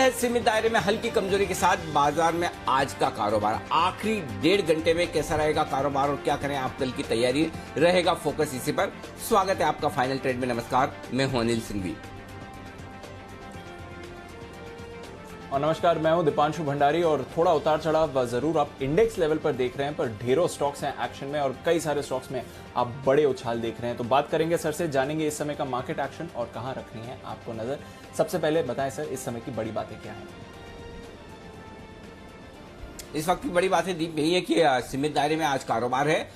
है सीमित दायरे में हल्की कमजोरी के साथ बाजार में आज का कारोबार। आखिरी 1.5 घंटे में कैसा रहेगा कारोबार और क्या करें आप, कल की तैयारी रहेगा फोकस इसी पर। स्वागत है आपका फाइनल ट्रेड में। नमस्कार, मैं हूं अनिल सिंघवी और नमस्कार, मैं हूं दीपांशु भंडारी। और थोड़ा उतार चढ़ाव जरूर आप इंडेक्स लेवल पर देख रहे हैं, पर ढेरों स्टॉक्स हैं एक्शन में और कई सारे स्टॉक्स में आप बड़े उछाल देख रहे हैं। तो बात करेंगे सर से, जानेंगे इस समय का मार्केट एक्शन और कहां रखनी है आपको नजर। सबसे पहले बताएं सर, इस समय की बड़ी बातें क्या हैं? इस वक्त की बड़ी बात है दीप यही है कि सीमित दायरे में आज कारोबार है।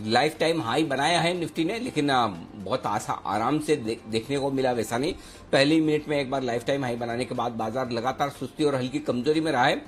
लाइफ टाइम हाई बनाया है निफ्टी ने, लेकिन बहुत आराम से देखने को मिला वैसा नहीं। पहली मिनट में एक बार लाइफ टाइम हाई बनाने के बाद बाजार लगातार सुस्ती और हल्की कमजोरी में रहा है।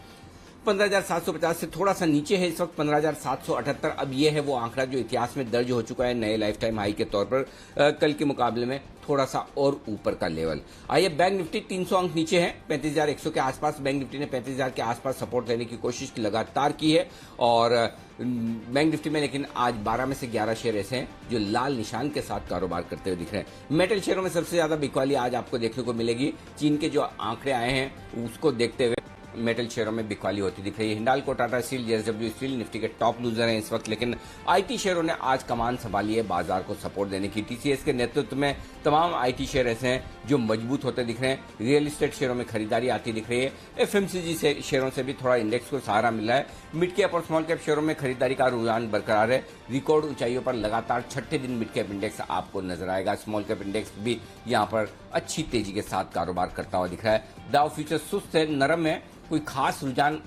15,750 से थोड़ा सा नीचे है इस वक्त 15,778। अब ये है वो आंकड़ा जो इतिहास में दर्ज हो चुका है नए लाइफ टाइम हाई के तौर पर। कल के मुकाबले में थोड़ा सा और ऊपर का लेवल। आइए, बैंक निफ्टी 300 अंक नीचे है, 35,100 के आसपास। बैंक निफ्टी ने 35,000 के आसपास सपोर्ट लेने की कोशिश लगातार की है और बैंक निफ्टी में लेकिन आज 12 में से 11 शेयर ऐसे हैं जो लाल निशान के साथ कारोबार करते हुए दिख रहे हैं। मेटल शेयरों में सबसे ज्यादा बिकवाली आज आपको देखने को मिलेगी। चीन के जो आंकड़े आए हैं उसको देखते हुए मेटल शेयरों में बिकवाली होती दिख रही है। हिंडाल्को, टाटा स्टील, जेएसडब्ल्यू स्टील निफ्टी के टॉप लूजर हैं इस वक्त, लेकिन आईटी शेयरों ने आज कमान संभाली है बाजार को सपोर्ट देने की। टीसीएस के नेतृत्व में तमाम आईटी शेयर ऐसे हैं जो मजबूत होते दिख रहे हैं। रियल एस्टेट शेयरों में खरीदारी आती दिख रही है। एफएमसीजी शेयरों से भी थोड़ा इंडेक्स को सहारा मिला है। मिड कैप और स्मॉल कैप शेयरों में खरीदारी का रुझान बरकरार है। रिकॉर्ड ऊंचाइयों पर लगातार छठे दिन मिड कैप इंडेक्स आपको नजर आएगा। स्मॉल कैप इंडेक्स भी यहाँ पर अच्छी तेजी के साथ कारोबार करता हुआ दिख रहा है। डाउ फ्यूचर सुस्त है, नरम है, कोई खास रुझान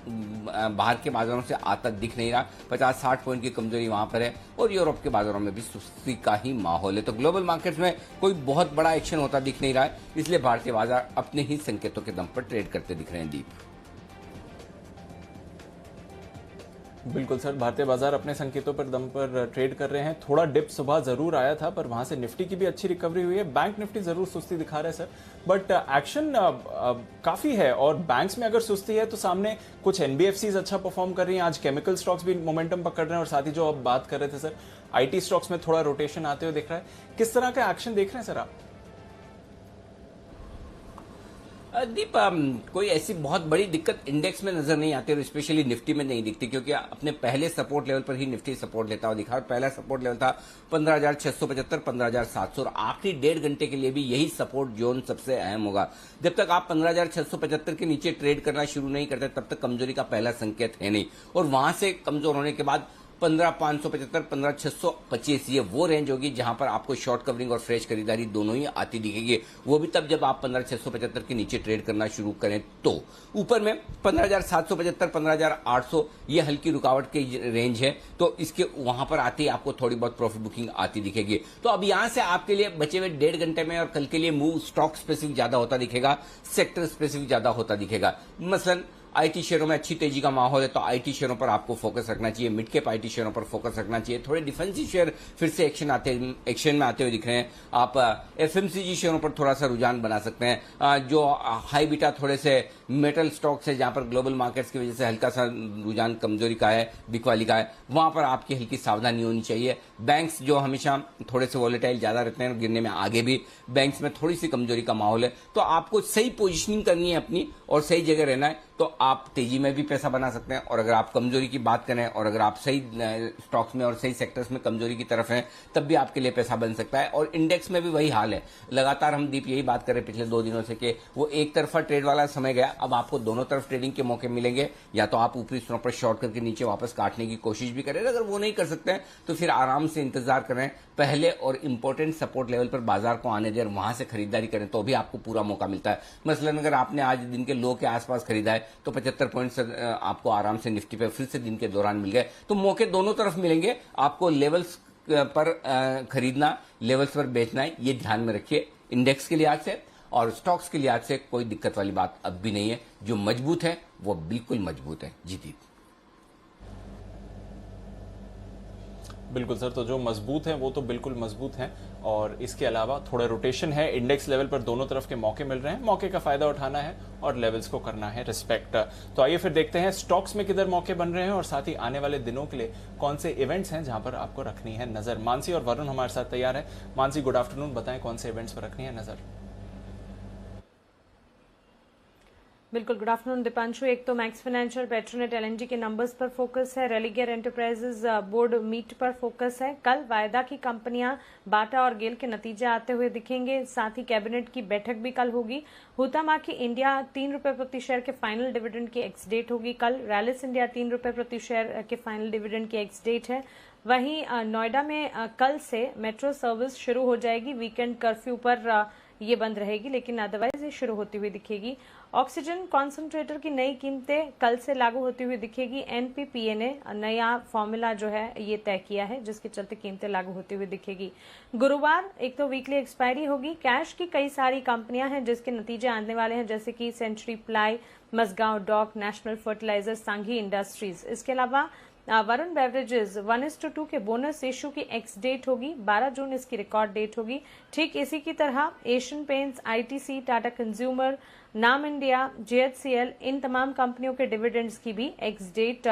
बाहर के बाजारों से आता दिख नहीं रहा। 50-60 पॉइंट की कमजोरी वहां पर है और यूरोप के बाजारों में भी सुस्ती का ही माहौल है। तो ग्लोबल मार्केट्स में कोई बहुत बड़ा एक्शन होता दिख नहीं रहा है, इसलिए भारतीय बाजार अपने ही संकेतों के दम पर ट्रेड करते दिख रहे हैं। दीप बिल्कुल सर, भारतीय बाजार अपने संकेतों पर दम पर ट्रेड कर रहे हैं। थोड़ा डिप सुबह जरूर आया था, पर वहां से निफ्टी की भी अच्छी रिकवरी हुई है। बैंक निफ्टी जरूर सुस्ती दिखा रहा है सर, बट एक्शन काफी है। और बैंक्स में अगर सुस्ती है तो सामने कुछ एनबीएफसीज अच्छा परफॉर्म कर रही हैं। आज केमिकल स्टॉक्स भी मोमेंटम पकड़ रहे हैं और साथ ही जो आप बात कर रहे थे सर, आईटी स्टॉक्स में थोड़ा रोटेशन आते हुए दिख रहा है। किस तरह का एक्शन देख रहे हैं सर आप? दीप कोई ऐसी बहुत बड़ी दिक्कत इंडेक्स में नजर नहीं आती और स्पेशली निफ्टी में नहीं दिखती, क्योंकि अपने पहले सपोर्ट लेवल पर ही निफ्टी सपोर्ट लेता हुआ दिखा। पहला सपोर्ट लेवल था 15,675, 15,700 और आखिरी 1.5 घंटे के लिए भी यही सपोर्ट जोन सबसे अहम होगा। जब तक आप 15,675 के नीचे ट्रेड करना शुरू नहीं करते तब तक कमजोरी का पहला संकेत है नहीं, और वहां से कमजोर होने के बाद 15,575, 15,625 ये वो रेंज होगी जहां पर आपको शॉर्ट कवरिंग और फ्रेश खरीदारी दोनों ही आती दिखेगी। वो भी तब जब आप 15,675 के नीचे ट्रेड करना शुरू करें। तो ऊपर में 15,775, 15,800 ये हल्की रुकावट की रेंज है, तो इसके वहां पर आते ही आपको थोड़ी बहुत प्रॉफिट बुकिंग आती दिखेगी। तो अब यहां से आपके लिए बचे हुए 1.5 घंटे में और कल के लिए मूव स्टॉक स्पेसिफिक ज्यादा होता दिखेगा, सेक्टर स्पेसिफिक ज्यादा होता दिखेगा। मसलन आईटी शेयरों में अच्छी तेजी का माहौल है तो आईटी शेयरों पर आपको फोकस रखना चाहिए। मिड कैप आईटी शेयरों पर फोकस रखना चाहिए। थोड़े डिफेंसिव शेयर फिर से एक्शन में आते हुए दिख रहे हैं। आप एफएमसीजी शेयरों पर थोड़ा सा रुझान बना सकते हैं। जो हाई बीटा थोड़े से मेटल स्टॉक्स है जहां पर ग्लोबल मार्केट्स की वजह से हल्का सा रुझान कमजोरी का है, बिकवाली का है, वहां पर आपकी हल्की सावधानी होनी चाहिए। बैंक्स जो हमेशा थोड़े से वॉलेटाइल ज्यादा रहते हैं, गिरने में आगे भी बैंक्स में थोड़ी सी कमजोरी का माहौल है, तो आपको सही पोजिशनिंग करनी है अपनी और सही जगह रहना है, तो आप तेजी में भी पैसा बना सकते हैं। और अगर आप कमजोरी की बात करें और अगर आप सही स्टॉक्स में और सही सेक्टर्स में कमजोरी की तरफ हैं तब भी आपके लिए पैसा बन सकता है। और इंडेक्स में भी वही हाल है। लगातार हम दीप यही बात कर रहे हैं पिछले 2 दिनों से कि वो एक तरफा ट्रेड वाला समय गया, अब आपको दोनों तरफ ट्रेडिंग के मौके मिलेंगे। या तो आप ऊपरी स्तरों पर शॉर्ट करके नीचे वापस काटने की कोशिश भी करें, अगर वो नहीं कर सकते हैं तो फिर आराम से इंतजार करें। पहले और इंपॉर्टेंट सपोर्ट लेवल पर बाजार को आने दें, वहां से खरीदारी करें तो भी आपको पूरा मौका मिलता है। मसलन अगर आपने आज दिन के लो के आसपास खरीदा है तो 75 पॉइंट से आपको आराम से निफ्टी पे फिर से दिन के दौरान मिल गए, तो मौके दोनों तरफ मिलेंगे। आपको लेवल्स पर खरीदना, लेवल्स पर बेचना है, ये ध्यान में रखिए। इंडेक्स के लिहाज से और स्टॉक्स के लिहाज से कोई दिक्कत वाली बात अब भी नहीं है। जो मजबूत है वो बिल्कुल मजबूत है। जी दीप। बिल्कुल सर, तो जो मजबूत हैं वो तो बिल्कुल मजबूत हैं और इसके अलावा थोड़ा रोटेशन है। इंडेक्स लेवल पर दोनों तरफ के मौके मिल रहे हैं, मौके का फायदा उठाना है और लेवल्स को करना है रिस्पेक्ट। तो आइए फिर देखते हैं स्टॉक्स में किधर मौके बन रहे हैं और साथ ही आने वाले दिनों के लिए कौन से इवेंट्स हैं जहां पर आपको रखनी है नजर। मानसी और वरुण हमारे साथ तैयार है। मानसी, गुड आफ्टरनून, बताएं कौन से इवेंट्स पर रखनी है नजर। बिल्कुल। Good afternoon Deepanshu. एक तो मैक्स फाइनेंशियल, पेट्रोनेट, एलएनजी के नंबर्स पर फोकस है। रेलिगेयर एंटरप्राइजेज बोर्ड मीट पर फोकस है। कल वायदा की कंपनियां बाटा और गेल के नतीजे आते हुए दिखेंगे। साथ ही कैबिनेट की बैठक भी कल होगी। हुतामा की इंडिया 3 रुपए प्रति शेयर के फाइनल डिविडेंड की एक्स डेट होगी कल। रैलिस इंडिया 3 रुपए प्रति शेयर के फाइनल डिविडेंड की एक्स डेट है। वहीं नोएडा में कल से मेट्रो सर्विस शुरू हो जाएगी। वीकेंड कर्फ्यू पर ये बंद रहेगी, लेकिन अदरवाइज ये शुरू होती हुई दिखेगी। ऑक्सीजन कॉन्सेंट्रेटर की नई कीमतें कल से लागू होती हुई दिखेगी। एनपीपीए ने नया फॉर्मूला जो है ये तय किया है, जिसके चलते कीमतें लागू होती हुई दिखेगी। गुरुवार एक तो वीकली एक्सपायरी होगी। कैश की कई सारी कंपनियां हैं जिसके नतीजे आने वाले हैं, जैसे कि century ply, Mazagon dock, national fertiliser, Sanghi industries. इसके अलावा वरुण बेवरेजेस 1:2 के बोनस इश्यू की एक्स डेट होगी। 12 जून इसकी रिकॉर्ड डेट होगी। ठीक इसी की तरह Asian paints, ITC, Tata consumer, नाम इंडिया, जेएचसीएल, इन तमाम कंपनियों के डिविडेंड्स की भी एक्स डेट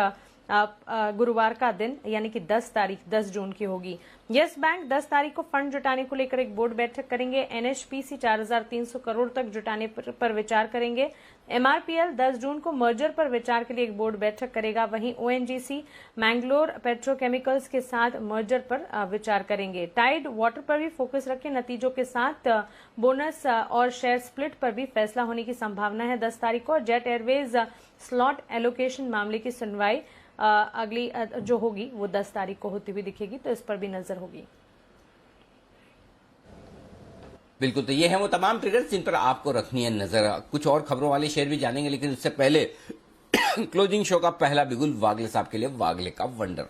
गुरुवार का दिन यानी कि 10 जून की होगी। यस बैंक 10 तारीख को फंड जुटाने को लेकर एक बोर्ड बैठक करेंगे। एनएचपीसी 4,300 करोड़ तक जुटाने पर विचार करेंगे। एमआरपीएल 10 जून को मर्जर पर विचार के लिए एक बोर्ड बैठक करेगा। वहीं ओएनजीसी मैंगलोर पेट्रोकेमिकल्स के साथ मर्जर पर विचार करेंगे। टाइड वाटर पर भी फोकस रखें। नतीजों के साथ बोनस और शेयर स्प्लिट पर भी फैसला होने की संभावना है 10 तारीख को। जेट एयरवेज स्लॉट एलोकेशन मामले की सुनवाई अगली जो होगी वो 10 तारीख को होती हुई दिखेगी, तो इस पर भी नजर होगी। बिल्कुल, तो ये है वो तमाम ट्रिगर्स जिन पर आपको रखनी है नजर। कुछ और खबरों वाले शेयर भी जानेंगे, लेकिन उससे पहले क्लोजिंग शो का पहला बिगुल वागले साहब के लिए, वागले का वंडर।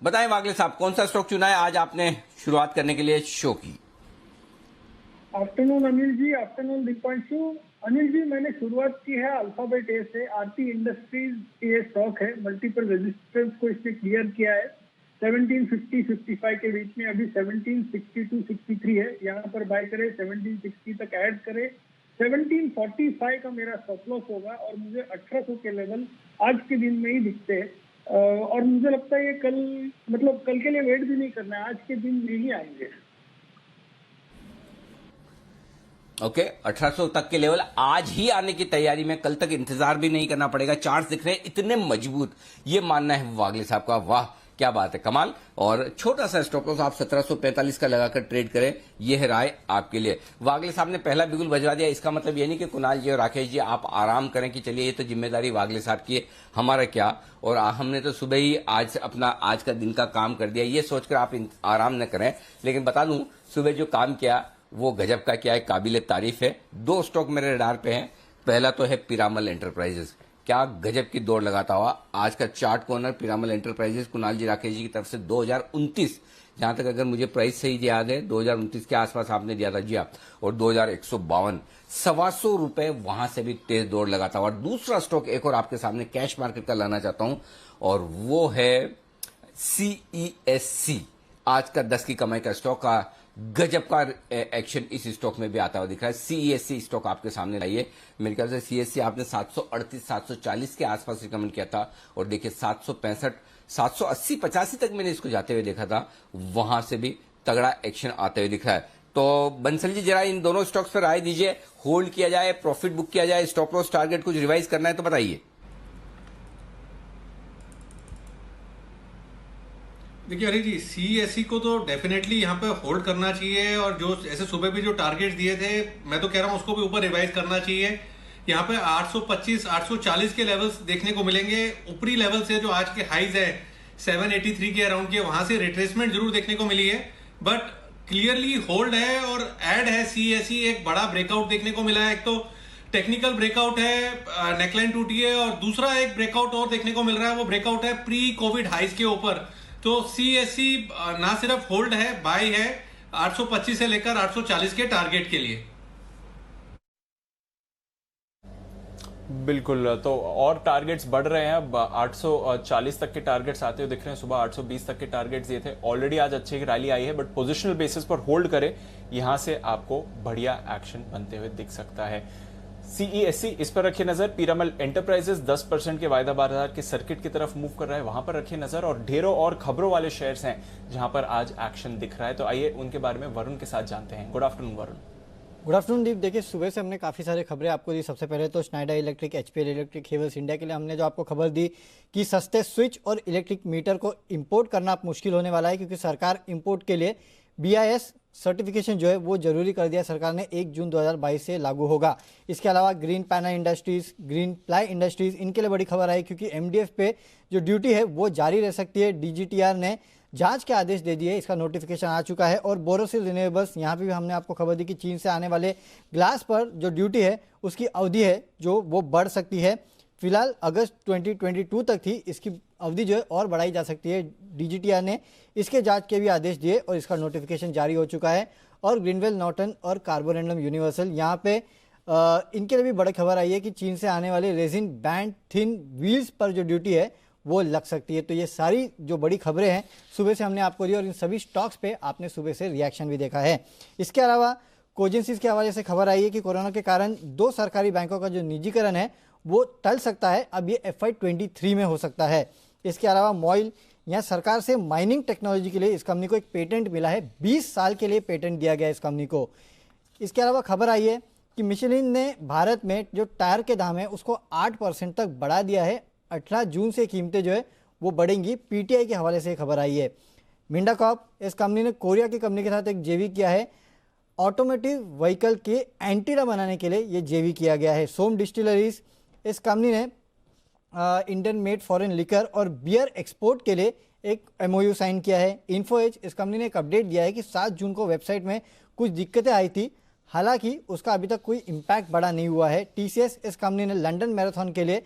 बताएं वागले साहब, कौन सा स्टॉक चुना है आज आपने शुरुआत करने के लिए शो की? Afternoon Anil ji, afternoon Deepanshu. अनिल जी, मैंने शुरुआत की है अल्फाबेट ए से। आरती इंडस्ट्रीज ये स्टॉक है, मल्टीपल रेजिस्टेंस को इसने क्लियर किया है 1750-55 के बीच में। अभी 1762-63 है, यहाँ पर बाय करे, 1760 तक ऐड करे। 1745 का मेरा स्टॉप लॉस होगा और मुझे 1800 के लेवल आज के दिन में ही दिखते हैं। और मुझे लगता है ये कल के लिए वेट भी नहीं करना है, आज के दिन में ही आएंगे। ओके, 1800 तक के लेवल आज ही आने की तैयारी में, कल तक इंतजार भी नहीं करना पड़ेगा। चार्ट्स दिख रहे हैं इतने मजबूत, ये मानना है वागले साहब का। वाह क्या बात है, कमाल। और छोटा सा स्टॉप लॉस आप 1745 का लगाकर ट्रेड करें, यह है राय आपके लिए। वागले साहब ने पहला बिगुल बजवा दिया, इसका मतलब ये नहीं कि कुणाल जी और राकेश जी आप आराम करें कि चलिए ये तो जिम्मेदारी वागले साहब की है, हमारा क्या। और हमने तो सुबह ही आज का दिन का काम कर दिया, ये सोचकर आप आराम न करें। लेकिन बता दूं, सुबह जो काम किया वो गजब का क्या है, काबिल तारीफ है। 2 स्टॉक मेरे रडार पे हैं। पहला तो है पिरामल एंटरप्राइजेस, क्या गजब की दौड़ लगाता हुआ आज का chart corner Piramal enterprises Kunal ji Rakesh ji की तरफ से 2029, जहां तक अगर मुझे प्राइस सही याद है 2029 के आसपास आपने दिया था जी आप, और 2152, 125 रुपए वहां से भी तेज दौड़ लगाता हुआ। दूसरा स्टॉक एक और आपके सामने कैश मार्केट का लाना चाहता हूं, और वो है CESC। आज का 10 की कमाई का स्टॉक का गजब का एक्शन इस स्टॉक में भी आता हुआ दिख रहा है। CESC स्टॉक आपके सामने लाइए। मेरे ख्याल से CESC आपने 738 740 के आसपास रिकमेंड किया था, और देखिए 765 780 85 तक मैंने इसको जाते हुए देखा था, वहां से भी तगड़ा एक्शन आते हुए दिख रहा है। तो बंसल जी जरा इन दोनों स्टॉक्स पर राय दीजिए, होल्ड किया जाए, प्रॉफिट बुक किया जाए, स्टॉप लॉस टारगेट कुछ रिवाइज करना है तो बताइए। देखिए अरे जी, CESC को तो डेफिनेटली यहाँ पे होल्ड करना चाहिए, और जो ऐसे सुबह भी जो टारगेट दिए थे मैं तो कह रहा हूँ उसको भी ऊपर रिवाइज करना चाहिए। यहाँ पे 825 840 के लेवल्स देखने को मिलेंगे। ऊपरी लेवल से जो आज के हाइज है 783 के अराउंड के, वहां से रिट्रेसमेंट जरूर देखने को मिली है, बट क्लियरली होल्ड है और एड है। CESC एक बड़ा ब्रेकआउट देखने को मिला है। एक तो टेक्निकल ब्रेकआउट है, नेकलाइन टूटी है, और दूसरा एक ब्रेकआउट और देखने को मिल रहा है, वो ब्रेकआउट है प्री कोविड हाइज के ऊपर। तो CESC ना सिर्फ होल्ड है, बाय है 825 से लेकर 840 के टारगेट के लिए। बिल्कुल, तो और टारगेट्स बढ़ रहे हैं। अब 840 तक के टारगेट्स आते हुए दिख रहे हैं। सुबह 820 तक के टारगेट्स ये थे। ऑलरेडी आज अच्छी रैली आई है, बट पोजिशनल बेसिस पर होल्ड करें, यहां से आपको बढ़िया एक्शन बनते हुए दिख सकता है। CESC इस पर रखिए नजर। पीरामल एंटरप्राइजेस 10% के वायदा बाजार के सर्किट की तरफ मूव कर रहा है, वहां पर रखिए नजर। और ढेरों और खबरों वाले शेयर्स हैं जहां पर आज एक्शन दिख रहा है, तो आइए उनके बारे में वरुण के साथ जानते हैं। Good afternoon Varun. Good afternoon Deep. देखिए, सुबह से हमने काफ़ी सारी खबरें आपको दी। सबसे पहले तो Snyder electric, HPL electric, Havells India के लिए हमने जो आपको खबर दी कि सस्ते स्विच और इलेक्ट्रिक मीटर को इंपोर्ट करना अब मुश्किल होने वाला है, क्योंकि सरकार इंपोर्ट के लिए BIS सर्टिफिकेशन जो है वो जरूरी कर दिया सरकार ने। 1 जून 2022 से लागू होगा। इसके अलावा green panel industries, green ply industries, इनके लिए बड़ी खबर आई, क्योंकि MDF पे जो ड्यूटी है वो जारी रह सकती है। DGTR ने जांच के आदेश दे दिए, इसका नोटिफिकेशन आ चुका है। और बोरोसिल रिन्यूएबल्स, यहाँ पे भी हमने आपको खबर दी कि चीन से आने वाले ग्लास पर जो ड्यूटी है उसकी अवधि है जो वो बढ़ सकती है। फिलहाल अगस्त 2022 तक थी, इसकी अवधि जो है और बढ़ाई जा सकती है। DGTR ने इसके जांच के भी आदेश दिए और इसका नोटिफिकेशन जारी हो चुका है। और ग्रीनवेल नॉर्टन और कार्बोरेंडम यूनिवर्सल, यहाँ पे इनके लिए भी बड़ी खबर आई है कि चीन से आने वाले रेजिन बैंड थिन व्हील्स पर जो ड्यूटी है वो लग सकती है। तो ये सारी जो बड़ी खबरें हैं सुबह से हमने आपको दी, और इन सभी स्टॉक्स पे आपने सुबह से रिएक्शन भी देखा है। इसके अलावा कोजेंसीज के हवाले से खबर आई है कि कोरोना के कारण 2 सरकारी बैंकों का जो निजीकरण है वो टल सकता है, अब ये FY 23 में हो सकता है। इसके अलावा मॉइल, यहाँ सरकार से माइनिंग टेक्नोलॉजी के लिए इस कंपनी को एक पेटेंट मिला है, 20 साल के लिए पेटेंट दिया गया है इस कंपनी को। इसके अलावा खबर आई है कि मिशेलिन ने भारत में जो टायर के दाम है उसको 8% तक बढ़ा दिया है। 18 जून से कीमतें जो है वो बढ़ेंगी। PTI के हवाले से खबर आई है। मिंडा कॉर्प, इस कंपनी ने कोरिया की कंपनी के साथ एक JV किया है, ऑटोमोटिव व्हीकल के एंटीना बनाने के लिए ये JV किया गया है। सोम डिस्टिलरीज, इस कंपनी ने इंडियन मेड फॉरेन लिकर और बियर एक्सपोर्ट के लिए एक MOU साइन किया है। इन्फोएज, इस कंपनी ने एक अपडेट दिया है कि 7 जून को वेबसाइट में कुछ दिक्कतें आई थी, हालांकि उसका अभी तक कोई इम्पैक्ट बड़ा नहीं हुआ है। TCS, इस कंपनी ने लंदन मैराथन के लिए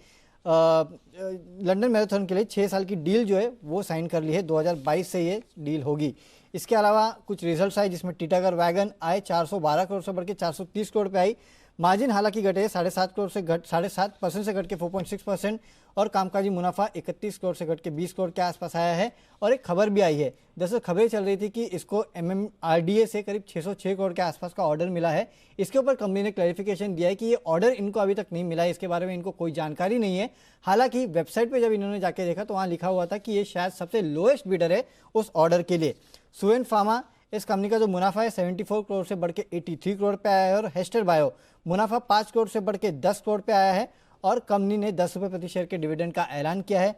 6 साल की डील जो है वो साइन कर ली है। 2022 से ये डील होगी। इसके अलावा कुछ रिजल्ट्स आए जिसमें टीटागढ़ वैगन आए 412 करोड़ से बढ़ के 430 करोड़ पे आई। मार्जिन हालांकि घटे 7.5% से घट 4.5% के 4.6%, और कामकाजी मुनाफा 31 करोड़ से घट के 20 करोड़ के आसपास आया है। और एक खबर भी आई है, दरअसल खबरें चल रही थी कि इसको MMRDA से करीब 606 करोड़ के आसपास का ऑर्डर मिला है। इसके ऊपर कंपनी ने क्लैरिफिकेशन दिया है कि ये ऑर्डर इनको अभी तक नहीं मिला है, इसके बारे में इनको कोई जानकारी नहीं है। हालांकि वेबसाइट पर जब इन्होंने जाके देखा तो वहाँ लिखा हुआ था कि ये शायद सबसे लोएस्ट बिडर है उस ऑर्डर के लिए। सुवेन फार्मा, इस कंपनी का जो मुनाफा है 74 करोड़ से बढ़ के 83 करोड़ पे आया है। और हेस्टर बायो, मुनाफा 5 करोड़ से बढ़ के 10 करोड़ पे आया है, और कंपनी ने 10 रुपये प्रति शेयर के डिविडेंड का ऐलान किया है।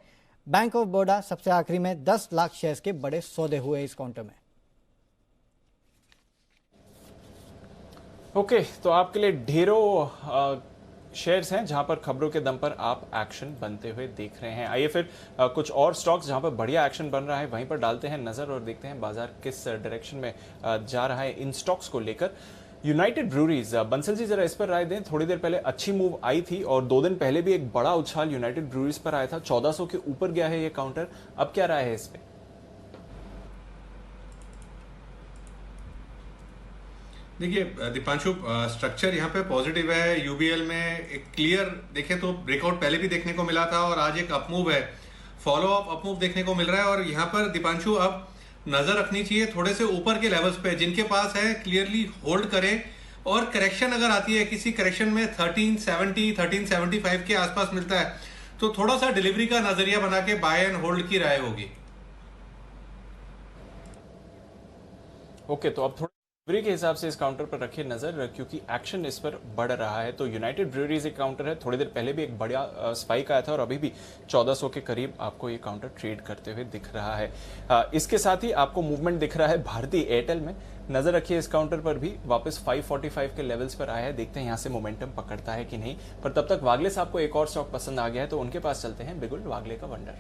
बैंक ऑफ बड़ौदा सबसे आखिरी में 10 लाख शेयर्स के बड़े सौदे हुए इस काउंटर में। ओके, तो आपके लिए ढेरों शेयर्स हैं जहां पर खबरों के दम पर आप एक्शन बनते हुए देख रहे हैं। आइए फिर कुछ और स्टॉक्स जहां पर बढ़िया एक्शन बन रहा है वहीं पर डालते हैं नजर और देखते हैं बाजार किस डायरेक्शन में जा रहा है इन स्टॉक्स को लेकर। यूनाइटेड ब्रूरीज, बंसल जी जरा इस पर राय दें। थोड़ी देर पहले अच्छी मूव आई थी और 2 दिन पहले भी एक बड़ा उछाल यूनाइटेड ब्रूरीज पर आया था, 1400 के ऊपर गया है ये काउंटर, अब क्या राय है इस पे? देखिए दीपांशु, स्ट्रक्चर यहाँ पे पॉजिटिव है। यूबीएल में एक क्लियर देखें तो ब्रेकआउट पहले भी देखने को मिला था और आज एक अपमूव है, फॉलो अप अपमूव देखने को मिल रहा है। और यहाँ पर दीपांशु अब नजर रखनी चाहिए थोड़े से ऊपर के लेवल्स पे, जिनके पास है क्लियरली होल्ड करें। और करेक्शन अगर आती है, किसी करेक्शन में 1370 1375 के आसपास मिलता है तो थोड़ा सा डिलीवरी का नजरिया बना के बाय एंड होल्ड की राय होगी। ओके, तो अब थोड़ा ब्रेक के हिसाब से इस काउंटर पर रखिए नजर, क्योंकि एक्शन इस पर बढ़ रहा है। तो यूनाइटेड ब्रूअरीज एक काउंटर है, थोड़ी देर पहले भी एक बड़ा स्पाइक आया था और अभी भी 1400 के करीब आपको ये काउंटर ट्रेड करते हुए दिख रहा है। इसके साथ ही आपको मूवमेंट दिख रहा है भारतीय एयरटेल में, नजर रखिए इस काउंटर पर भी वापस 545 के लेवल्स पर आया है। देखते हैं यहाँ से मोमेंटम पकड़ता है कि नहीं। पर तब तक वागले साहब को एक और स्टॉक पसंद आ गया है तो उनके पास चलते हैं, बिगुल वागले का वंडर।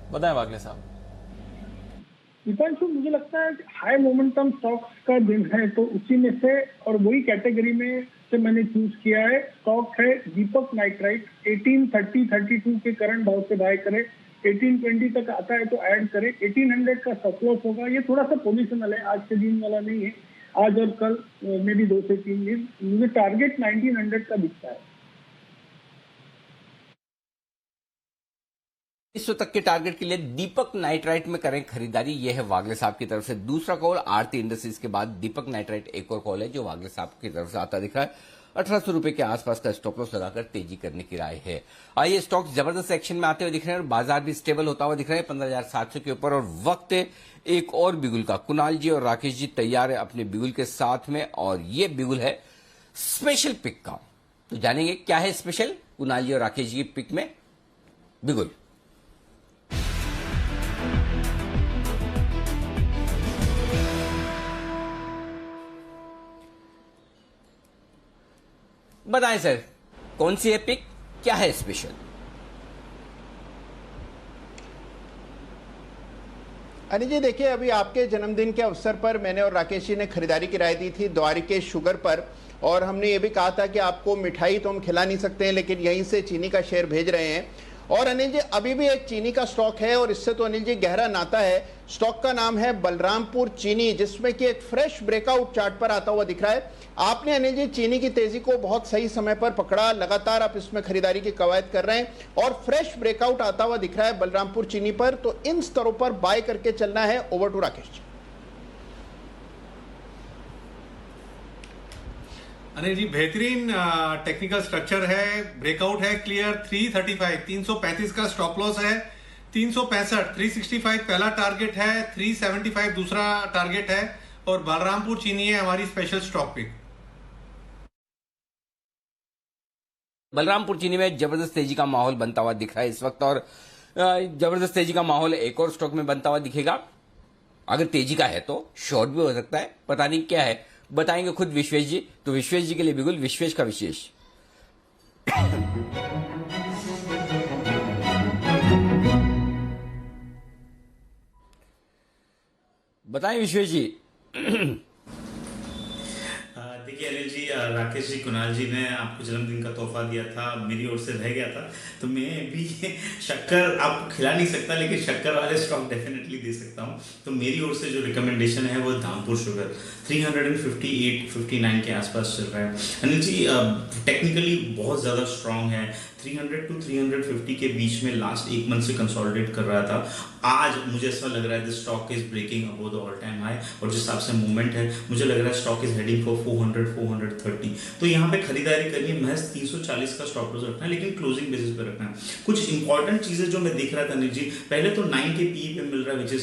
बताएं वागले साहब। दीपांशु, मुझे लगता है हाई मोमेंटम स्टॉक्स का दिन है तो उसी में से और वही कैटेगरी में से मैंने चूज किया है। स्टॉक है दीपक नाइट्राइट, 1830-32 के करंट भाव से बाय करें, 1820 तक आता है तो ऐड करें, 1800 का स्टॉप लॉस होगा। ये थोड़ा सा पोजिशनल है, आज के दिन वाला नहीं है, आज और कल में भी 2 से 3 दिन। मुझे टारगेट 1900 का दिखता है। विश्व तक के टारगेट के लिए दीपक नाइट्राइट में करें खरीदारी। यह है वागले साहब की तरफ से दूसरा कॉल। आरती इंडस्ट्रीज के बाद दीपक नाइट्राइट एक और कॉल है जो वागले साहब की तरफ से आता दिख रहा है। 1800 रुपए के आसपास का स्टॉप लॉस लगाकर तेजी करने की राय है। आइए स्टॉक्स जबरदस्त एक्शन में आते हुए दिख रहे हैं और बाजार भी स्टेबल होता हुआ दिख रहा है 15,700 के ऊपर। और वक्त है एक और बिगुल का। कुणाल जी और राकेश जी तैयार है अपने बिगुल के साथ में और ये बिगुल है स्पेशल पिक का। तो जानेंगे क्या है स्पेशल कुणाल जी और राकेश जी की पिक में बिगुल। बताएं सर, कौन सी है पिक, क्या है स्पेशल? अनिल जी देखिए, अभी आपके जन्मदिन के अवसर पर मैंने और राकेश जी ने खरीदारी की राय दी थी द्वारिकेश शुगर पर, और हमने ये भी कहा था कि आपको मिठाई तो हम खिला नहीं सकते हैं लेकिन यहीं से चीनी का शेयर भेज रहे हैं। और अनिल जी अभी भी एक चीनी का स्टॉक है और इससे तो अनिल जी गहरा नाता है। स्टॉक का नाम है बलरामपुर चीनी, जिसमें कि एक फ्रेश ब्रेकआउट चार्ट पर आता हुआ दिख रहा है। आपने अनिल जी चीनी की तेजी को बहुत सही समय पर पकड़ा, लगातार आप इसमें खरीदारी की कवायद कर रहे हैं और फ्रेश ब्रेकआउट आता हुआ दिख रहा है बलरामपुर चीनी पर। तो इन स्तरों पर बाय करके चलना है। Over to Rakesh ji. अनिल जी बेहतरीन टेक्निकल स्ट्रक्चर है, ब्रेकआउट है क्लियर। 335 335 का स्टॉप लॉस है, 365 365 पहला टारगेट है, 375 दूसरा टारगेट है और बलरामपुर चीनी है हमारी स्पेशल स्टॉक पिक। बलरामपुर चीनी में जबरदस्त तेजी का माहौल बनता हुआ दिख रहा है इस वक्त और जबरदस्त तेजी का माहौल एक और स्टॉक में बनता हुआ दिखेगा। अगर तेजी का है तो शॉर्ट भी हो सकता है, पता नहीं क्या है, बताएंगे खुद विश्वेश जी। तो विश्वेश जी के लिए बिगुल, विश्वेश का विशेष। बताएं विश्वेश जी। देखिए अनिल जी, राकेश जी कुणाल जी ने आपको जन्मदिन का तोहफा दिया था, मेरी ओर से रह गया था, तो मैं भी शक्कर आपको खिला नहीं सकता लेकिन शक्कर वाले स्टॉक डेफिनेटली दे सकता हूं। तो मेरी ओर से जो रिकमेंडेशन है वो धामपुर शुगर 358-59 के आसपास चल रहा है। अनिल जी टेक्निकली बहुत ज़्यादा स्ट्रांग है, 300 to 350 के बीच में लास्ट एक मंथ से कंसोलिडेट कर रहा था। आज मुझे ऐसा लग रहा है this stock is breaking above the all time high और जिस हिसाब से मूवमेंट है मुझे लग रहा है स्टॉक इज हेडिंग फॉर 400-430। तो यहाँ पे खरीदारी करनी है, महज 340 का स्टॉप लॉस रखना है लेकिन क्लोजिंग बेसिस पे रखना है। कुछ इंपॉर्टेंट चीजें जो मैं देख रहा था अनिल जी, पहले तो 9 के पी पे मिल रहा है विच इज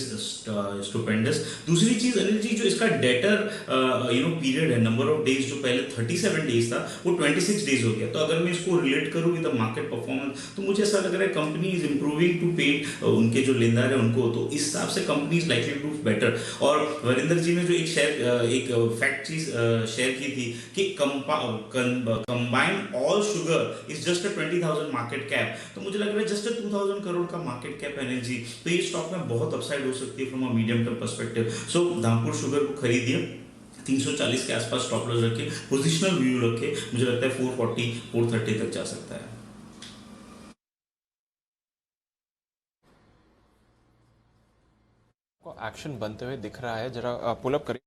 स्टुपेंडस। दूसरी चीज अनिल जी, जो इसका डेटर पीरियड है, नंबर ऑफ डेज जो पहले 37 डेज था वो 26 डेज हो गया। तो अगर मैं इसको रिलेट करूँ विद द मार्केट परफॉर्मेंस तो मुझे ऐसा लग रहा है कंपनी इज इंप्रूविंग टू पे उनके जो लेनदार है उनको, तो इस हिसाब से company is likely to better. और वरिंदर जी ने जो एक फैक्ट चीज शेयर की थी कि combined all sugar is just 20,000 market cap, तो मुझे लग रहा है जस्ट 2,000 करोड़ का मार्केट कैप एनर्जी, तो ये स्टॉक में बहुत अपसाइड हो सकती है from a medium term perspective. So Dhampur sugar को खरीदिए, 340 के आसपास स्टॉप लॉस रखे, पोजिशनल व्यू रखे, मुझे लगता है 440-430 तक जा सकता है। एक्शन बनते हुए दिख रहा है, जरा पुल अप करिए।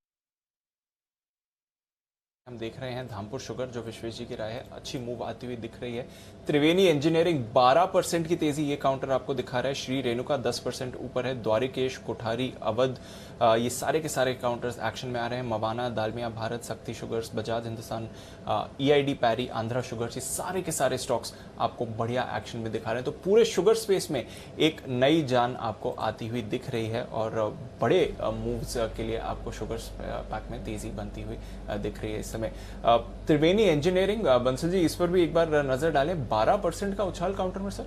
हम देख रहे हैं धामपुर शुगर, जो विश्वेश जी की राय है अच्छी मूव आती हुई दिख रही है। त्रिवेणी इंजीनियरिंग 12% की तेजी ये काउंटर आपको दिखा रहा है। श्री रेणुका 10% ऊपर है। द्वारिकेश, कोठारी, अवध, ये सारे के सारे काउंटर्स एक्शन में आ रहे हैं। मवाना, दालमिया भारत, शक्ति शुगर्स, बजाज हिंदुस्तान, EID पैरी, आंध्रा शुगर्स, ये सारे के सारे स्टॉक्स आपको बढ़िया एक्शन में दिखा रहे हैं। तो पूरे शुगर स्पेस में एक नई जान आपको आती हुई दिख रही है और बड़े मूव्स के लिए आपको शुगर पैक में तेजी बनती हुई दिख रही है इस समय। त्रिवेणी इंजीनियरिंग, बंसल जी इस पर भी एक बार नजर डालें। 12% का उछाल काउंटर में सर।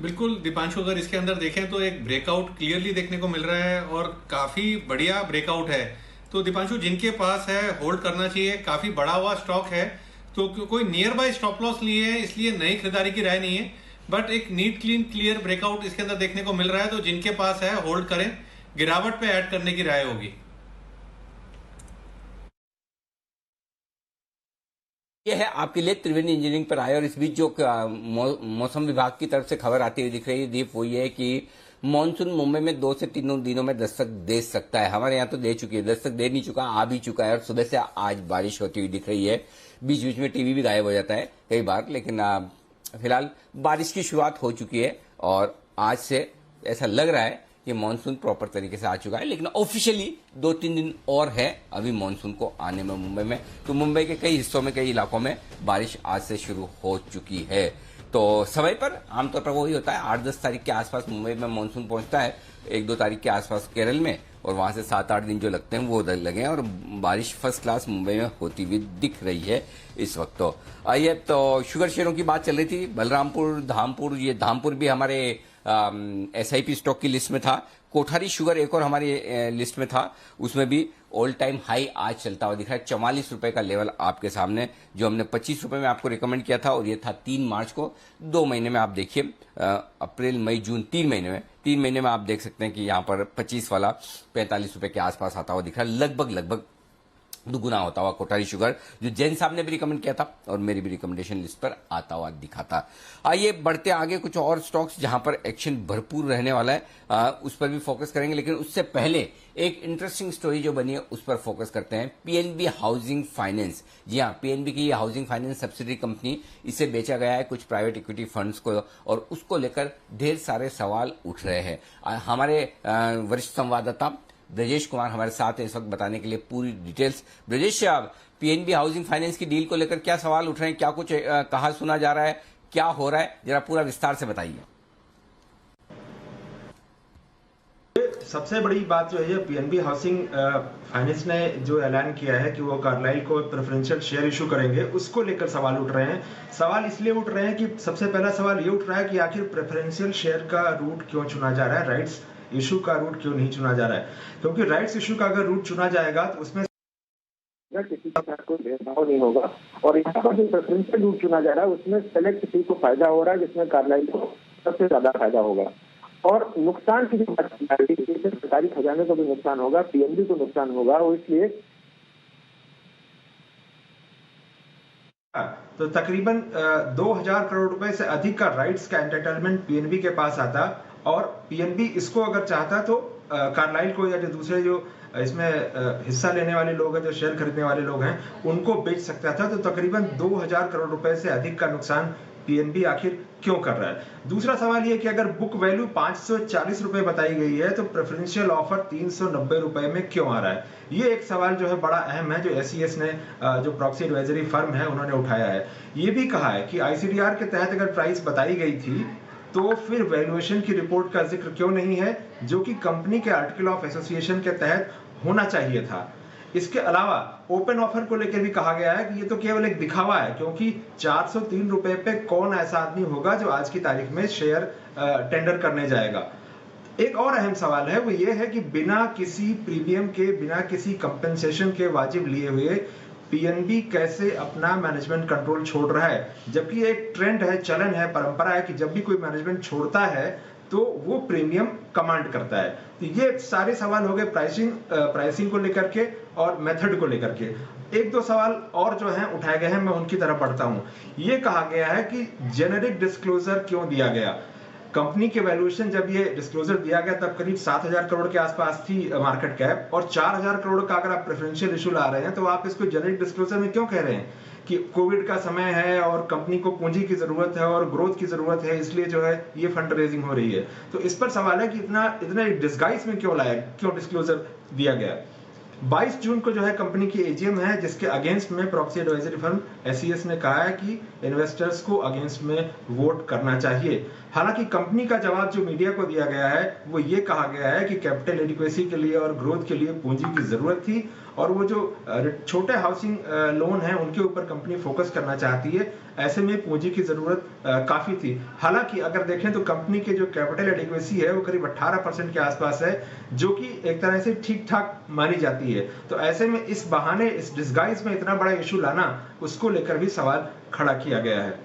बिल्कुल दीपांशु, अगर इसके अंदर देखें तो एक ब्रेकआउट क्लियरली देखने को मिल रहा है और काफी बढ़िया ब्रेकआउट है। तो दीपांशु जिनके पास है होल्ड करना चाहिए, काफी बड़ा हुआ स्टॉक है, तो कोई नियर बाय स्टॉप लॉस लिए है इसलिए नई खरीदारी की राय नहीं है, बट एक नीट क्लीन क्लियर ब्रेकआउट इसके अंदर देखने को मिल रहा है। तो जिनके पास है होल्ड करें, गिरावट पे ऐड करने की राय होगी। यह है आपके लिए त्रिवेणी इंजीनियरिंग पर आए। और इस बीच जो मौसम विभाग की तरफ से खबर आती हुई दिख रही है दीप, वो ये है कि मानसून मुंबई में 2 से 3 दिनों में दस्तक दे सकता है। हमारे यहाँ तो दे चुकी है, दस्तक दे नहीं चुका, आ भी चुका है और सुबह से आज बारिश होती हुई दिख रही है। बीच बीच में टीवी भी गायब हो जाता है कई बार, लेकिन फिलहाल बारिश की शुरुआत हो चुकी है और आज से ऐसा लग रहा है कि मानसून प्रॉपर तरीके से आ चुका है। लेकिन ऑफिशियली 2-3 दिन और है अभी मानसून को आने में मुंबई में। तो मुंबई के कई हिस्सों में, कई इलाकों में बारिश आज से शुरू हो चुकी है। तो समय पर आमतौर पर वही होता है, 8-10 तारीख के आसपास मुंबई में मानसून पहुंचता है, 1-2 तारीख के आसपास केरल में, और वहां से 7-8 दिन जो लगते हैं वो लगे हैं और बारिश फर्स्ट क्लास मुंबई में होती हुई दिख रही है इस वक्त। तो आइए, तो शुगर शेयरों की बात चल रही थी, बलरामपुर, धामपुर, ये धामपुर भी हमारे SIP स्टॉक की लिस्ट में था। कोठारी शुगर एक और हमारी लिस्ट में था, उसमें भी ऑल टाइम हाई आज चलता हुआ दिख रहा है। 44 रुपए का लेवल आपके सामने, जो हमने 25 रुपए में आपको रिकमेंड किया था, और ये था 3 मार्च को। 2 महीने में आप देखिए, अप्रैल, मई, जून, 3 महीने में आप देख सकते हैं कि यहाँ पर 25 वाला 45 रुपए के आसपास आता हुआ दिख रहा है, लगभग दुगुना होता हुआ कोठारी शुगर, जो जैन साहब ने भी रिकमेंड किया था और मेरी भी रिकमेंडेशन लिस्ट पर आता हुआ दिखा था। आइए बढ़ते आगे, कुछ और स्टॉक्स जहां पर एक्शन भरपूर रहने वाला है उस पर भी फोकस करेंगे, लेकिन उससे पहले एक इंटरेस्टिंग स्टोरी जो बनी है उस पर फोकस करते हैं। PNB हाउसिंग फाइनेंस, जी हाँ, PNB की ये हाउसिंग फाइनेंस सब्सिडरी कंपनी, इसे बेचा गया है कुछ प्राइवेट इक्विटी फंड्स को, और उसको लेकर ढेर सारे सवाल उठ रहे हैं। हमारे वरिष्ठ संवाददाता ब्रजेश कुमार हमारे साथ है इस वक्त बताने के लिए पूरी details. Brajesh, PNB housing finance की डील को लेकर क्या सवाल उठ रहे हैं, क्या कुछ कहा सुना जा रहा है, क्या हो रहा है, जरा पूरा विस्तार से बताइए। सबसे बड़ी बात जो है, PNB हाउसिंग फाइनेंस ने जो ऐलान किया है कि वो कार्लाइल को प्रेफरेंशियल शेयर इशू करेंगे, उसको लेकर सवाल उठ रहे हैं। सवाल इसलिए उठ रहे हैं कि सबसे पहला सवाल ये उठ रहा है कि आखिर प्रेफरेंशियल शेयर का रूट क्यों चुना जा रहा है, राइट्स इशू का रूट क्यों नहीं चुना जा रहा है। क्योंकि राइट्स इशू का अगर रूट चुना जाएगा तो उसमें किसी का कोई भेदभाव नहीं होगा, और यहाँ पर जो प्रेफरेंशियल रूट चुना जा रहा है उसमें सेलेक्ट किसी को फायदा हो रहा है, जिसमें कार्लाइल को सबसे ज्यादा फायदा होगा। और नुकसान की जो बात सरकारी खजाने को भी नुकसान होगा, PNB को नुकसान होगा, और इसलिए तो तकरीबन 2000 करोड़ रुपए से अधिक का राइट्स का एंटाइटलमेंट PNB के पास आता, और PNB इसको अगर चाहता तो कार्लाइल को या जो दूसरे जो इसमें हिस्सा लेने वाले लोग हैं, जो शेयर खरीदने वाले लोग हैं, उनको बेच सकता था। तो तकरीबन 2000 करोड़ रुपए से अधिक का नुकसान PNB आखिर क्यों कर रहा है। दूसरा सवाल ये कि अगर बुक वैल्यू 540 रुपए बताई गई है तो प्रेफरेंशियल ऑफर 390 रुपए में क्यों आ रहा है, ये एक सवाल जो है बड़ा अहम है, जो SES ने जो प्रॉक्सी एडवाइजरी फर्म है उन्होंने उठाया है। ये भी कहा है कि ICDR के तहत अगर प्राइस बताई गई थी तो फिर वैल्यूएशन की रिपोर्ट का जिक्र क्यों नहीं है, जो कि कंपनी के आर्टिकल ऑफ एसोसिएशन के तहत होना चाहिए था। इसके अलावा ओपन ऑफर को लेकर भी कहा गया है कि ये तो केवल एक दिखावा है, क्योंकि 403 रुपए पे कौन ऐसा आदमी होगा जो आज की तारीख में शेयर टेंडर करने जाएगा। एक और अहम सवाल है, वो ये है कि बिना किसी प्रीमियम के, बिना किसी कंपेंसेशन के वाजिब लिए हुए PNB कैसे अपना मैनेजमेंट कंट्रोल छोड़ रहा है, जबकि एक ट्रेंड है, चलन है, परंपरा है कि जब भी कोई मैनेजमेंट छोड़ता है तो वो प्रीमियम कमांड करता है। तो ये सारे सवाल हो गए प्राइसिंग को लेकर के और मेथड को लेकर के। एक दो सवाल और जो हैं उठाए गए हैं, मैं उनकी तरफ बढ़ता हूं। ये कहा गया है कि जेनेरिक डिस्क्लोजर क्यों दिया गया। कंपनी के वैल्यूएशन जब ये डिस्क्लोजर दिया गया तब करीब 7000 करोड़ के आसपास थी मार्केट कैप, और 4000 करोड़ का अगर आप प्रेफरेंशियल इशू ला रहे हैं तो आप इसको जेनेरिक डिस्क्लोजर में क्यों कह रहे हैं कि कोविड का समय है और कंपनी को पूंजी की जरूरत है और ग्रोथ की जरूरत है, इसलिए जो है ये फंड रेजिंग हो रही है। तो इस पर सवाल है कि इतना डिस्गाइज में क्यों लाया, क्यों डिस्क्लोजर दिया गया। 22 जून को जो है कंपनी की AGM है, जिसके अगेंस्ट में प्रॉक्सी एडवाइजरी फर्म SES ने कहा है कि इन्वेस्टर्स को अगेंस्ट में वोट करना चाहिए। हालांकि कंपनी का जवाब जो मीडिया को दिया गया है वो ये कहा गया है कि कैपिटल एडिक्वेसी के लिए और ग्रोथ के लिए पूंजी की जरूरत थी, और वो जो छोटे हाउसिंग लोन हैं उनके ऊपर कंपनी फोकस करना चाहती है, ऐसे में पूंजी की जरूरत काफी थी। हालांकि अगर देखें तो कंपनी की जो कैपिटल एडिक्वेसी है वो करीब 18% के आसपास है, जो कि एक तरह से ठीक ठाक मानी जाती है। तो ऐसे में इस बहाने, इस डिस्गाइज में इतना बड़ा इशू लाना, उसको लेकर भी सवाल खड़ा किया गया है।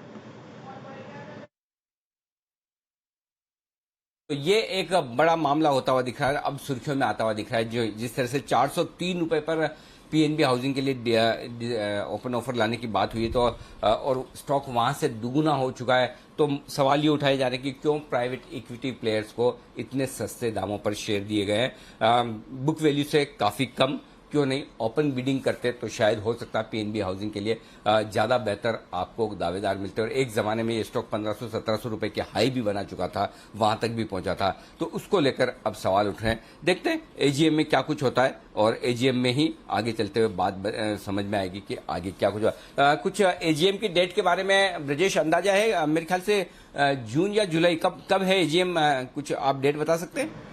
तो ये एक बड़ा मामला होता हुआ दिख रहा है, अब सुर्खियों में आता हुआ दिख रहा है। जो जिस तरह से 403 रुपए पर पीएनबी हाउसिंग के लिए ओपन ऑफर लाने की बात हुई तो और स्टॉक वहां से दुगुना हो चुका है, तो सवाल ये उठाए जा रहे हैं कि क्यों प्राइवेट इक्विटी प्लेयर्स को इतने सस्ते दामों पर शेयर दिए गए हैं, बुक वैल्यू से काफी कम, क्यों नहीं ओपन बिडिंग करते तो शायद हो सकता है पीएनबी हाउसिंग के लिए ज्यादा बेहतर आपको दावेदार मिलते। और एक जमाने में ये स्टॉक 1500-1700 रुपए के हाई भी बना चुका था, वहां तक भी पहुंचा था, तो उसको लेकर अब सवाल उठ रहे हैं। देखते हैं एजीएम में क्या कुछ होता है और एजीएम में ही आगे चलते हुए बात समझ में आएगी कि आगे क्या कुछ हुआ। कुछ एजीएम की डेट के बारे में ब्रजेश अंदाजा है? मेरे ख्याल से जून या जुलाई, कब है एजीएम? कुछ आप डेट बता सकते हैं?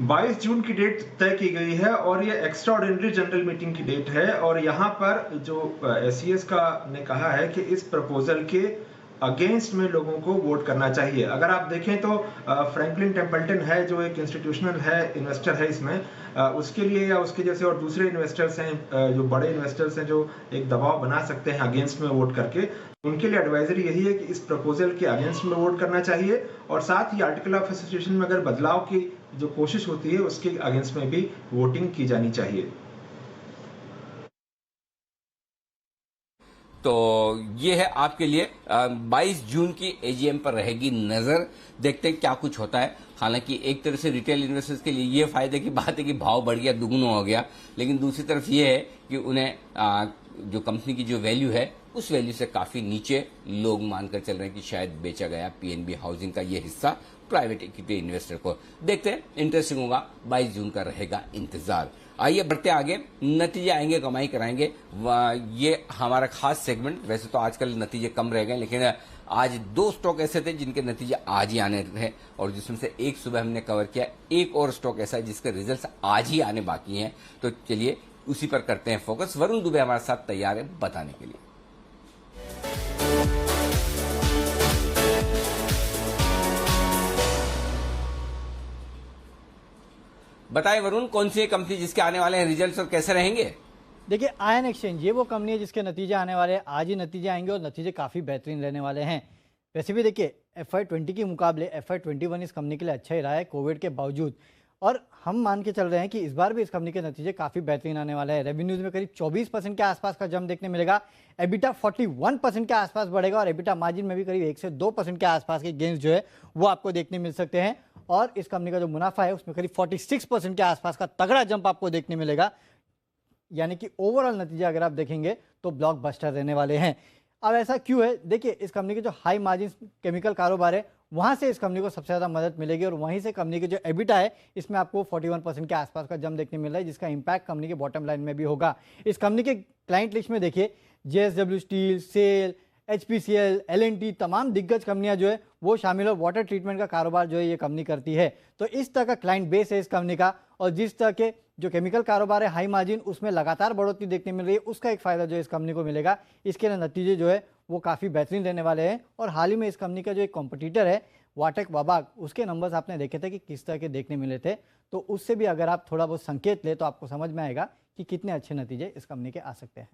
22 जून की डेट तय की गई है और ये एक्स्ट्रा ऑर्डिनरी जनरल मीटिंग की डेट है। और यहाँ पर जो एससीएस का ने कहा है कि इस प्रपोजल के अगेंस्ट में लोगों को वोट करना चाहिए। अगर आप देखें तो फ्रैंकलिन टेम्पल्टन है जो एक इंस्टीट्यूशनल है, इन्वेस्टर है इसमें, उसके लिए या उसके जैसे और दूसरे इन्वेस्टर्स हैं जो बड़े इन्वेस्टर्स हैं जो एक दबाव बना सकते हैं अगेंस्ट में वोट करके, उनके लिए एडवाइजरी यही है कि इस प्रपोजल के अगेंस्ट में वोट करना चाहिए। और साथ ही आर्टिकल ऑफ एसोसिएशन में अगर बदलाव की जो कोशिश होती है उसके अगेंस्ट में भी वोटिंग की जानी चाहिए। तो ये है आपके लिए 22 जून की एजीएम पर रहेगी नजर। देखते हैं क्या कुछ होता है। हालांकि एक तरह से रिटेल इन्वेस्टर्स के लिए ये फायदे की बात है कि भाव बढ़ गया, दुगुना हो गया, लेकिन दूसरी तरफ ये है कि उन्हें जो कंपनी की जो वैल्यू है उस वैल्यू से काफी नीचे लोग मानकर चल रहे हैं कि शायद बेचा गया पीएनबी हाउसिंग का ये हिस्सा प्राइवेट इक्विटी इन्वेस्टर को। देखते हैं, इंटरेस्टिंग होगा, 22 जून का रहेगा इंतजार। आइए बढ़ते आगे, नतीजे आएंगे कमाई कराएंगे, ये हमारा खास सेगमेंट। वैसे तो आजकल नतीजे कम रह गए, लेकिन आज 2 स्टॉक ऐसे थे जिनके नतीजे आज ही आने थे और जिसमें से एक सुबह हमने कवर किया, एक और स्टॉक ऐसा है जिसके रिजल्ट्स आज ही आने बाकी हैं। तो चलिए उसी पर करते हैं फोकस। वरुण दुबे हमारे साथ तैयार है बताने के लिए। बताएं वरुण, कौन सी कंपनी जिसके आने वाले हैं रिजल्ट्स और कैसे रहेंगे? देखिए, आयन एक्सचेंज ये वो कंपनी है जिसके नतीजे आने वाले हैं, आज ही नतीजे आएंगे और नतीजे काफ़ी बेहतरीन रहने वाले हैं। वैसे भी देखिए FY20 के मुकाबले FY21 इस कंपनी के लिए अच्छा ही रहा है कोविड के बावजूद, और हम मान के चल रहे हैं कि इस बार भी इस कंपनी के नतीजे काफ़ी बेहतरीन आने वाले हैं। रेवेन्यूज में करीब 24% के आसपास का जंप देखने मिलेगा, एबिटा 41% के आसपास बढ़ेगा और एबिटा मार्जिन में भी करीब 1 से 2% के आसपास के गेंस जो है वो आपको देखने मिल सकते हैं। और इस कंपनी का जो मुनाफा है उसमें करीब 46% के आसपास का तगड़ा जंप आपको देखने मिलेगा, यानी कि ओवरऑल नतीजे अगर आप देखेंगे तो ब्लॉकबस्टर रहने वाले हैं। अब ऐसा क्यों है? देखिए, इस कंपनी के जो हाई मार्जिन केमिकल कारोबार है वहां से इस कंपनी को सबसे ज़्यादा मदद मिलेगी और वहीं से कंपनी के जो एबिटा है इसमें आपको 41% के आसपास का जंप देखने मिल रहा है, जिसका इंपैक्ट कंपनी के बॉटम लाइन में भी होगा। इस कंपनी के क्लाइंट लिस्ट में देखिए JSW steel, cell, HPCL, L&T, तमाम दिग्गज कंपनियां जो है वो शामिल और वाटर ट्रीटमेंट का कारोबार जो है ये कंपनी करती है। तो इस तरह का क्लाइंट बेस है इस कंपनी का, और जिस तरह के जो केमिकल कारोबार है हाई मार्जिन उसमें लगातार बढ़ोतरी देखने मिल रही है, उसका एक फायदा जो है इस कंपनी को मिलेगा। इसके लिए नतीजे जो है वो काफ़ी बेहतरीन रहने वाले हैं। और हाल ही में इस कंपनी का जो एक कॉम्पिटिटर है वाटेक वाबाग, उसके नंबर्स आपने देखे थे कि किस तरह के देखने मिले थे, तो उससे भी अगर आप थोड़ा बहुत संकेत ले तो आपको समझ में आएगा कि कितने अच्छे नतीजे इस कंपनी के आ सकते हैं।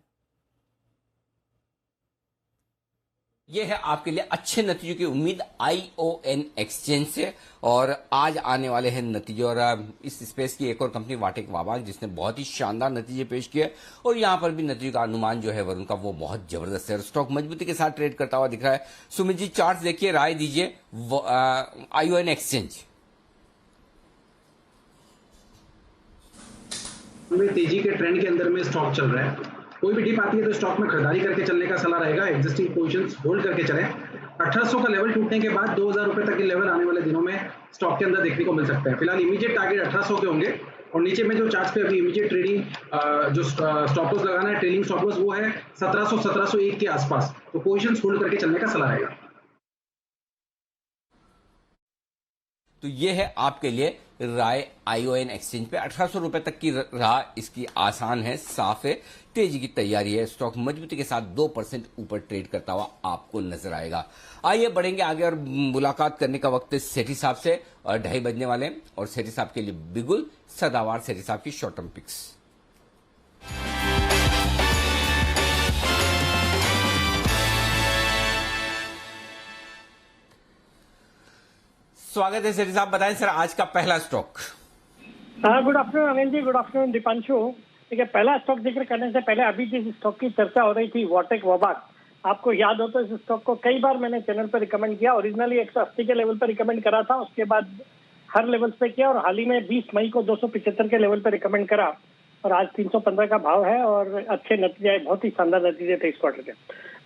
ये है आपके लिए अच्छे नतीजों की उम्मीद ION एक्सचेंज से, और आज आने वाले हैं नतीजे। और इस स्पेस की एक और कंपनी वाटेक वाबाग जिसने बहुत ही शानदार नतीजे पेश किए, और यहां पर भी नतीजों का अनुमान जो है वरुण का वो बहुत जबरदस्त है। स्टॉक मजबूती के साथ ट्रेड करता हुआ दिख रहा है। सुमित जी, चार्ट देखिए, राय दीजिए ION एक्सचेंज में तेजी के ट्रेंड के अंदर में स्टॉक चल रहा है। कोई भी डिप आती है तो स्टॉक में खरीदारी करके चलने का सलाह रहेगा। एग्जिस्टिंग पोजीशंस होल्ड करके चलें। 1800 का लेवल टूटने के बाद 2000 रुपए तक के लेवल आने वाले दिनों में स्टॉक के अंदर देखने को मिल सकता है। फिलहाल इमीडिएट टारगेट 1800 के होंगे, और नीचे में जो चार्ट्स पे अभी इमीडिएट ट्रेडिंग जो स्टॉप लॉस लगाना है, ट्रेलिंग स्टॉप लॉस, वो है 1700-1701 के आसपास। तो पोजीशंस होल्ड करके चलने का सलाह रहेगा। तो ये है आपके लिए राय ION एक्सचेंज पे। 1800 रुपए तक की राह इसकी आसान है, साफ है, तेजी की तैयारी है। स्टॉक मजबूती के साथ 2% ऊपर ट्रेड करता हुआ आपको नजर आएगा। आइए बढ़ेंगे आगे और मुलाकात करने का वक्त है सेठी साहब से, और 2:30 बजने वाले हैं, और सेठी साहब के लिए बिगुल सदावार सेठी साहब की शॉर्ट टर्म पिक्स। स्वागत है सेठी साहब, बताएं सर आज का पहला stock. Good afternoon Anil ji, good afternoon Deepanshu. देखिए, पहला स्टॉक जिक्र करने से पहले अभी जिस स्टॉक की चर्चा हो रही थी वॉटेक वोबाक, आपको याद हो तो इस स्टॉक को कई बार मैंने चैनल पर रिकमेंड किया। ओरिजिनली 180 के लेवल पर रिकमेंड करा था, उसके बाद हर लेवल पे किया और हाल ही में 20 मई को 275 के लेवल पर रिकमेंड करा और आज 315 का भाव है और अच्छे नतीजे, बहुत ही शानदार नतीजे थे इस क्वार्टर के।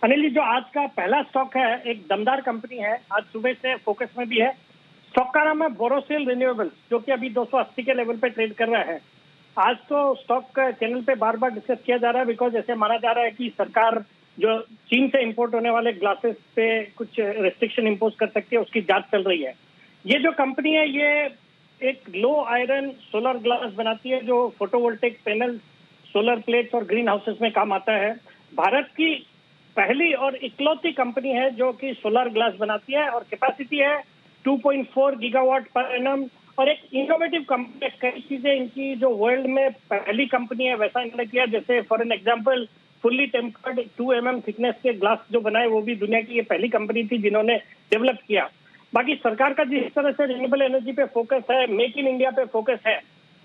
अनिल जी, जो आज का पहला स्टॉक है एक दमदार कंपनी है, आज सुबह से फोकस में भी है। स्टॉक का नाम है बोरोसिल रिन्यूएबल्स, जो कि अभी 280 के लेवल पे ट्रेड कर रहा है। आज तो स्टॉक चैनल पे बार बार डिस्कस किया जा रहा है बिकॉज ऐसे माना जा रहा है कि सरकार जो चीन से इंपोर्ट होने वाले ग्लासेस पे कुछ रेस्ट्रिक्शन इंपोज कर सकती है, उसकी जांच चल रही है। ये जो कंपनी है ये एक लो आयरन सोलर ग्लास बनाती है जो फोटोवोल्टेक पैनल, सोलर प्लेट्स और ग्रीन हाउसेस में काम आता है। भारत की पहली और इकलौती कंपनी है जो कि सोलर ग्लास बनाती है और कैपेसिटी है 2.4 गीगावाट पर एनम और एक इनोवेटिव कंपनी। कई चीजें इनकी जो वर्ल्ड में पहली कंपनी है वैसा इन्होंने किया, जैसे for an example fully tempered 2 mm thickness के ग्लास जो बनाए वो भी दुनिया की ये पहली कंपनी थी जिन्होंने डेवलप किया। बाकी सरकार का जिस तरह से रिन्यूएबल एनर्जी पे फोकस है, मेक इन इंडिया पे फोकस है,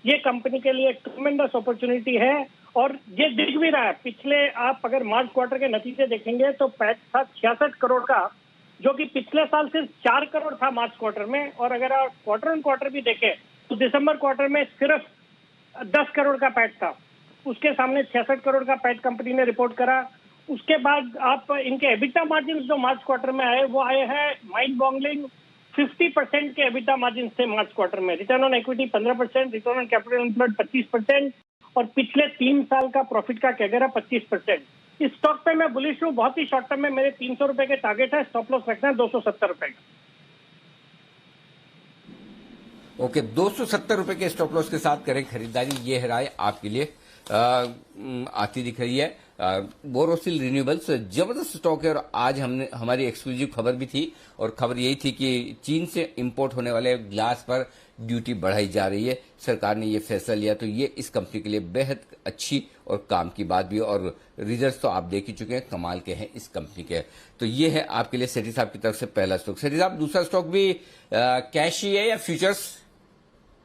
ये कंपनी के लिए ट्रेमेंडस अपॉर्चुनिटी है और ये दिख भी रहा है। पिछले आप अगर मार्च क्वार्टर के नतीजे देखेंगे तो पैच था 66 करोड़ का, जो कि पिछले साल सिर्फ 4 करोड़ था मार्च क्वार्टर में। और अगर आप क्वार्टर ऑन क्वार्टर भी देखें तो दिसंबर क्वार्टर में सिर्फ 10 करोड़ का पैच था, उसके सामने 66 करोड़ का पैच कंपनी ने रिपोर्ट करा। उसके बाद आप इनके एबिटा मार्जिन जो मार्च क्वार्टर में आए वो आए हैं माइंड बॉगलिंग 50% के एबिटा मार्जिन थे मार्च क्वार्टर में। Return on equity 15%, return on capital employed 25% और पिछले 3 साल का प्रॉफिट का कैगर है 25%। इस स्टॉक पे मैं बुलिश हूँ, बहुत ही शॉर्ट टर्म में मेरे 300 रुपए के टारगेट है, स्टॉप लॉस रखना है 270 रुपए का। ओके, 270 रुपए के स्टॉप लॉस के साथ करें खरीदारी, ये है राय आपके लिए आती दिख रही है। बोरोसिल रिन्यूएबल्स जबरदस्त स्टॉक है और आज हमने हमारी एक्सक्लूसिव खबर भी थी और खबर यही थी कि चीन से इंपोर्ट होने वाले ग्लास पर ड्यूटी बढ़ाई जा रही है। सरकार ने ये फैसला लिया तो ये इस कंपनी के लिए बेहद अच्छी और काम की बात भी है और रिजल्ट्स तो आप देख ही चुके हैं, कमाल के हैं इस कंपनी के। तो ये है आपके लिए सेठी साहब की तरफ से पहला स्टॉक। सेठी साहब, दूसरा स्टॉक भी कैश ही है या फ्यूचर्स?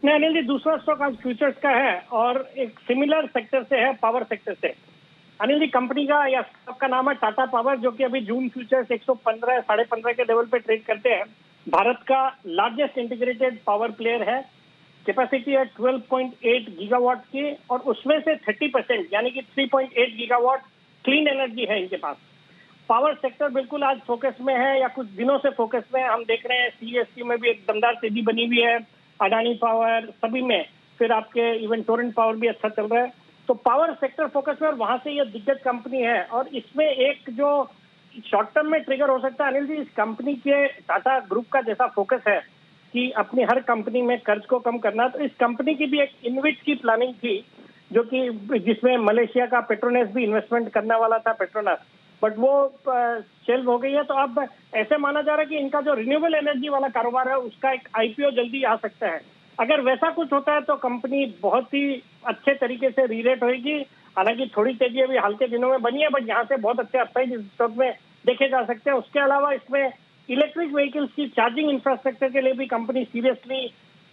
नहीं अनिल जी, दूसरा स्टॉक आज फ्यूचर्स का है और एक सिमिलर सेक्टर से है, पावर सेक्टर से। अनिल जी, कंपनी का या स्टॉक का नाम है टाटा पावर, जो कि अभी जून फ्यूचर्स 115 साढ़े 15 के लेवल पे ट्रेड करते हैं। भारत का लार्जेस्ट इंटीग्रेटेड पावर प्लेयर है, कैपेसिटी है 12.8 गीगावाट की और उसमें से 30% यानी कि 3.8 गीगावाट क्लीन एनर्जी है इनके पास। पावर सेक्टर बिल्कुल आज फोकस में है या कुछ दिनों से फोकस में है। हम देख रहे हैं सीएससी में भी एक दमदार तेजी बनी हुई है, अडानी पावर सभी में, फिर आपके इवन टोरेंट पावर भी अच्छा चल रहा है। तो पावर सेक्टर फोकस में और वहां से ये दिग्गज कंपनी है और इसमें एक जो शॉर्ट टर्म में ट्रिगर हो सकता है अनिल जी, इस कंपनी के टाटा ग्रुप का जैसा फोकस है कि अपनी हर कंपनी में कर्ज को कम करना, तो इस कंपनी की भी एक इन्वेट की प्लानिंग थी जो कि जिसमें मलेशिया का पेट्रोनेस भी इन्वेस्टमेंट करने वाला था, पेट्रोनास, बट वो शेल्व हो गई है। तो अब ऐसे माना जा रहा है कि इनका जो रिन्यूएबल एनर्जी वाला कारोबार है उसका एक आईपीओ जल्दी आ सकता है। अगर वैसा कुछ होता है तो कंपनी बहुत ही अच्छे तरीके से रीरेट होगी। हालांकि थोड़ी तेजी अभी हाल के दिनों में बनी है, बट यहाँ से बहुत अच्छे अपसाइड इस स्टॉक में देखे जा सकते हैं। उसके अलावा इसमें इलेक्ट्रिक व्हीकल्स की चार्जिंग इंफ्रास्ट्रक्चर के लिए भी कंपनी सीरियसली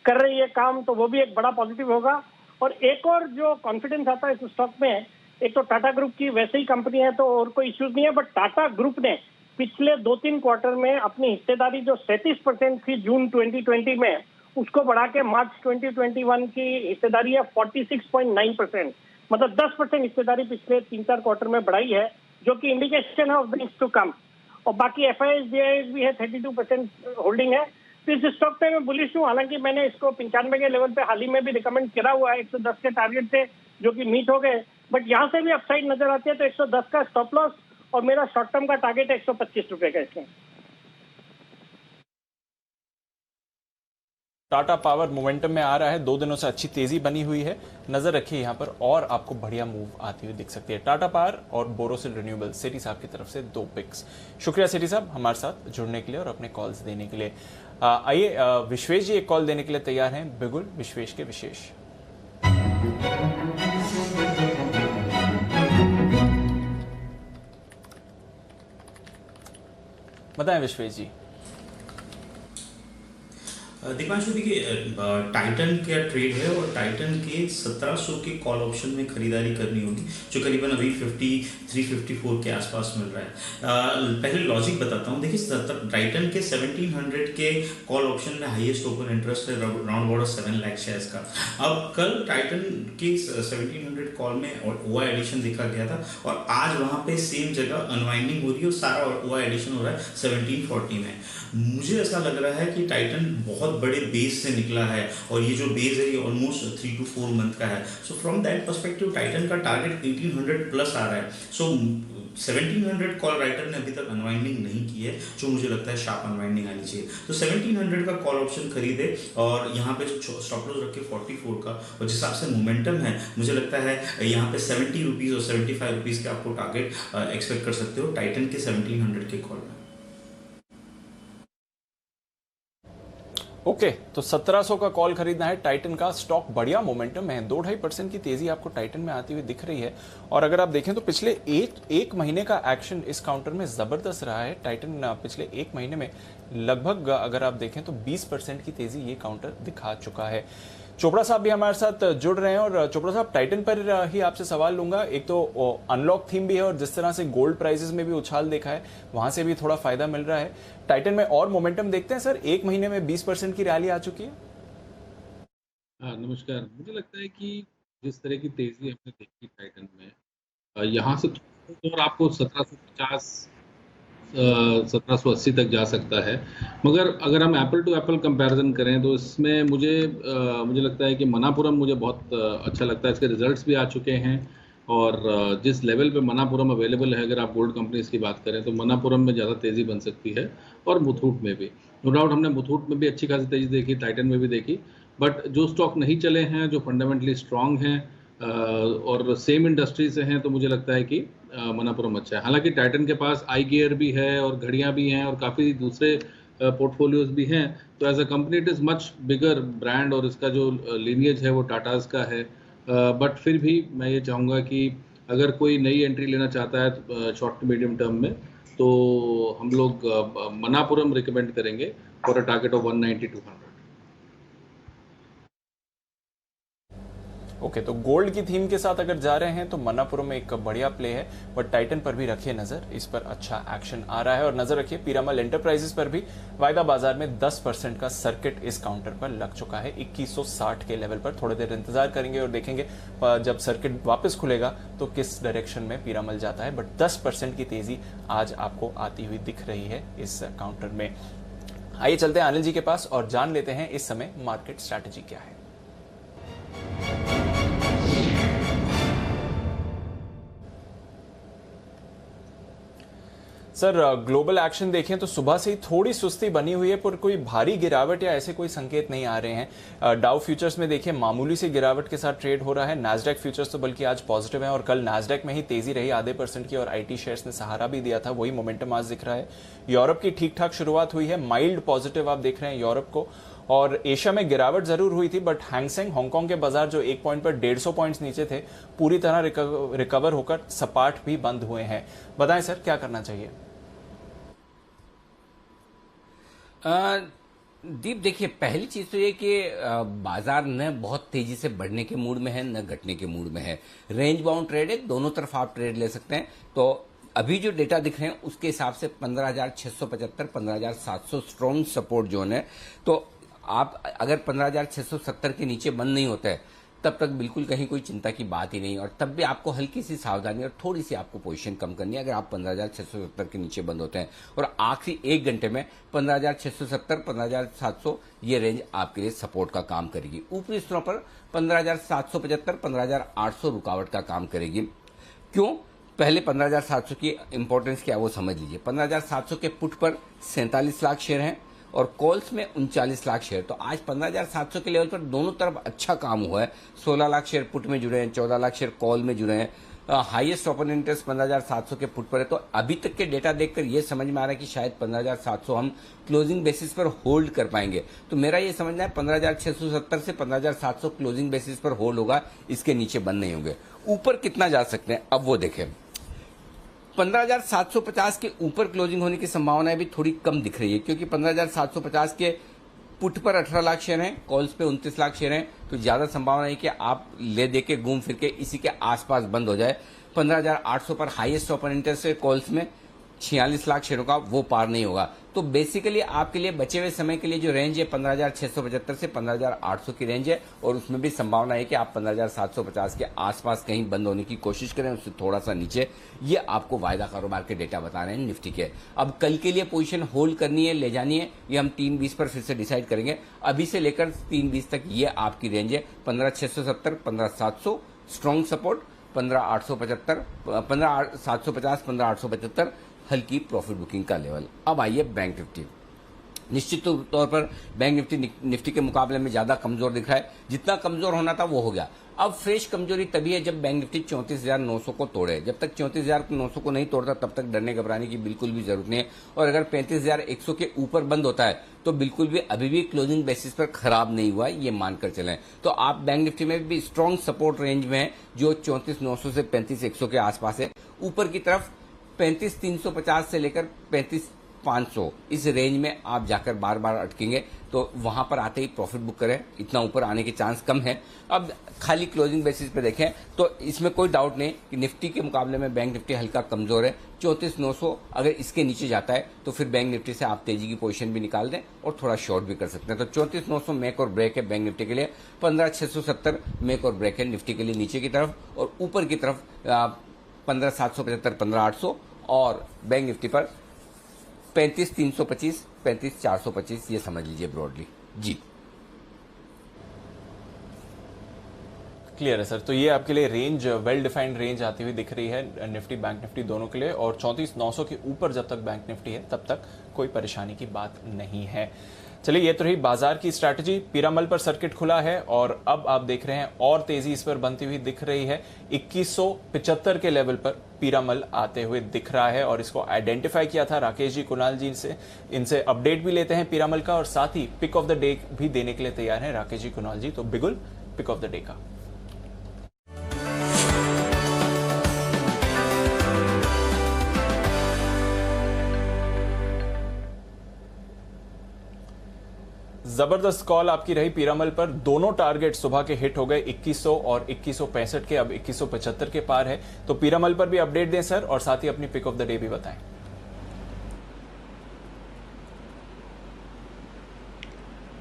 कर रही है काम, तो वो भी एक बड़ा पॉजिटिव होगा। और एक और जो कॉन्फिडेंस आता है इस स्टॉक में, एक तो टाटा ग्रुप की वैसे ही कंपनी है तो और कोई इश्यूज नहीं है, बट टाटा ग्रुप ने पिछले 2-3 क्वार्टर में अपनी हिस्सेदारी जो 37% थी जून 2020 में, उसको बढ़ा के मार्च 2021 की हिस्सेदारी है 46.9%, मतलब 10% हिस्सेदारी पिछले 3-4 क्वार्टर में बढ़ाई है, जो कि इंडिकेशन है ऑफ थिंग्स टू कम। और बाकी एफआईएस भी है 32% होल्डिंग है। तो इस स्टॉक पे मैं बुलिश हूँ। हालांकि मैंने इसको 95 के लेवल पे हाल ही में भी रिकमेंड करा हुआ है, 110 के टारगेट थे जो कि मीट हो गए, बट यहाँ से भी अपसाइड नजर आती है। तो 110 का स्टॉप लॉस और मेरा शॉर्ट टर्म का टारगेट है 125 रुपए का इसमें। टाटा पावर मोमेंटम में आ रहा है, 2 दिनों से अच्छी तेजी बनी हुई है, नजर रखिए यहां पर और आपको बढ़िया मूव आती हुई दिख सकती है। टाटा पावर और बोरोसिल रिन्यूएबल, सेठी साहब की तरफ से 2 पिक्स। शुक्रिया सेठी साहब हमारे साथ जुड़ने के लिए और अपने कॉल्स देने के लिए। आइए विश्वेश जी एक कॉल देने के लिए तैयार हैं, बिगुल विश्वेश के विशेष। बताएं विश्वेश जी। दीपांशु देखिए, टाइटन का ट्रेड है और टाइटन के 1700 के कॉल ऑप्शन में खरीदारी करनी होगी, जो करीबन अभी 5354 के आसपास मिल रहा है। पहले लॉजिक बताता हूँ। देखिए, टाइटन के 1700 के कॉल ऑप्शन में हाईएस्ट ओपन इंटरेस्ट है राउंड अबाउट 7 लाख शेयर्स का। अब कल टाइटन की 1700 कॉल में ओआ एडिशन दिखा गया था और आज वहां पे सेम जगह अनवाइंडिंग हो रही है और सारा ओआ एडिशन हो रहा है 1740 में। मुझे ऐसा लग रहा है कि टाइटन बहुत बड़े बेस से निकला है और ये जो बेस है ये ऑलमोस्ट 3 to 4 मंथ का है। So from that perspective Titan का टारगेट 1800 प्लस आ रहा है। सो 1700 कॉल राइटर ने अभी तक अनवाइंडिंग नहीं की है, जो मुझे लगता है शार्प अनवाइंडिंग आनी चाहिए। तो 1700 का कॉल ऑप्शन खरीदे और यहाँ पे स्टॉप लॉस रखे 44 का, और जिस हिसाब से मोमेंटम है मुझे लगता है यहाँ पे 70 रुपीज और 75 रुपीज के आपको टारगेट एक्सपेक्ट कर सकते हो टाइटन के 1700 के कॉल में। ओके, तो 1700 का कॉल खरीदना है टाइटन का। स्टॉक बढ़िया मोमेंटम में है, 2-2.5% की तेजी आपको टाइटन में आती हुई दिख रही है। और अगर आप देखें तो पिछले एक महीने का एक्शन इस काउंटर में जबरदस्त रहा है। टाइटन पिछले एक महीने में लगभग अगर आप देखें तो 20% की तेजी ये काउंटर दिखा चुका है। चोपड़ा साहब भी हमारे साथ जुड़ रहे हैं और चोपड़ा साहब, टाइटन पर ही आपसे सवाल लूंगा। एक तो अनलॉक थीम भी है और जिस तरह से गोल्ड प्राइसेस में भी उछाल देखा है, वहां से भी थोड़ा फायदा मिल रहा है। टाइटन में और मोमेंटम देखते हैं सर, एक महीने में 20% की रैली आ चुकी है। नमस्कार। मुझे लगता है कि जिस तरह की तेजी हमने देखी टाइटन में, यहाँ से और आपको 1780 तक जा सकता है। मगर अगर हम एप्पल टू एप्पल कंपैरिजन करें तो इसमें मुझे लगता है कि मनापुरम मुझे बहुत अच्छा लगता है। इसके रिजल्ट्स भी आ चुके हैं और जिस लेवल पे मनापुरम अवेलेबल है, अगर आप गोल्ड कंपनीज की बात करें तो मनापुरम में ज़्यादा तेज़ी बन सकती है और मुथूट में भी। नो डाउट हमने मुथूट में भी अच्छी खासी तेज़ी देखी, टाइटन में भी देखी, बट जो स्टॉक नहीं चले हैं, जो फंडामेंटली स्ट्रांग हैं और सेम इंडस्ट्री से हैं, तो मुझे लगता है कि मनापुरम अच्छा है। हालांकि टाइटन के पास आई गियर भी है और घड़ियां भी हैं और काफ़ी दूसरे पोर्टफोलियोज भी हैं, तो as a company it is much bigger brand और इसका जो लीनियज है वो टाटाज का है। बट फिर भी मैं ये चाहूँगा कि अगर कोई नई एंट्री लेना चाहता है शॉर्ट टू मीडियम टर्म में, तो हम लोग मनापुरम रिकमेंड करेंगे for a target of 190-200। Okay, तो गोल्ड की थीम के साथ अगर जा रहे हैं तो मनापुरम एक बढ़िया प्ले है, बट टाइटन पर भी रखिए नजर, इस पर अच्छा एक्शन आ रहा है। और नजर रखिए पीरामल एंटरप्राइजेस पर भी। वायदा बाजार में 10% का सर्किट इस काउंटर पर लग चुका है 2160 के लेवल पर। थोड़ी देर इंतजार करेंगे और देखेंगे जब सर्किट वापस खुलेगा तो किस डायरेक्शन में पीरामल जाता है, बट 10% की तेजी आज आपको आती हुई दिख रही है इस काउंटर में। आइए चलते हैं अनिल जी के पास और जान लेते हैं इस समय मार्केट स्ट्रैटेजी क्या है। सर, ग्लोबल एक्शन देखें तो सुबह से ही थोड़ी सुस्ती बनी हुई है, पर कोई भारी गिरावट या ऐसे कोई संकेत नहीं आ रहे हैं। डाउ फ्यूचर्स में देखिए मामूली सी गिरावट के साथ ट्रेड हो रहा है। नैस्डैक फ्यूचर्स तो बल्कि आज पॉजिटिव है और कल नैस्डैक में ही तेजी रही 0.5% की और आईटी शेयर्स ने सहारा भी दिया था, वही मोमेंटम आज दिख रहा है। यूरोप की ठीक ठाक शुरुआत हुई है, माइल्ड पॉजिटिव आप देख रहे हैं यूरोप को। और एशिया में गिरावट जरूर हुई थी, बट हैंगसेंग हांगकांग के बाजार जो एक पॉइंट पर 150 पॉइंट्स नीचे थे, पूरी तरह रिकवर होकर सपाट भी बंद हुए हैं। बताएं सर, क्या करना चाहिए? दीप, देखिए पहली चीज तो ये कि बाजार न बहुत तेजी से बढ़ने के मूड में है न घटने के मूड में है। रेंज बाउंड ट्रेड है, दोनों तरफ आप ट्रेड ले सकते हैं। तो अभी जो डेटा दिख रहे हैं उसके हिसाब से 15,675 15,700 स्ट्रॉन्ग सपोर्ट जोन है। तो आप अगर 15,670 के नीचे बंद नहीं होता है तब तक बिल्कुल कहीं कोई चिंता की बात ही नहीं, और तब भी आपको हल्की सी सावधानी और थोड़ी सी आपको पोजीशन कम करनी है अगर आप 15,670 के नीचे बंद होते हैं। और आखिरी एक घंटे में 15,670 15,700 ये रेंज आपके लिए सपोर्ट का काम करेगी। ऊपरी स्तरों पर 15,775 15,800 रुकावट का काम करेगी। क्यों? पहले 15,700 की इंपॉर्टेंस क्या है वो समझ लीजिए। 15,700 के पुट पर 47 लाख शेयर हैं और कॉल्स में 39 लाख शेयर। तो आज 15,700 के लेवल पर दोनों तरफ अच्छा काम हुआ है। 16 लाख शेयर पुट में जुड़े हैं, 14 लाख शेयर कॉल में जुड़े हैं। हाईएस्ट ओपन इंटरेस्ट 15,700 के पुट पर है। तो अभी तक के डेटा देखकर ये समझ में आ रहा है कि शायद 15,700 हम क्लोजिंग बेसिस पर होल्ड कर पाएंगे। तो मेरा ये समझना है 15,670 से 15,700 क्लोजिंग बेसिस पर होल्ड होगा, इसके नीचे बंद नहीं होंगे। ऊपर कितना जा सकते हैं अब वो देखें। 15,750 के ऊपर क्लोजिंग होने की संभावना भी थोड़ी कम दिख रही है, क्योंकि 15,750 के पुट पर 18 लाख शेयर हैं, कॉल्स पे 29 लाख शेयर हैं, तो ज्यादा संभावना है कि आप ले दे के घूम फिर के इसी के आसपास बंद हो जाए। 15,800 पर हाईएस्ट ओपन इंटरेस्ट है कॉल्स में, 46 लाख शेयरों का वो पार नहीं होगा। तो बेसिकली आपके लिए बचे हुए समय के लिए जो रेंज है 15,675 से 15,800 की रेंज है, और उसमें भी संभावना है कि आप 15,750 के आसपास कहीं बंद होने की कोशिश करें, उससे थोड़ा सा नीचे। ये आपको वायदा कारोबार के डेटा बता रहे हैं निफ्टी के। अब कल के लिए पोजीशन होल्ड करनी है, ले जानी है, ये हम 3:20 पर फिर से डिसाइड करेंगे। अभी से लेकर 3:20 तक ये आपकी रेंज है, 15,670, 15,700 स्ट्रॉन्ग सपोर्ट, 15,875, 15,750, 15,875 हल्की प्रॉफिट बुकिंग का लेवल। अब आइए बैंक निफ्टी। निश्चित तौर पर बैंक निफ्टी के मुकाबले में ज्यादा कमजोर दिख रहा है, जितना कमजोर होना था वो हो गया। अब फ्रेश कमजोरी तभी है जब बैंक निफ्टी 34,900 को तोड़े। जब तक 34,900 को नहीं तोड़ता तब तक डरने घबराने की बिल्कुल भी जरूरत नहीं है। और अगर 35,100 के ऊपर बंद होता है तो बिल्कुल भी अभी भी क्लोजिंग बेसिस पर खराब नहीं हुआ है, ये मानकर चलें। तो आप बैंक निफ्टी में भी स्ट्रॉन्ग सपोर्ट रेंज में है जो 34,900 से 35,100 के आसपास है। ऊपर की तरफ 35,350 से लेकर 35,500 इस रेंज में आप जाकर बार बार अटकेंगे, तो वहां पर आते ही प्रॉफिट बुक करें, इतना ऊपर आने के चांस कम है। अब खाली क्लोजिंग बेसिस पे देखें तो इसमें कोई डाउट नहीं कि निफ्टी के मुकाबले में बैंक निफ्टी हल्का कमजोर है। 34,900 अगर इसके नीचे जाता है तो फिर बैंक निफ्टी से आप तेजी की पोजीशन भी निकाल दें और थोड़ा शॉर्ट भी कर सकते हैं। तो 34,900 मेक और ब्रेक है बैंक निफ्टी के लिए, 15,670 मेक और ब्रेक है निफ्टी के लिए नीचे की तरफ, और ऊपर की तरफ 15,775, 15,800 और बैंक निफ्टी पर 35,325, 35,425 ये समझ लीजिए ब्रॉडली जी। क्लियर है सर। तो ये आपके लिए रेंज वेल डिफाइंड रेंज आती हुई दिख रही है निफ्टी बैंक निफ्टी दोनों के लिए, और 34,900 के ऊपर जब तक बैंक निफ्टी है तब तक कोई परेशानी की बात नहीं है। चलिए, ये तो रही बाजार की स्ट्रैटेजी। पीरामल पर सर्किट खुला है और अब आप देख रहे हैं और तेजी इस पर बनती हुई दिख रही है। 2175 के लेवल पर पीरामल आते हुए दिख रहा है और इसको आइडेंटिफाई किया था राकेश जी कुणाल जी से। इनसे अपडेट भी लेते हैं पीरामल का और साथ ही पिक ऑफ द डे भी देने के लिए तैयार हैं राकेश जी कुणाल जी। तो बिगुल पिक ऑफ द डे का। जबरदस्त कॉल आपकी रही पीरामल पर। दोनों टारगेट सुबह के हिट हो गए, 2100 और 2165 के, अब 2175 के पार है। तो पीरामल पर भी अपडेट दें सर और साथ ही अपनी पिक ऑफ द डे भी बताएं।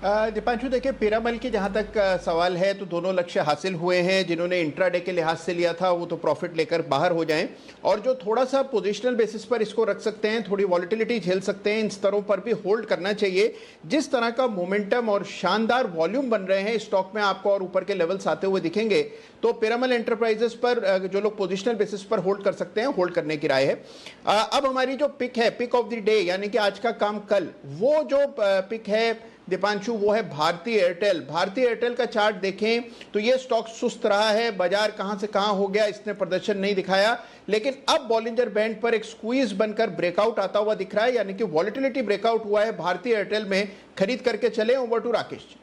दीपांशु, देखिए पीरामल की जहां तक सवाल है तो दोनों लक्ष्य हासिल हुए हैं। जिन्होंने इंट्राडे के लिहाज से लिया था वो तो प्रॉफिट लेकर बाहर हो जाएं, और जो थोड़ा सा पोजिशनल बेसिस पर इसको रख सकते हैं, थोड़ी वॉलिटिलिटी झेल सकते हैं, इन स्तरों पर भी होल्ड करना चाहिए। जिस तरह का मोमेंटम और शानदार वॉल्यूम बन रहे हैं स्टॉक में आपको और ऊपर के लेवल्स आते हुए दिखेंगे, तो पीरामल एंटरप्राइजेस पर जो लोग पोजिशनल बेसिस पर होल्ड कर सकते हैं, होल्ड करने की राय है। अब हमारी जो पिक है, पिक ऑफ द डे, यानी कि आज का काम कल, वो जो पिक है दीपांशु वो है भारती एयरटेल। भारती एयरटेल का चार्ट देखें तो ये स्टॉक सुस्त रहा है, बाजार कहां से कहां हो गया, इसने प्रदर्शन नहीं दिखाया, लेकिन अब बॉलिंजर बैंड पर एक स्क्वीज बनकर ब्रेकआउट आता हुआ दिख रहा है, यानी कि वॉलिटिलिटी ब्रेकआउट हुआ है भारती एयरटेल में। खरीद करके चले। Over to Rakesh ji.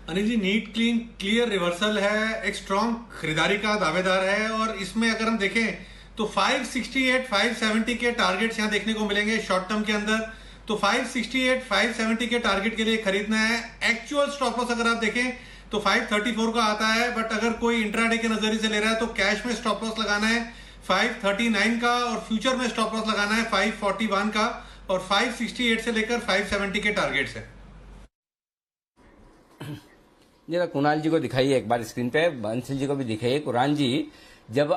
Anil ji, neat clear reversal है, एक स्ट्रॉन्ग खरीदारी का दावेदार है, और इसमें अगर हम देखें तो 568, 570 के टारगेट्स यहां देखने को मिलेंगे शॉर्ट टर्म के अंदर। तो 568, 570 के टारगेट के लिए खरीदना है। एक्चुअल स्टॉप लॉस अगर आप देखें तो 534 का आता है, बट अगर कोई इंट्राडे के नजरिए से ले रहा है तो कैश में स्टॉप लॉस लगाना है 539 का, और फ्यूचर में स्टॉप लॉस लगाना है 541 का, और 568 से लेकर 570 के टारगेट्स है। जरा कुणाल जी को दिखाइए एक बार स्क्रीन पे, बंसल जी को भी दिखाइए। कुणाल जी, जब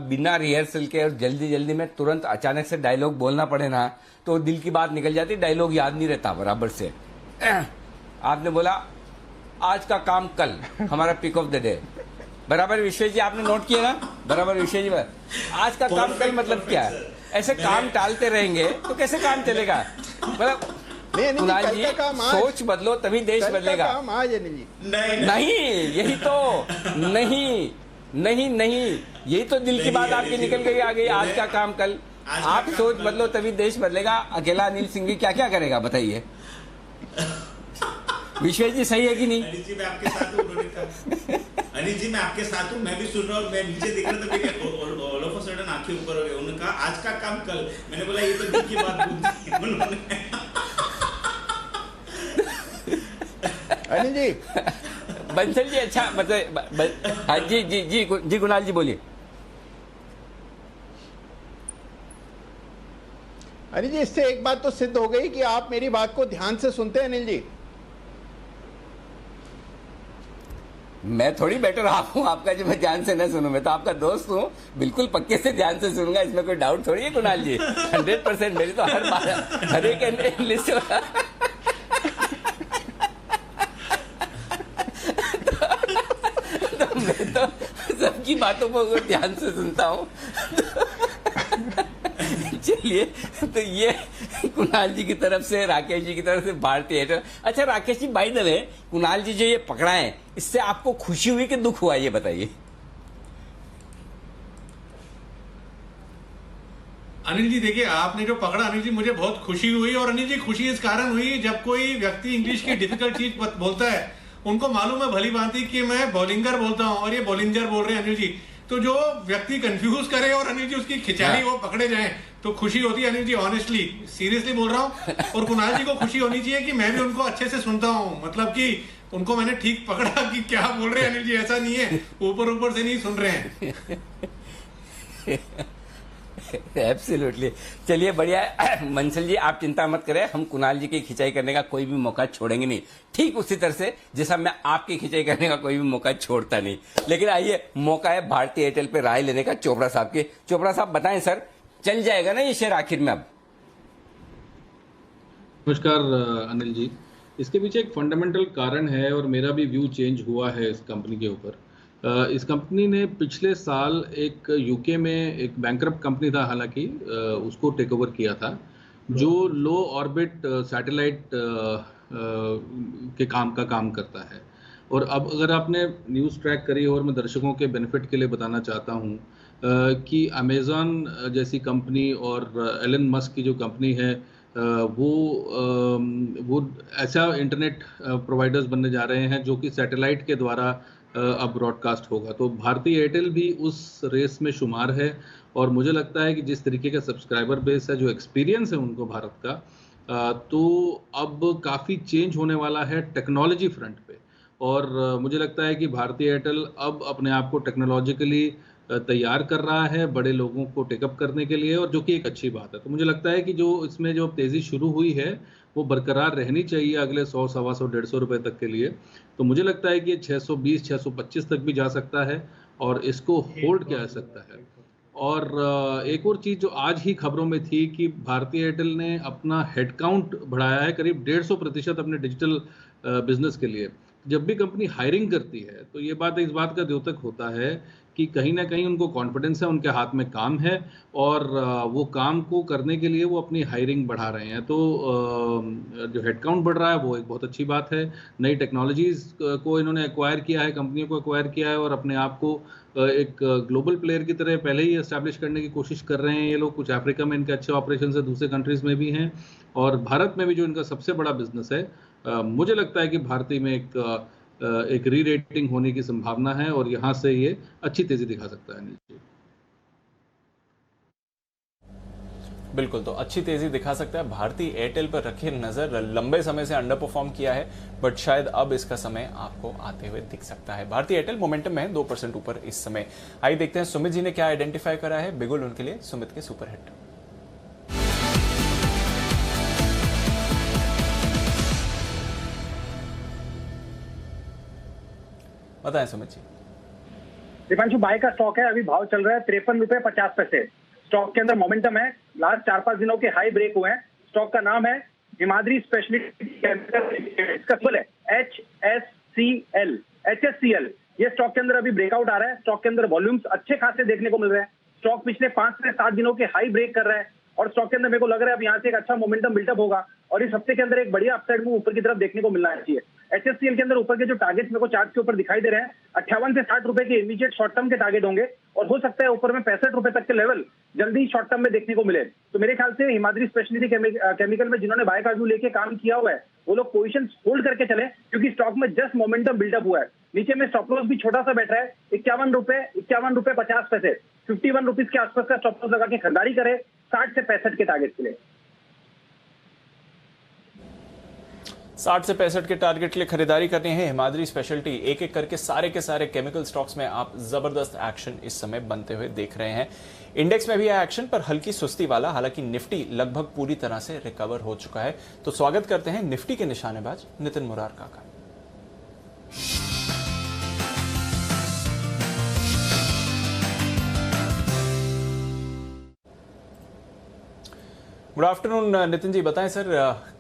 बिना रिहर्सल के और जल्दी जल्दी में तुरंत अचानक से डायलॉग बोलना पड़े ना, तो दिल की बात निकल जाती, डायलॉग याद नहीं रहता बराबर से। आपने बोला आज का काम कल, हमारा पिक ऑफ द डे, बराबर विश्वेश जी आपने नोट किया ना, बराबर विश्वेश जी, आज का काम कल मतलब क्या है? ऐसे काम टालते रहेंगे तो कैसे काम चलेगा? मतलब कुणाल जी, सोच बदलो तभी देश बदलेगा। नहीं, यही तो नहीं, यही तो दिल की बात आपकी निकल गई, आ गई, आज का काम कल। आप सोच बदलो तभी देश बदलेगा। अकेला अनिल सिंह भी क्या क्या करेगा बताइए? विश्वेश जी सही है कि नहीं? अनिल जी, मैं आपके साथ हूं। अनिल जी मैं आपके साथ हूँ, मैं भी सुन रहा हूँ, मैं नीचे देख रहा था, ऑल ऑफ अ सडन आंखें ऊपर हो गई। उन्होंने कहा आज का काम कल, मैंने बोला ये तो दिल की बात बोल दी उन्होंने। अनिल जी बंसल जी अच्छा मतलब हाँ जी जी जी जी कुणाल जी बोलिए। अनिल जी, इससे एक बात तो सिद्ध हो गई कि आप मेरी बात को ध्यान से सुनते हैं। अनिल जी, मैं थोड़ी बेटर आप हूँ आपका जो मैं ध्यान से न सुनूं, मैं तो आपका दोस्त हूँ, बिल्कुल पक्के से ध्यान से सुनूंगा, इसमें कोई डाउट थोड़ी है कुणाल जी। 100% मेरी तो हर बात हर एक लिस्ट तो मैं तो सबकी बातों को ध्यान से सुनता हूँ। चलिए, तो ये कुणाल जी की तरफ से, राकेश जी की तरफ से भारती एयरटेल। अच्छा Rakesh ji, by the way Kunal जी जो ये पकड़ा है, इससे आपको खुशी हुई कि दुख हुआ, ये बताइए। अनिल जी देखिए, आपने जो पकड़ा अनिल जी, मुझे बहुत खुशी हुई। और अनिल जी खुशी इस कारण हुई, जब कोई व्यक्ति इंग्लिश की डिफिकल्ट चीज बोलता है, उनको मालूम है भली भांति कि मैं बॉलिंगर बोलता हूं और ये बॉलिंजर बोल रहे हैं अनिल जी। तो जो व्यक्ति कंफ्यूज करे और अनिल जी उसकी खिंचाई वो पकड़े जाएं, तो खुशी होती है अनिल जी। ऑनेस्टली सीरियसली बोल रहा हूँ। और कुणाल जी को खुशी होनी चाहिए कि मैं भी उनको अच्छे से सुनता हूँ, मतलब कि उनको मैंने ठीक पकड़ा कि क्या बोल रहे हैं अनिल जी। ऐसा नहीं है ऊपर ऊपर से नहीं सुन रहे हैं। एब्सोल्युटली। चलिए बढ़िया है। मंसल जी आप चिंता मत करें, हम कुणाल जी की खिंचाई करने का कोई भी मौका छोड़ेंगे नहीं, ठीक उसी तरह से जैसा मैं आपकी खिंचाई करने का कोई भी मौका छोड़ता नहीं। लेकिन आइए, मौका है भारती एयरटेल पे राय लेने का चोपड़ा साहब के। चोपड़ा साहब बताएं सर, चल जाएगा ना ये शेयर आखिर में अब? नमस्कार अनिल जी, इसके पीछे एक फंडामेंटल कारण है और मेरा भी व्यू चेंज हुआ है इस कंपनी के ऊपर। इस कंपनी ने पिछले साल एक यूके में एक बैंकरप्ट कंपनी था, हालांकि उसको टेक ओवर किया था, जो लो ऑर्बिट सैटेलाइट के काम करता है। और अब अगर आपने न्यूज़ ट्रैक करी, और मैं दर्शकों के बेनिफिट के लिए बताना चाहता हूँ कि अमेज़ॉन जैसी कंपनी और एलन मस्क की जो कंपनी है, वो ऐसा इंटरनेट प्रोवाइडर्स बनने जा रहे हैं जो कि सैटेलाइट के द्वारा अब ब्रॉडकास्ट होगा। तो भारती एयरटेल भी उस रेस में शुमार है। और मुझे लगता है कि जिस तरीके का सब्सक्राइबर बेस है, जो एक्सपीरियंस है उनको भारत का, तो अब काफ़ी चेंज होने वाला है टेक्नोलॉजी फ्रंट पे। और मुझे लगता है कि भारती एयरटेल अब अपने आप को टेक्नोलॉजिकली तैयार कर रहा है बड़े लोगों को टेकअप करने के लिए, और जो कि एक अच्छी बात है। तो मुझे लगता है कि जो इसमें जो तेज़ी शुरू हुई है वो बरकरार रहनी चाहिए अगले 100, 125, 150 रुपए तक के लिए। तो मुझे लगता है कि ये 620, 625 तक भी जा सकता है और इसको होल्ड किया जा सकता है। और एक और चीज़ जो आज ही खबरों में थी कि भारती एयरटेल ने अपना हेडकाउंट बढ़ाया है करीब 150% अपने डिजिटल बिजनेस के लिए। जब भी कंपनी हायरिंग करती है तो ये बात इस बात का द्योतक होता है कि कहीं ना कहीं उनको कॉन्फिडेंस है, उनके हाथ में काम है और वो काम को करने के लिए वो अपनी हायरिंग बढ़ा रहे हैं। तो जो हेडकाउंट बढ़ रहा है वो एक बहुत अच्छी बात है। नई टेक्नोलॉजीज को इन्होंने एक्वायर किया है, कंपनियों को एक्वायर किया है और अपने आप को एक ग्लोबल प्लेयर की तरह पहले ही एस्टैब्लिश करने की कोशिश कर रहे हैं ये लोग। कुछ अफ्रीका में इनके अच्छे ऑपरेशन है, दूसरे कंट्रीज में भी हैं, और भारत में भी जो इनका सबसे बड़ा बिजनेस है, मुझे लगता है कि भारतीय में एक री रेटिंग होने की संभावना है और यहां से ये अच्छी तेजी दिखा सकता है। बिल्कुल, तो अच्छी तेजी दिखा सकता है। भारती एयरटेल पर रखिए नजर, लंबे समय से अंडर परफॉर्म किया है, बट शायद अब इसका समय आपको आते हुए दिख सकता है। भारती एयरटेल मोमेंटम में है 2% ऊपर इस समय। आइए देखते हैं सुमित जी ने क्या आइडेंटिफाई करा है। बिगुल उनके लिए सुमित के सुपरहिट। बताएं सुमित जी। दीपांशु, बाय का स्टॉक है, अभी भाव चल रहा है 53.50 रुपए। स्टॉक के अंदर मोमेंटम है, लास्ट 4-5 दिनों के हाई ब्रेक हुए हैं। स्टॉक का नाम है हिमाद्री स्पेशलिटी केमिकल, इसका फुल है HSCL। ये स्टॉक के अंदर अभी ब्रेकआउट आ रहा है। स्टॉक के अंदर वॉल्यूम्स अच्छे खासे देखने को मिल रहे हैं। स्टॉक पिछले 5 से 7 दिनों के हाई ब्रेक कर रहा है और स्टॉक के अंदर मेरे को लग रहा है अब यहाँ से एक अच्छा मोमेंटम बिल्डअप होगा और इस हफ्ते के अंदर एक बढ़िया अपसाइड मूव ऊपर की तरफ देखने को मिलना चाहिए। HSCL के अंदर ऊपर के जो टारगेट्स मेरे को चार्ट के ऊपर दिखाई दे रहे हैं, 58 से 60 रुपए के इमीडिएट शॉर्ट टर्म के टारगेट होंगे और हो सकता है ऊपर में 65 रुपए तक के लेवल जल्दी शॉर्ट टर्म में देखने को मिले। तो मेरे ख्याल से हिमाद्री स्पेशलिटी केमिकल में जिन्होंने बाय का व्यू लेके काम किया हुआ है वो लोग पोजीशन होल्ड करके चले, क्योंकि स्टॉक में जस्ट मोमेंटम बिल्डअप हुआ है। नीचे में स्टॉप लॉस भी छोटा सा बैठ रहा है, 51 रुपए 50 पैसे, 51 रुपीज के आसपास का स्टॉप लॉस लगा के खरीदारी करे 60 से 65 के टारगेट के लिए। 60 से 65 के टारगेट के लिए खरीदारी करनी है हिमाद्री स्पेशलिटी। एक एक करके सारे के सारे केमिकल स्टॉक्स में आप जबरदस्त एक्शन इस समय बनते हुए देख रहे हैं। इंडेक्स में भी है एक्शन, पर हल्की सुस्ती वाला। हालांकि निफ्टी लगभग पूरी तरह से रिकवर हो चुका है। तो स्वागत करते हैं निफ्टी के निशानेबाज नितिन मुरारका का। गुड आफ्टरनून नितिन जी, बताएं सर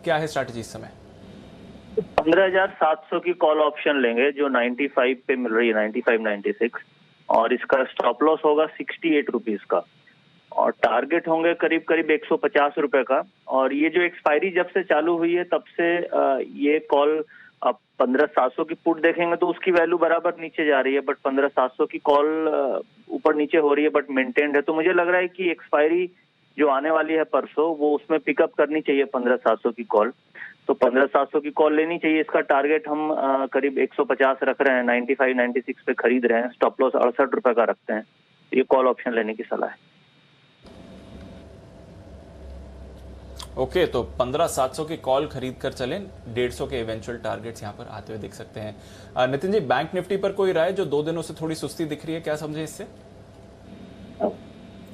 क्या है स्ट्रैटेजी इस समय? 15,700 की कॉल ऑप्शन लेंगे जो 95 पे मिल रही है, 95-96, और इसका स्टॉप लॉस होगा 68 रुपीज का और टारगेट होंगे करीब करीब 150 रुपए का। और ये जो एक्सपायरी जब से चालू हुई है तब से ये कॉल अब 15,700 की पुट देखेंगे तो उसकी वैल्यू बराबर नीचे जा रही है, बट 15,700 की कॉल ऊपर नीचे हो रही है बट मेंटेन्ड है। तो मुझे लग रहा है कि एक्सपायरी जो आने वाली है परसों वो उसमें पिकअप करनी चाहिए 15,700 की कॉल। तो 15,700 की कॉल लेनी चाहिए। इसका टारगेट हम करीब 150 रख रहे हैं, 95-96 पे खरीद रहे हैं, स्टॉप लॉस 68 रुपए का रखते हैं। ये कॉल ऑप्शन लेने की सलाह है। ओके, तो 15,700 की कॉल खरीद कर चलें। 150 के इवेंचुअल टारगेट्स यहां पर आते हुए दिख सकते हैं। नितिन जी, बैंक निफ्टी पर कोई राय? जो 2 दिनों से थोड़ी सुस्ती दिख रही है, क्या समझे इससे?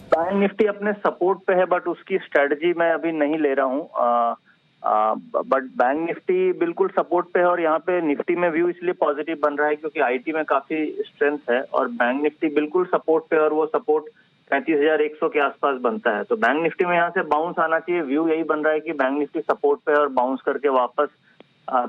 बैंक निफ्टी अपने सपोर्ट पे है बट उसकी स्ट्रेटजी मैं अभी नहीं ले रहा हूँ। बट बैंक निफ्टी बिल्कुल सपोर्ट पे है और यहाँ पे निफ्टी में व्यू इसलिए पॉजिटिव बन रहा है क्योंकि आईटी में काफी स्ट्रेंथ है और बैंक निफ्टी बिल्कुल सपोर्ट पे, और वो सपोर्ट 35,100 के आसपास बनता है। तो बैंक निफ्टी में यहाँ से बाउंस आना चाहिए। व्यू यही बन रहा है कि बैंक निफ्टी सपोर्ट पे है और बाउंस करके वापस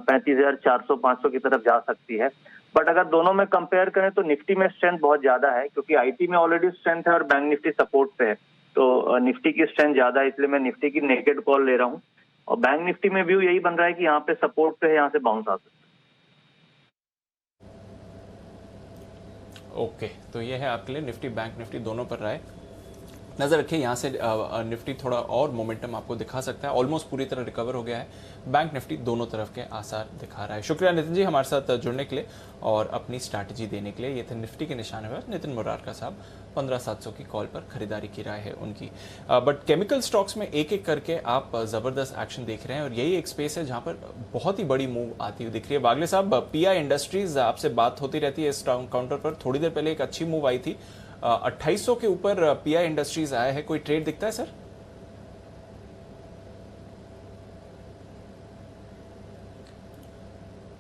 35,400-500 की तरफ जा सकती है। बट अगर दोनों में कंपेयर करें तो निफ्टी में स्ट्रेंथ बहुत ज्यादा है क्योंकि आईटी में ऑलरेडी स्ट्रेंथ है और बैंक निफ्टी सपोर्ट पे है। तो निफ्टी की स्ट्रेंथ ज्यादा है, इसलिए मैं निफ्टी की नेकेड कॉल ले रहा हूँ। और बैंक निफ्टी में व्यू यही बन रहा है कि यहाँ पे सपोर्ट पे है, यहाँ से बाउंस आ सकता है। ओके, तो ये है आपके लिए निफ्टी बैंक निफ्टी दोनों पर राय। नजर रखिए, यहाँ से निफ्टी थोड़ा और मोमेंटम आपको दिखा सकता है। ऑलमोस्ट पूरी तरह रिकवर हो गया है। बैंक निफ्टी दोनों तरफ के आसार दिखा रहा है। शुक्रिया नितिन जी हमारे साथ जुड़ने के लिए और अपनी स्ट्रैटेजी देने के लिए। ये थे निफ्टी के निशानेबाज नितिन मुरारका साहब। 15,700 की कॉल पर खरीदारी की राय है उनकी। बट केमिकल स्टॉक्स में एक एक करके आप जबरदस्त एक्शन देख रहे हैं और यही एक स्पेस है जहां पर बहुत ही बड़ी मूव आती हुई दिख रही है। बागले साहब, पीआई इंडस्ट्रीज, आपसे बात होती रहती है इस काउंटर पर। थोड़ी देर पहले एक अच्छी मूव आई थी, 2800 के ऊपर पीआई इंडस्ट्रीज आया है। कोई ट्रेड दिखता है सर?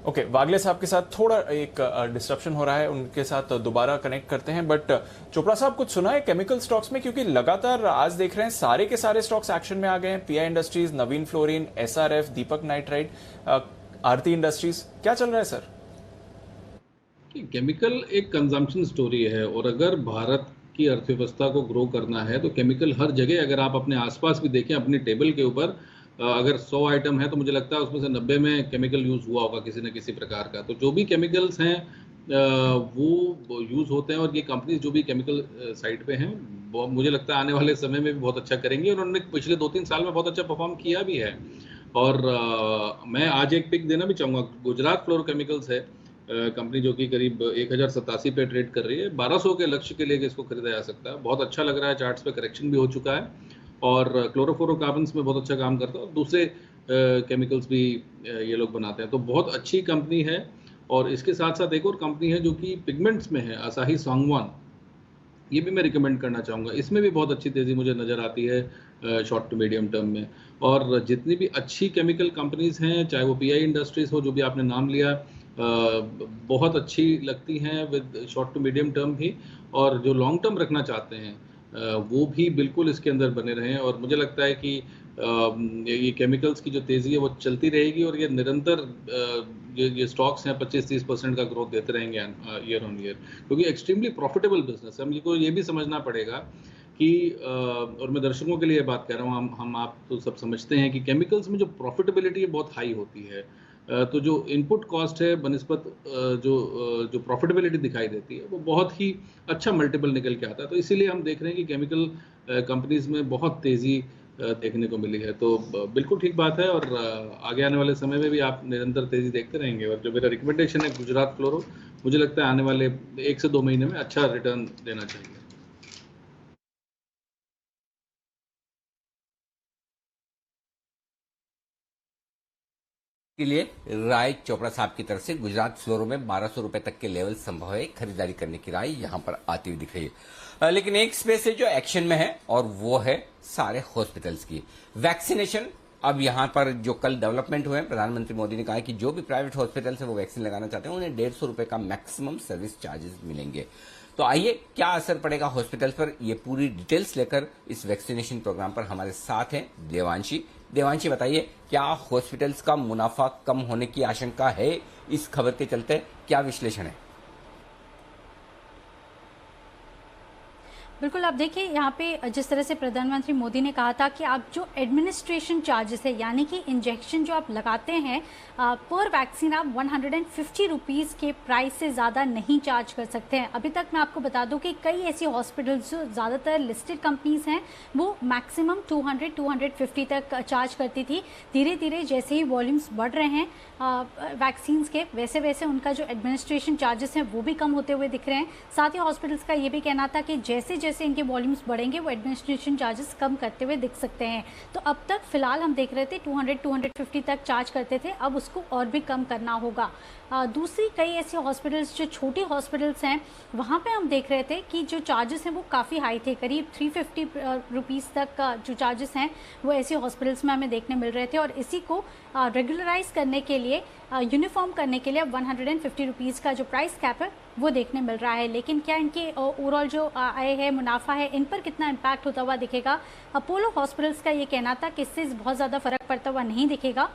ओके, वागले साहब के साथ थोड़ा एक डिस्ट्रप्शन हो रहा है, उनके साथ दोबारा कनेक्ट करते हैं। बट चोपड़ा साहब, कुछ सुना है केमिकल स्टॉक्स में? क्योंकि लगातार आज देख रहे हैं सारे के सारे स्टॉक्स एक्शन में आ गए हैं। पीआई इंडस्ट्रीज, नवीन फ्लोरिन, एसआरएफ, दीपक नाइट्राइट, आरती इंडस्ट्रीज, क्या चल रहा है सर? केमिकल एक कंजम्पशन स्टोरी है और अगर भारत की अर्थव्यवस्था को ग्रो करना है तो केमिकल हर जगह, अगर आप अपने आसपास भी देखें, अपनी टेबल के ऊपर अगर 100 आइटम है तो मुझे लगता है उसमें से 90 में केमिकल यूज़ हुआ होगा किसी न किसी प्रकार का। तो जो भी केमिकल्स हैं वो यूज़ होते हैं और ये कंपनीज जो भी केमिकल साइड पे हैं वो मुझे लगता है आने वाले समय में भी बहुत अच्छा करेंगी और उन्होंने पिछले 2-3 साल में बहुत अच्छा परफॉर्म किया भी है। और मैं आज एक पिक देना भी चाहूँगा। गुजरात फ्लोर केमिकल्स है कंपनी जो कि करीब 1087 पे ट्रेड कर रही है। 1200 के लक्ष्य के लिए इसको खरीदा जा सकता है। बहुत अच्छा लग रहा है, चार्ट्स पे करेक्शन भी हो चुका है और क्लोरोफ्लोरोकार्बन्स में बहुत अच्छा काम करता है और दूसरे केमिकल्स भी ये लोग बनाते हैं। तो बहुत अच्छी कंपनी है। और इसके साथ साथ एक और कंपनी है जो कि पिगमेंट्स में है, आसाही सांगवान, ये भी मैं रिकमेंड करना चाहूँगा। इसमें भी बहुत अच्छी तेज़ी मुझे नज़र आती है शॉर्ट टू मीडियम टर्म में। और जितनी भी अच्छी केमिकल कंपनीज़ हैं, चाहे वो पीआई इंडस्ट्रीज़ हो जो भी आपने नाम लिया, बहुत अच्छी लगती हैं with short to medium term भी, और जो लॉन्ग टर्म रखना चाहते हैं वो भी बिल्कुल इसके अंदर बने रहें। और मुझे लगता है कि ये केमिकल्स की जो तेज़ी है वो चलती रहेगी और ये निरंतर ये स्टॉक्स हैं 25-30% का ग्रोथ देते रहेंगे ईयर ऑन ईयर, क्योंकि एक्सट्रीमली प्रॉफिटेबल बिजनेस है। हमको ये भी समझना पड़ेगा कि और मैं दर्शकों के लिए बात कह रहा हूँ, हम आप तो सब समझते हैं कि केमिकल्स में जो प्रॉफिटेबिलिटी है बहुत हाई होती है। तो जो इनपुट कॉस्ट है बनिस्बत जो प्रॉफिटेबिलिटी दिखाई देती है वो बहुत ही अच्छा मल्टीपल निकल के आता है। तो इसीलिए हम देख रहे हैं कि केमिकल कंपनीज में बहुत तेज़ी देखने को मिली है। तो बिल्कुल ठीक बात है और आगे आने वाले समय में भी आप निरंतर तेज़ी देखते रहेंगे। और जो मेरा रिकमेंडेशन है गुजरात फ्लोरो, मुझे लगता है आने वाले 1 से 2 महीने में अच्छा रिटर्न देना चाहिए। के लिए राय चोपड़ा साहब की तरफ से गुजरात फ्लोरो में 1200 रुपए तक के लेवल संभव है खरीदारी करने की राय यहां पर आती हुई दिख रही है। लेकिन एक स्पेस है जो एक्शन में है और वो है सारे हॉस्पिटल्स की वैक्सीनेशन। अब यहां पर जो कल डेवलपमेंट हुए हैं, प्रधानमंत्री मोदी ने कहा कि जो भी प्राइवेट हॉस्पिटल से वो वैक्सीन लगाना चाहते हैं उन्हें 150 रुपए का मैक्सिमम सर्विस चार्जेस मिलेंगे। तो आइए क्या असर पड़ेगा हॉस्पिटल पर, ये पूरी डिटेल्स लेकर इस वैक्सीनेशन प्रोग्राम पर हमारे साथ हैं देवांशी। देवांशी बताइए, क्या हॉस्पिटल्स का मुनाफा कम होने की आशंका है इस खबर के चलते, क्या विश्लेषण है? बिल्कुल, आप देखिए यहाँ पे जिस तरह से प्रधानमंत्री मोदी ने कहा था कि आप जो एडमिनिस्ट्रेशन चार्जेस है यानी कि इंजेक्शन जो आप लगाते हैं पर वैक्सीन आप 150 रुपीज़ के प्राइस से ज़्यादा नहीं चार्ज कर सकते हैं। अभी तक मैं आपको बता दूं कि कई ऐसी हॉस्पिटल्स जो ज़्यादातर लिस्टेड कंपनीज हैं वो मैक्सिमम 200-250 तक चार्ज करती थी। धीरे धीरे जैसे ही वॉल्यूम्स बढ़ रहे हैं वैक्सीन्स के, वैसे वैसे उनका जो एडमिनिस्ट्रेशन चार्जेस हैं वो भी कम होते हुए दिख रहे हैं। साथ ही हॉस्पिटल्स का ये भी कहना था कि जैसे जैसे इनके वॉल्यूम्स बढ़ेंगे वो एडमिनिस्ट्रेशन चार्जेस कम करते हुए दिख सकते हैं। तो अब तक फिलहाल हम देख रहे थे 200-250 तक चार्ज करते थे, अब उसको और भी कम करना होगा। दूसरी कई ऐसे हॉस्पिटल्स जो छोटी हॉस्पिटल्स हैं वहाँ पे हम देख रहे थे कि जो चार्जेस हैं वो काफ़ी हाई थे, करीब 350 रुपीज़ तक जो चार्जेस हैं वो ऐसे हॉस्पिटल्स में हमें देखने मिल रहे थे। और इसी को रेगुलराइज करने के लिए, यूनिफॉर्म करने के लिए अब 150 रुपीज़ का जो प्राइस कैप है वो देखने मिल रहा है। लेकिन क्या इनके ओवरऑल जो आय है, मुनाफा है, इन पर कितना इम्पैक्ट होता हुआ दिखेगा? अपोलो हॉस्पिटल्स का ये कहना था कि इससे बहुत ज़्यादा फर्क पड़ता हुआ नहीं दिखेगा,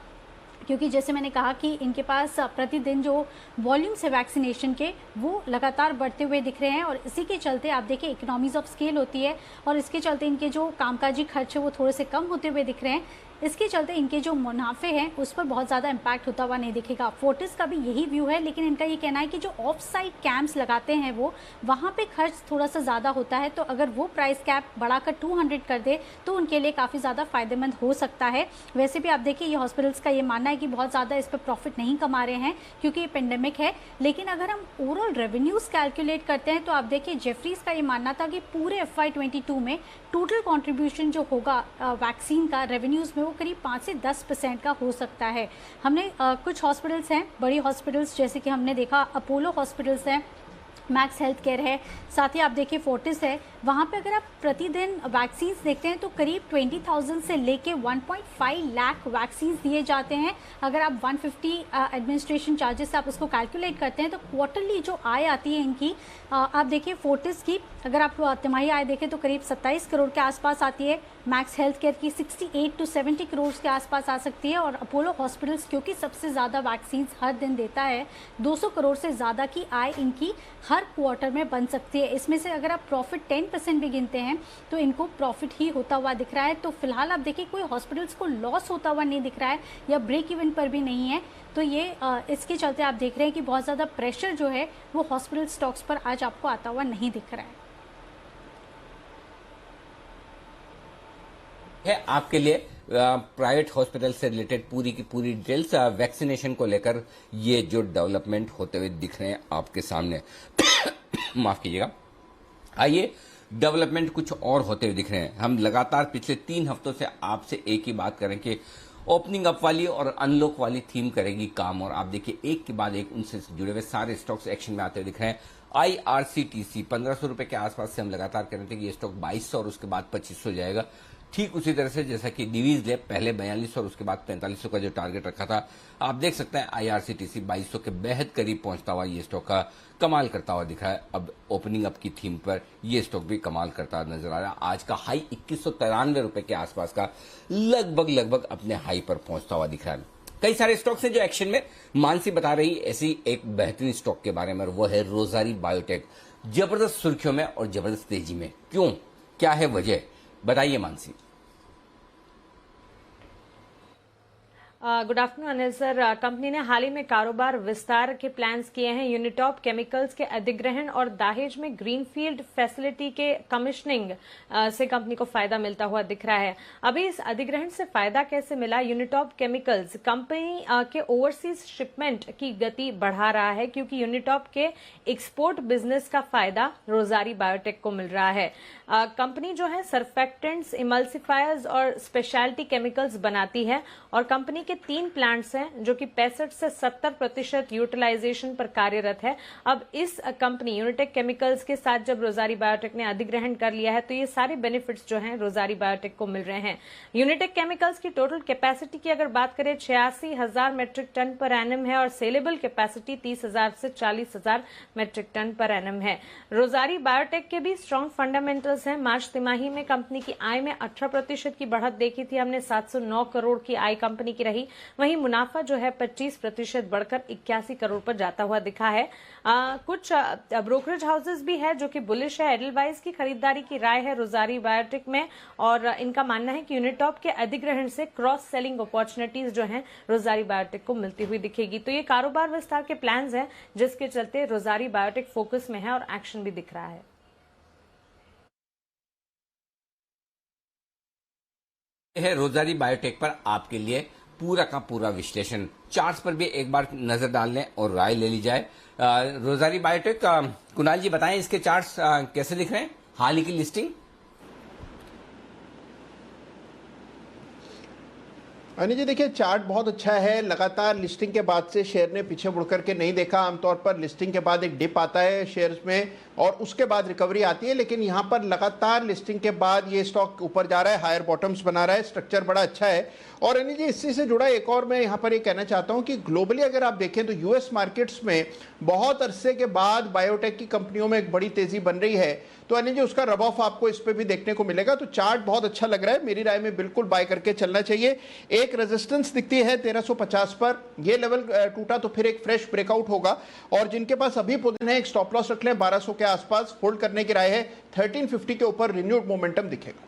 क्योंकि जैसे मैंने कहा कि इनके पास प्रतिदिन जो वॉल्यूम्स है वैक्सीनेशन के वो लगातार बढ़ते हुए दिख रहे हैं। और इसी के चलते आप देखिए इकोनॉमीज ऑफ स्केल होती है और इसके चलते इनके जो कामकाजी खर्च है वो थोड़े से कम होते हुए दिख रहे हैं। इसके चलते इनके जो मुनाफे हैं उस पर बहुत ज़्यादा इम्पैक्ट होता हुआ नहीं दिखेगा। फोर्टिस का भी यही व्यू है, लेकिन इनका ये कहना है कि जो ऑफ साइट कैंप्स लगाते हैं वो वहाँ पे खर्च थोड़ा सा ज़्यादा होता है, तो अगर वो प्राइस कैप बढ़ाकर 200 कर दे तो उनके लिए काफ़ी ज़्यादा फायदेमंद हो सकता है। वैसे भी आप देखिए ये हॉस्पिटल्स का ये मानना है कि बहुत ज़्यादा इस पर प्रॉफिट नहीं कमा रहे हैं क्योंकि ये पेंडेमिक है। लेकिन अगर हम ओवरऑल रेवेन्यूज़ कैलकुलेट करते हैं तो आप देखिए जेफरीज का ये मानना था कि पूरे FY22 में टोटल कॉन्ट्रीब्यूशन जो होगा वैक्सीन का रेवेन्यूज़ में वो करीब 5 से 10% का हो सकता है। हमने कुछ हॉस्पिटल्स हैं, बड़ी हॉस्पिटल्स जैसे कि हमने देखा अपोलो हॉस्पिटल्स हैं, मैक्स हेल्थ केयर है, साथ ही आप देखिए फोर्टिस है, वहाँ पे अगर आप प्रतिदिन वैक्सीन देखते हैं तो करीब 20,000 से लेके 1.5 लाख वैक्सीन दिए जाते हैं। अगर आप 150 एडमिनिस्ट्रेशन चार्जेस से आप उसको कैलकुलेट करते हैं तो क्वार्टरली जो आय आती है इनकी, आप देखिए फोर्टिस की अगर आप तिमाही आय देखें तो करीब 27 करोड़ के आसपास आती है, मैक्स हेल्थ केयर की 68 to 70 करोड़ के आसपास आ सकती है। और अपोलो हॉस्पिटल्स क्योंकि सबसे ज़्यादा वैक्सीन हर दिन देता है, 200 करोड़ से ज़्यादा की आय इनकी हर क्वार्टर में बन सकती है। इसमें से अगर आप प्रॉफिट 10% भी गिनते हैं तो इनको प्रॉफिट ही होता हुआ दिख रहा है। तो फिलहाल आप देखिए कोई हॉस्पिटल्स को लॉस होता हुआ नहीं दिख रहा है या ब्रेक इवन पर भी नहीं है। तो ये इसके चलते आप देख रहे हैं कि बहुत ज़्यादा प्रेशर जो है वो हॉस्पिटल स्टॉक्स पर आज आपको आता हुआ नहीं दिख रहा है आपके लिए प्राइवेट हॉस्पिटल से रिलेटेड पूरी की पूरी डिटेल्स वैक्सीनेशन को लेकर ये जो डेवलपमेंट होते हुए दिख रहे हैं आपके सामने। माफ कीजिएगा। आइए डेवलपमेंट कुछ और होते हुए दिख रहे हैं। हम लगातार पिछले 3 हफ्तों से आपसे एक ही बात करें कि ओपनिंग अप वाली और अनलॉक वाली थीम करेगी काम, और आप देखिए एक के बाद एक उनसे जुड़े हुए सारे स्टॉक्स एक्शन में आते हुए दिख रहे हैं। IRCTC 1500 रुपए के आसपास से हम लगातार कह रहे थे कि ये स्टॉक 2200 और उसके बाद 2500 जाएगा। ठीक उसी तरह से जैसा कि डिवीज लैब पहले 4200 और उसके बाद 4500 का जो टारगेट रखा था, आप देख सकते हैं IRCTC 2200 के बेहद करीब पहुंचता हुआ ये स्टॉक का कमाल करता हुआ दिखा है। अब ओपनिंग अप की थीम पर ये स्टॉक भी कमाल करता नजर आ रहा है। आज का हाई 2193 रुपए के आसपास का लगभग अपने हाई पर पहुंचता हुआ दिख रहा है। कई सारे स्टॉक्स हैं जो एक्शन में। मानसी बता रही ऐसी एक बेहतरीन स्टॉक के बारे में, वो है रोजारी बायोटेक। जबरदस्त सुर्खियों में और जबरदस्त तेजी में, क्यों, क्या है वजह, बताइए Mansi. Good afternoon Anil sir. Company ने हाल ही में कारोबार विस्तार के प्लान्स किए हैं। यूनिटॉप केमिकल्स के अधिग्रहण और दाहेज में ग्रीनफील्ड फैसिलिटी के कमिश्निंग से कंपनी को फायदा मिलता हुआ दिख रहा है। अभी इस अधिग्रहण से फायदा कैसे मिला? यूनिटॉप केमिकल्स कंपनी के ओवरसीज शिपमेंट की गति बढ़ा रहा है क्योंकि यूनिटॉप के एक्सपोर्ट बिजनेस का फायदा रोजारी बायोटेक को मिल रहा है। कंपनी जो है सर्फेक्टेंट्स, इमल्सिफायर्स और स्पेशलिटी केमिकल्स बनाती है और कंपनी के 3 प्लांट्स हैं जो कि 65 से 70% यूटिलाइजेशन पर कार्यरत है। अब इस कंपनी यूनिटेक केमिकल्स के साथ जब रोजारी बायोटेक ने अधिग्रहण कर लिया है तो ये सारे बेनिफिट्स जो हैं रोजारी बायोटेक को मिल रहे हैं। यूनिटेक केमिकल्स की टोटल कैपेसिटी की अगर बात करें 86,000 मेट्रिक टन पर एनम है और सेलेबल कैपेसिटी 30,000 से 40,000 मेट्रिक टन पर एनम है। रोजारी बायोटेक के भी स्ट्रॉन्ग फंडामेंटल्स हैं। मार्च तिमाही में कंपनी की आय में 18% की बढ़त देखी थी हमने, 709 करोड़ की आय कंपनी की रही। वहीं मुनाफा जो है 25% बढ़कर 81 करोड़ पर जाता हुआ दिखा है। कुछ ब्रोकरेज हाउसेस भी है जो कि बुलिश है। एडलवाइस की खरीदारी की राय है रोजारी बायोटेक में और इनका मानना है कि यूनिटॉप के अधिग्रहण से क्रॉस सेलिंग अपॉर्चुनिटीज जो हैं रोजारी बायोटेक को मिलती हुई दिखेगी। तो ये कारोबार विस्तार के प्लान्स हैं जिसके चलते रोजारी बायोटेक फोकस में है और एक्शन भी दिख रहा है। है रोजारी बायोटेक पर आपके लिए पूरा का पूरा विश्लेषण। चार्ट्स पर भी एक बार नजर डाल लें और राय ले ली जाए। रोजारी बायोटेक, कुणाल जी बताएं इसके चार्ट्स कैसे दिख रहे हैं, हाल ही की लिस्टिंग? अनिल जी देखिए, चार्ट बहुत अच्छा है। लगातार लिस्टिंग के बाद से शेयर ने पीछे मुड़ करके नहीं देखा। आमतौर पर लिस्टिंग के बाद एक डिप आता है शेयर्स में और उसके बाद रिकवरी आती है, लेकिन यहाँ पर लगातार लिस्टिंग के बाद ये स्टॉक ऊपर जा रहा है, हायर बॉटम्स बना रहा है, स्ट्रक्चर बड़ा अच्छा है। और अनिल जी इसी से जुड़ा एक और मैं यहाँ पर ये कहना चाहता हूँ कि ग्लोबली अगर आप देखें तो यूएस मार्केट्स में बहुत अरसे के बाद बायोटेक की कंपनियों में एक बड़ी तेजी बन रही है। तो अनिल जी उसका रब ऑफ आपको इस पे भी देखने को मिलेगा। तो चार्ट बहुत अच्छा लग रहा है, मेरी राय में बिल्कुल बाय करके चलना चाहिए। एक रेजिस्टेंस दिखती है 1350 पर, ये लेवल टूटा तो फिर एक फ्रेश ब्रेकआउट होगा। और जिनके पास अभी पोजीशन है एक स्टॉप लॉस रख लें 1200 के आसपास, होल्ड करने की राय है। 1350 के ऊपर रिन्यूड मोमेंटम दिखेगा।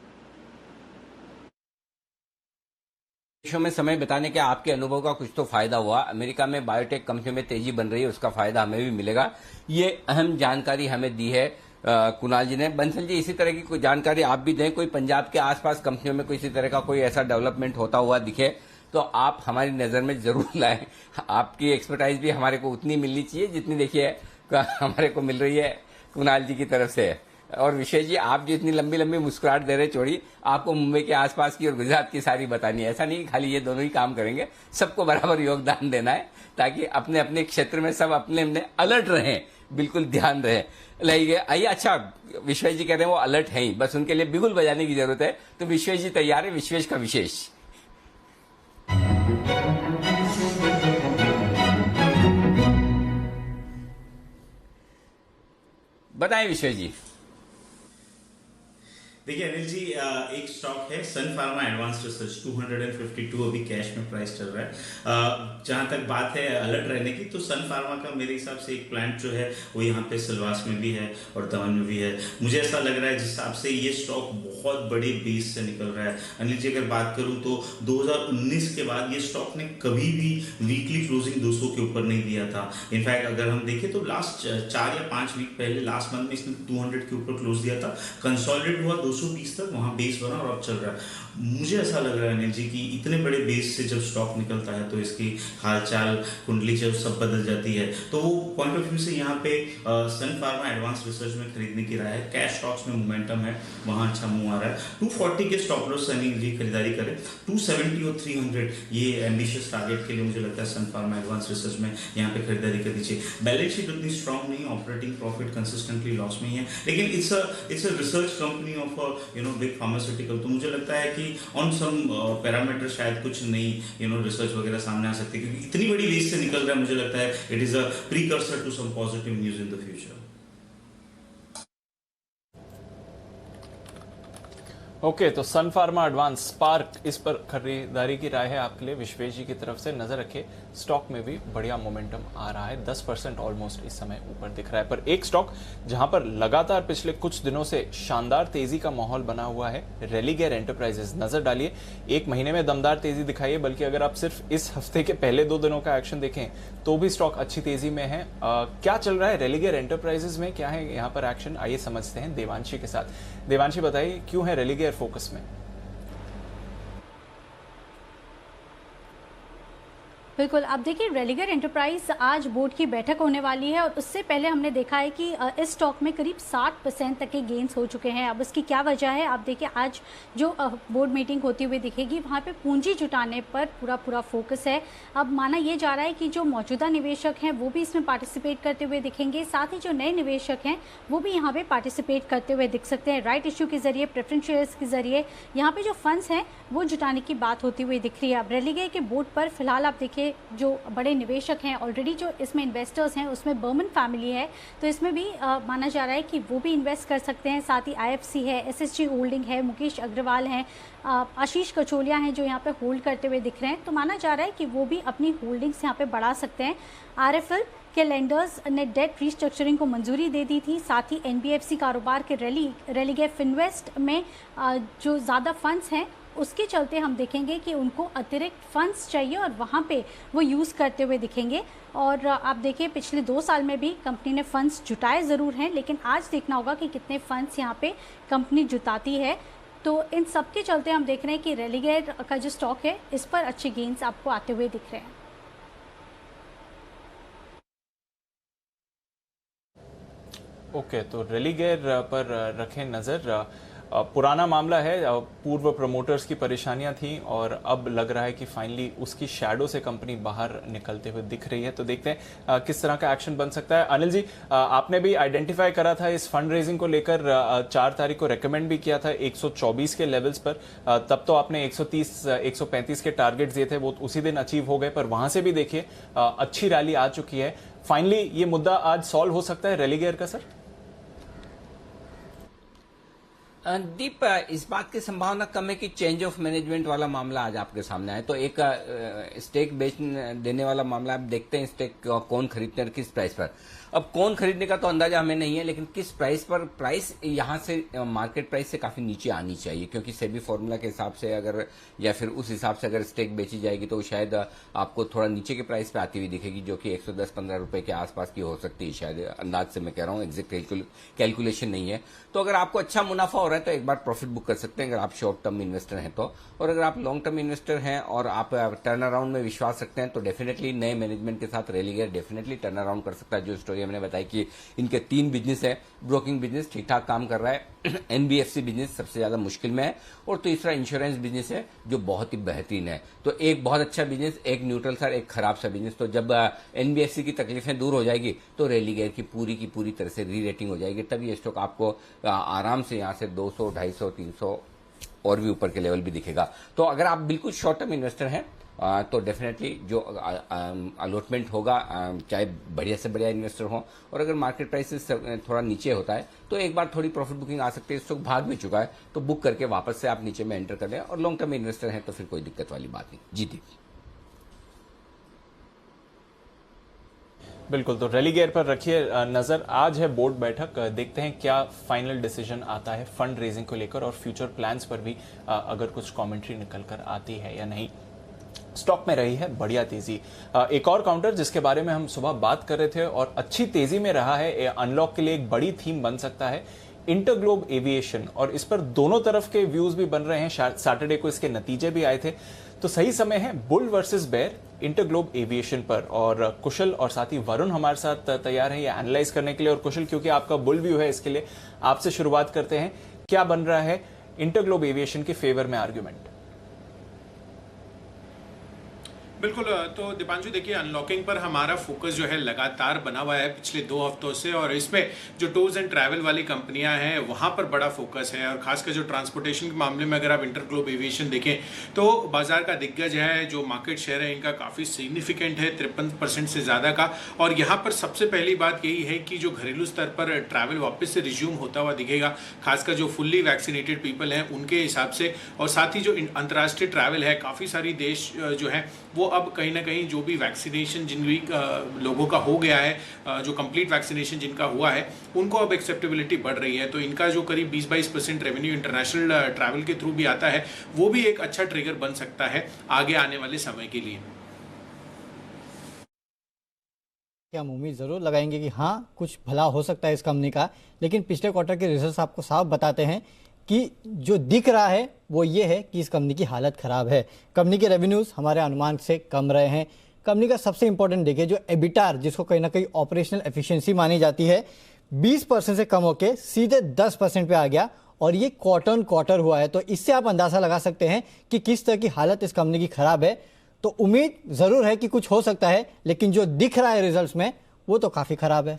विश्व में समय बिताने के आपके अनुभव का कुछ तो फायदा हुआ। अमेरिका में बायोटेक कंपनियों में तेजी बन रही है, उसका फायदा हमें भी मिलेगा। ये अहम जानकारी हमें दी है कुणाल जी ने। बंसल जी इसी तरह की कोई जानकारी आप भी दें, कोई पंजाब के आसपास कंपनियों में कोई इसी तरह का कोई ऐसा डेवलपमेंट होता हुआ दिखे तो आप हमारी नजर में जरूर लाएं। आपकी एक्सपर्टाइज भी हमारे को उतनी मिलनी चाहिए जितनी देखिए हमारे को मिल रही है कुणाल जी की तरफ से। और विशेष जी आप जो इतनी लंबी लंबी मुस्कुराहट दे रहे चौड़ी, आपको मुंबई के आसपास की और गुजरात की सारी बतानी है। ऐसा नहीं खाली ये दोनों ही काम करेंगे, सबको बराबर योगदान देना है ताकि अपने अपने क्षेत्र में सब अपने अपने अलर्ट रहें, बिल्कुल ध्यान रहे। आइए, अच्छा विश्वेश जी कह रहे हैं वो अलर्ट है ही, बस उनके लिए बिगुल बजाने की जरूरत है। तो विश्वेश जी तैयार है? विश्वेश का विशेष बताएं विश्वेश जी। देखिए अनिल जी, एक स्टॉक है सन फार्मा एडवांस्ड रिसर्च 252 अभी कैश में प्राइस चल रहा है। जहां तक बात है अलर्ट रहने की, तो सन फार्मा का मेरे हिसाब से एक प्लांट जो है वो यहाँ पे सिलवास में भी है और दमन में भी है। मुझे ऐसा लग रहा है जिस हिसाब से ये स्टॉक बहुत बड़ी बेस से निकल रहा है। अनिल जी अगर बात करूं तो 2019 के बाद ये स्टॉक ने कभी भी वीकली क्लोजिंग 200 के ऊपर नहीं दिया था। इनफैक्ट अगर हम देखें तो लास्ट 4 या 5 वीक पहले लास्ट मंथ में इसने 200 के ऊपर क्लोज दिया था, कंसोलिडेट हुआ 220 तक, वहां बेस बना और अब चल रहा है। मुझे ऐसा लग रहा है अनिल जी कि इतने बड़े बेस से जब स्टॉक निकलता है तो इसकी हालचाल कुंडली जो सब बदल जाती है। तो वो पॉइंट ऑफ व्यू से यहाँ पे सन फार्मा एडवांस रिसर्च में खरीदने की राय है। कैश स्टॉक्स में मोमेंटम है, वहां अच्छा मूव आ रहा है। 240 के स्टॉप लॉस अनिल जी खरीदारी करें। 270 और 300 ये एम्बिशियस टारगेट के लिए मुझे लगता है सन फार्मा एडवांस रिसर्च में यहाँ पे खरीदारी कर दीजिए। बैलेंस शीट उतनी स्ट्रॉन्ग नहीं, ऑपरेटिंग प्रॉफिट कंसिस्टेंटली लॉस में ही है, लेकिन it's a research company of big pharmaceutical. तो मुझे लगता है कि ऑन सम पैरामीटर शायद कुछ नई रिसर्च वगैरह सामने आ सकती है, क्योंकि इतनी बड़ी बेस से निकल रहा है। मुझे लगता है it is a precursor to some positive news in the future. Okay, तो सन फार्मा एडवांस स्पार्क, इस पर खरीदारी की राय है आपके लिए विश्वेश जी की तरफ से। नजर रखिए, स्टॉक में भी बढ़िया मोमेंटम आ रहा है, 10% ऑलमोस्ट इस समय ऊपर दिख रहा है। पर एक स्टॉक जहां पर लगातार पिछले कुछ दिनों से शानदार तेजी का माहौल बना हुआ है, रेलिगेयर एंटरप्राइजेस। नजर डालिए, एक महीने में दमदार तेजी दिखाई है, बल्कि अगर आप सिर्फ इस हफ्ते के पहले 2 दिनों का एक्शन देखें तो भी स्टॉक अच्छी तेजी में है। क्या चल रहा है रेलिगेयर एंटरप्राइजेस में, क्या है यहाँ पर एक्शन, आइए समझते हैं देवांशी के साथ। देवांशी, बताइए क्यों है रेलिगेयर फोकस में? बिल्कुल, अब देखिए रेलिगेयर एंटरप्राइज आज बोर्ड की बैठक होने वाली है और उससे पहले हमने देखा है कि इस स्टॉक में करीब 60% तक के गेन्स हो चुके हैं। अब इसकी क्या वजह है, आप देखिए आज जो बोर्ड मीटिंग होती हुई दिखेगी वहाँ पे पूंजी जुटाने पर पूरा फोकस है। अब माना यह जा रहा है कि जो मौजूदा निवेशक हैं वो भी इसमें पार्टिसिपेट करते हुए दिखेंगे, साथ ही जो नए निवेशक हैं वो भी यहाँ पे पार्टिसिपेट करते हुए दिख सकते हैं। राइट इश्यू के जरिए, प्रेफरेंस शेयर्स के जरिए यहाँ पे जो फंड्स हैं वो जुटाने की बात होती हुई दिख रही है। अब रेलिगेयर के बोर्ड पर फिलहाल आप देखिए जो बड़े निवेशक हैं, ऑलरेडी जो इसमें इन्वेस्टर्स हैं उसमें बर्मन फैमिली है, तो इसमें भी माना जा रहा है कि वो भी इन्वेस्ट कर सकते हैं। साथ ही IFC है, SSG होल्डिंग है, मुकेश अग्रवाल हैं, आशीष कचोलिया हैं जो यहाँ पे होल्ड करते हुए दिख रहे हैं, तो माना जा रहा है कि वो भी अपनी होल्डिंग्स यहाँ पे बढ़ा सकते हैं। RFL के लेंडर्स ने डेट रीस्ट्रक्चरिंग को मंजूरी दे दी थी। साथ ही NBFC कारोबार के रेलिगेयर फिनवेस्ट में जो ज़्यादा फंड्स हैं उसके चलते हम देखेंगे कि उनको अतिरिक्त फंड्स चाहिए और वहाँ पे वो यूज़ करते हुए दिखेंगे। और आप देखिए पिछले 2 साल में भी कंपनी ने फंड्स जुटाए ज़रूर हैं, लेकिन आज देखना होगा कि कितने फंड्स यहाँ पे कंपनी जुटाती है। तो इन सब के चलते हम देख रहे हैं कि रेलिगेयर का जो स्टॉक है इस पर अच्छे गेन्स आपको आते हुए दिख रहे हैं। ओके, तो रेलिगेयर पर रखें नज़र। पुराना मामला है, पूर्व प्रमोटर्स की परेशानियां थी और अब लग रहा है कि फाइनली उसकी शैडो से कंपनी बाहर निकलते हुए दिख रही है। तो देखते हैं किस तरह का एक्शन बन सकता है। अनिल जी, आपने भी आइडेंटिफाई करा था इस फंड रेजिंग को लेकर, 4 तारीख को रेकमेंड भी किया था 124 के लेवल्स पर। तब तो आपने 130 135 के टारगेट दिए थे, वो उसी दिन अचीव हो गए, पर वहां से भी देखिए अच्छी रैली आ चुकी है। फाइनली ये मुद्दा आज सॉल्व हो सकता है रेलिगेयर का, सर? दीप, इस बात की संभावना कम है कि चेंज ऑफ मैनेजमेंट वाला मामला आज आपके सामने आए। तो एक स्टेक बेच देने वाला मामला, आप देखते हैं स्टेक कौन खरीदते हैं, किस प्राइस पर। अब कौन खरीदने का तो अंदाजा हमें नहीं है, लेकिन किस प्राइस पर, प्राइस यहां से मार्केट प्राइस से काफी नीचे आनी चाहिए, क्योंकि सेबी फॉर्मूला के हिसाब से अगर, या फिर उस हिसाब से अगर स्टेक बेची जाएगी तो शायद आपको थोड़ा नीचे के प्राइस पे आती हुई दिखेगी, जो कि 110-15 रुपए के आसपास की हो सकती है शायद, अंदाज से मैं कह रहा हूँ, एग्जैक्ट कैलकुलेशन नहीं है। तो अगर आपको अच्छा मुनाफा हो रहा है तो एक बार प्रॉफिट बुक कर सकते हैं अगर आप शॉर्ट टर्म इन्वेस्टर हैं तो। और अगर आप लॉन्ग टर्म इन्वेस्टर हैं और आप टर्न अराउंड में विश्वास रखते हैं तो डेफिनेटली नए मैनेजमेंट के साथ रेलिगेयर डेफिनेटली टर्न अराउंड कर सकता है। जो स्टोरी हमने बताई कि इनके 3 बिजनेस है, ब्रोकिंग बिजनेस ठीक ठाक काम कर रहा है, NBFC बिजनेस सबसे ज्यादा मुश्किल में है, और तीसरा इंश्योरेंस बिजनेस है जो बहुत ही बेहतरीन है। तो एक बहुत अच्छा बिजनेस, एक न्यूट्रल सा, एक खराब सा बिजनेस। तो जब NBFC की तकलीफें दूर हो जाएगी तो रेलिगेयर की पूरी तरह से री रेटिंग हो जाएगी, तब ये स्टॉक आपको आराम से यहां से 200, 250, 300 और भी ऊपर के लेवल भी दिखेगा। तो अगर आप बिल्कुल शॉर्ट टर्म इन्वेस्टर हैं तो डेफिनेटली जो अलॉटमेंट होगा, चाहे बढ़िया से बढ़िया इन्वेस्टर हो, और अगर मार्केट प्राइस थोड़ा नीचे होता है तो एक बार थोड़ी प्रॉफिट बुकिंग आ सकती है। स्टॉक भाग भी चुका है तो बुक करके वापस से आप नीचे में एंटर कर लें, और लॉन्ग टर्म इन्वेस्टर हैं तो फिर कोई दिक्कत वाली बात नहीं। जी बिल्कुल, तो रेलिगेयर पर रखिए नजर। आज है बोर्ड बैठक, देखते हैं क्या फाइनल डिसीजन आता है फंड रेजिंग को लेकर, और फ्यूचर प्लान्स पर भी अगर कुछ कमेंट्री निकल कर आती है या नहीं। स्टॉक में रही है बढ़िया तेजी। एक और काउंटर जिसके बारे में हम सुबह बात कर रहे थे और अच्छी तेजी में रहा है, अनलॉक के लिए एक बड़ी थीम बन सकता है, इंटरग्लोब एविएशन, और इस पर दोनों तरफ के व्यूज भी बन रहे हैं। सैटरडे को इसके नतीजे भी आए थे, तो सही समय है bull versus bear InterGlobe Aviation पर। और कुशल और साथ ही वरुण हमारे साथ तैयार है ये एनालाइज करने के लिए। और कुशल, क्योंकि आपका बुल व्यू है, इसके लिए आपसे शुरुआत करते हैं। क्या बन रहा है इंटरग्लोब एविएशन के फेवर में आर्ग्यूमेंट? बिल्कुल। तो दीपांशु देखिए, अनलॉकिंग पर हमारा फोकस जो है लगातार बना हुआ है पिछले 2 हफ्तों से, और इसमें जो टूर्स एंड ट्रैवल वाली कंपनियां हैं वहां पर बड़ा फोकस है, और खासकर जो ट्रांसपोर्टेशन के मामले में अगर आप इंटरग्लोब एविएशन देखें तो बाजार का दिग्गज है, जो मार्केट शेयर है इनका काफ़ी सिग्निफिकेंट है, 53% से ज़्यादा का। और यहाँ पर सबसे पहली बात यही है कि जो घरेलू स्तर पर ट्रैवल वापस से रिज्यूम होता हुआ दिखेगा, खासकर जो फुल्ली वैक्सीनेटेड पीपल हैं उनके हिसाब से, और साथ ही जो अंतर्राष्ट्रीय ट्रैवल है, काफ़ी सारी देश जो है वो अब कहीं ना कहीं जो भी वैक्सीनेशन जिन भी लोगों का हो गया है, जो कंप्लीट वैक्सीनेशन जिनका हुआ है, उनको अब एक्सेप्टेबिलिटी बढ़ रही है। तो इनका जो करीब 20-22% रेवेन्यू इंटरनेशनल ट्रैवल के थ्रू भी आता है, वो भी एक अच्छा ट्रिगर बन सकता है आगे आने वाले समय के लिए। हम उम्मीद ज़रूर लगाएंगे कि हाँ कुछ भला हो सकता है इस कंपनी का, लेकिन पिछले क्वार्टर के रिजल्ट्स आपको साफ बताते हैं कि जो दिख रहा है वो ये है कि इस कंपनी की हालत ख़राब है। कंपनी के रेवेन्यूज़ हमारे अनुमान से कम रहे हैं। कंपनी का सबसे इंपॉर्टेंट देखिए जो एबिटार, जिसको कहीं ना कहीं ऑपरेशनल एफिशिएंसी मानी जाती है, 20% से कम होकर सीधे 10% पे आ गया, और ये क्वार्टर हुआ है। तो इससे आप अंदाज़ा लगा सकते हैं कि किस तरह की हालत इस कंपनी की ख़राब है। तो उम्मीद ज़रूर है कि कुछ हो सकता है, लेकिन जो दिख रहा है रिजल्ट्स में वो तो काफ़ी ख़राब है।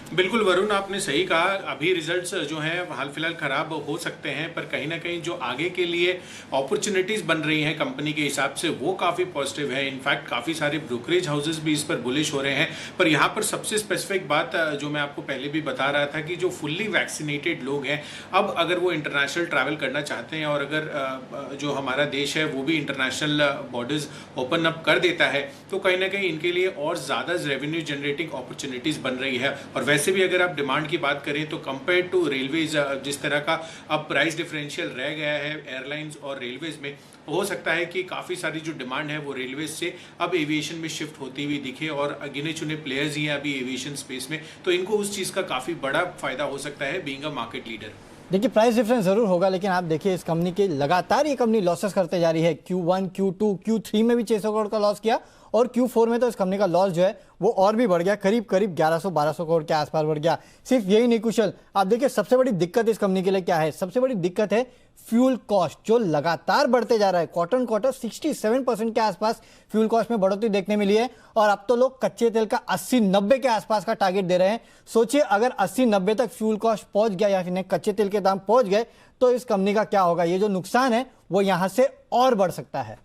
बिल्कुल वरुण, आपने सही कहा। अभी रिजल्ट्स जो हैं हाल फिलहाल खराब हो सकते हैं, पर कहीं ना कहीं जो आगे के लिए अपॉर्चुनिटीज बन रही हैं कंपनी के हिसाब से वो काफ़ी पॉजिटिव है। इनफैक्ट काफ़ी सारे ब्रोकरेज हाउसेस भी इस पर बुलिश हो रहे हैं। पर यहाँ पर सबसे स्पेसिफिक बात जो मैं आपको पहले भी बता रहा था कि जो फुल्ली वैक्सीनेटेड लोग हैं, अब अगर वो इंटरनेशनल ट्रैवल करना चाहते हैं, और अगर जो हमारा देश है वो भी इंटरनेशनल बॉर्डर्स ओपन अप कर देता है, तो कहीं ना कहीं इनके लिए और ज़्यादा रेवेन्यू जनरेटिंग अपॉर्चुनिटीज़ बन रही है। और वैसे भी अगर आप डिमांड की बात करें तो कंपेयर टू रेलवेज, जिस तरह का अब प्राइस डिफरेंशियल रह गया है एयरलाइंस और रेलवेज में, हो सकता है कि काफ़ी सारी जो डिमांड है वो रेलवेज से अब एविएशन में शिफ्ट होती हुई दिखे, और गिने चुने प्लेयर्स ही हैं अभी एविएशन स्पेस में, तो इनको उस चीज़ का काफ़ी बड़ा फायदा हो सकता है बीइंग अ मार्केट लीडर। देखिए प्राइस डिफरेंस जरूर होगा, लेकिन आप देखिए इस कंपनी के लगातार ये कंपनी लॉसेस करते जा रही है। Q1, Q2, Q3 में भी 600 करोड़ का लॉस किया, और Q4 में तो इस कंपनी का लॉस जो है वो और भी बढ़ गया, करीब 1100-1200 करोड़ के आसपास बढ़ गया। सिर्फ यही नहीं कुशल, आप देखिए सबसे बड़ी दिक्कत इस कंपनी के लिए क्या है? सबसे बड़ी दिक्कत है फ्यूल कॉस्ट, जो लगातार बढ़ते जा रहा है। क्वार्टर 67% के आसपास फ्यूल कॉस्ट में बढ़ोतरी देखने मिली है, और अब तो लोग कच्चे तेल का 80-90 के आसपास का टारगेट दे रहे हैं। सोचिए अगर 80-90 तक फ्यूल कॉस्ट पहुंच गया, या फिर कच्चे तेल के दाम पहुंच गए, तो इस कंपनी का क्या होगा? ये जो नुकसान है वो यहां से और बढ़ सकता है।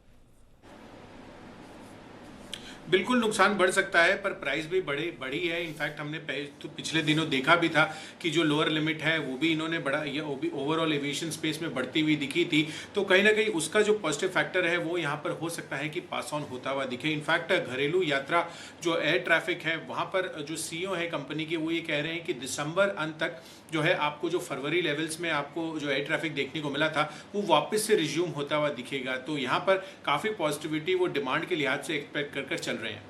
बिल्कुल नुकसान बढ़ सकता है, पर प्राइस भी बड़ी है। इनफैक्ट हमने तो पिछले दिनों देखा भी था कि जो लोअर लिमिट है वो भी इन्होंने बढ़ा, ये ओवरऑल एविएशन स्पेस में बढ़ती हुई दिखी थी। तो कहीं ना कहीं उसका जो पॉजिटिव फैक्टर है वो यहाँ पर हो सकता है कि पास ऑन होता हुआ दिखे। इनफैक्ट घरेलू यात्रा जो एयर ट्रैफिक है, वहाँ पर जो CEO है कंपनी के, वो ये कह रहे हैं कि दिसंबर अंत तक जो है आपको जो फरवरी लेवल्स में आपको जो एयर ट्रैफिक देखने को मिला था वो वापस से रिज्यूम होता हुआ दिखेगा। तो यहाँ पर काफ़ी पॉजिटिविटी वो डिमांड के लिहाज से एक्सपेक्ट कर चल रहे हैं।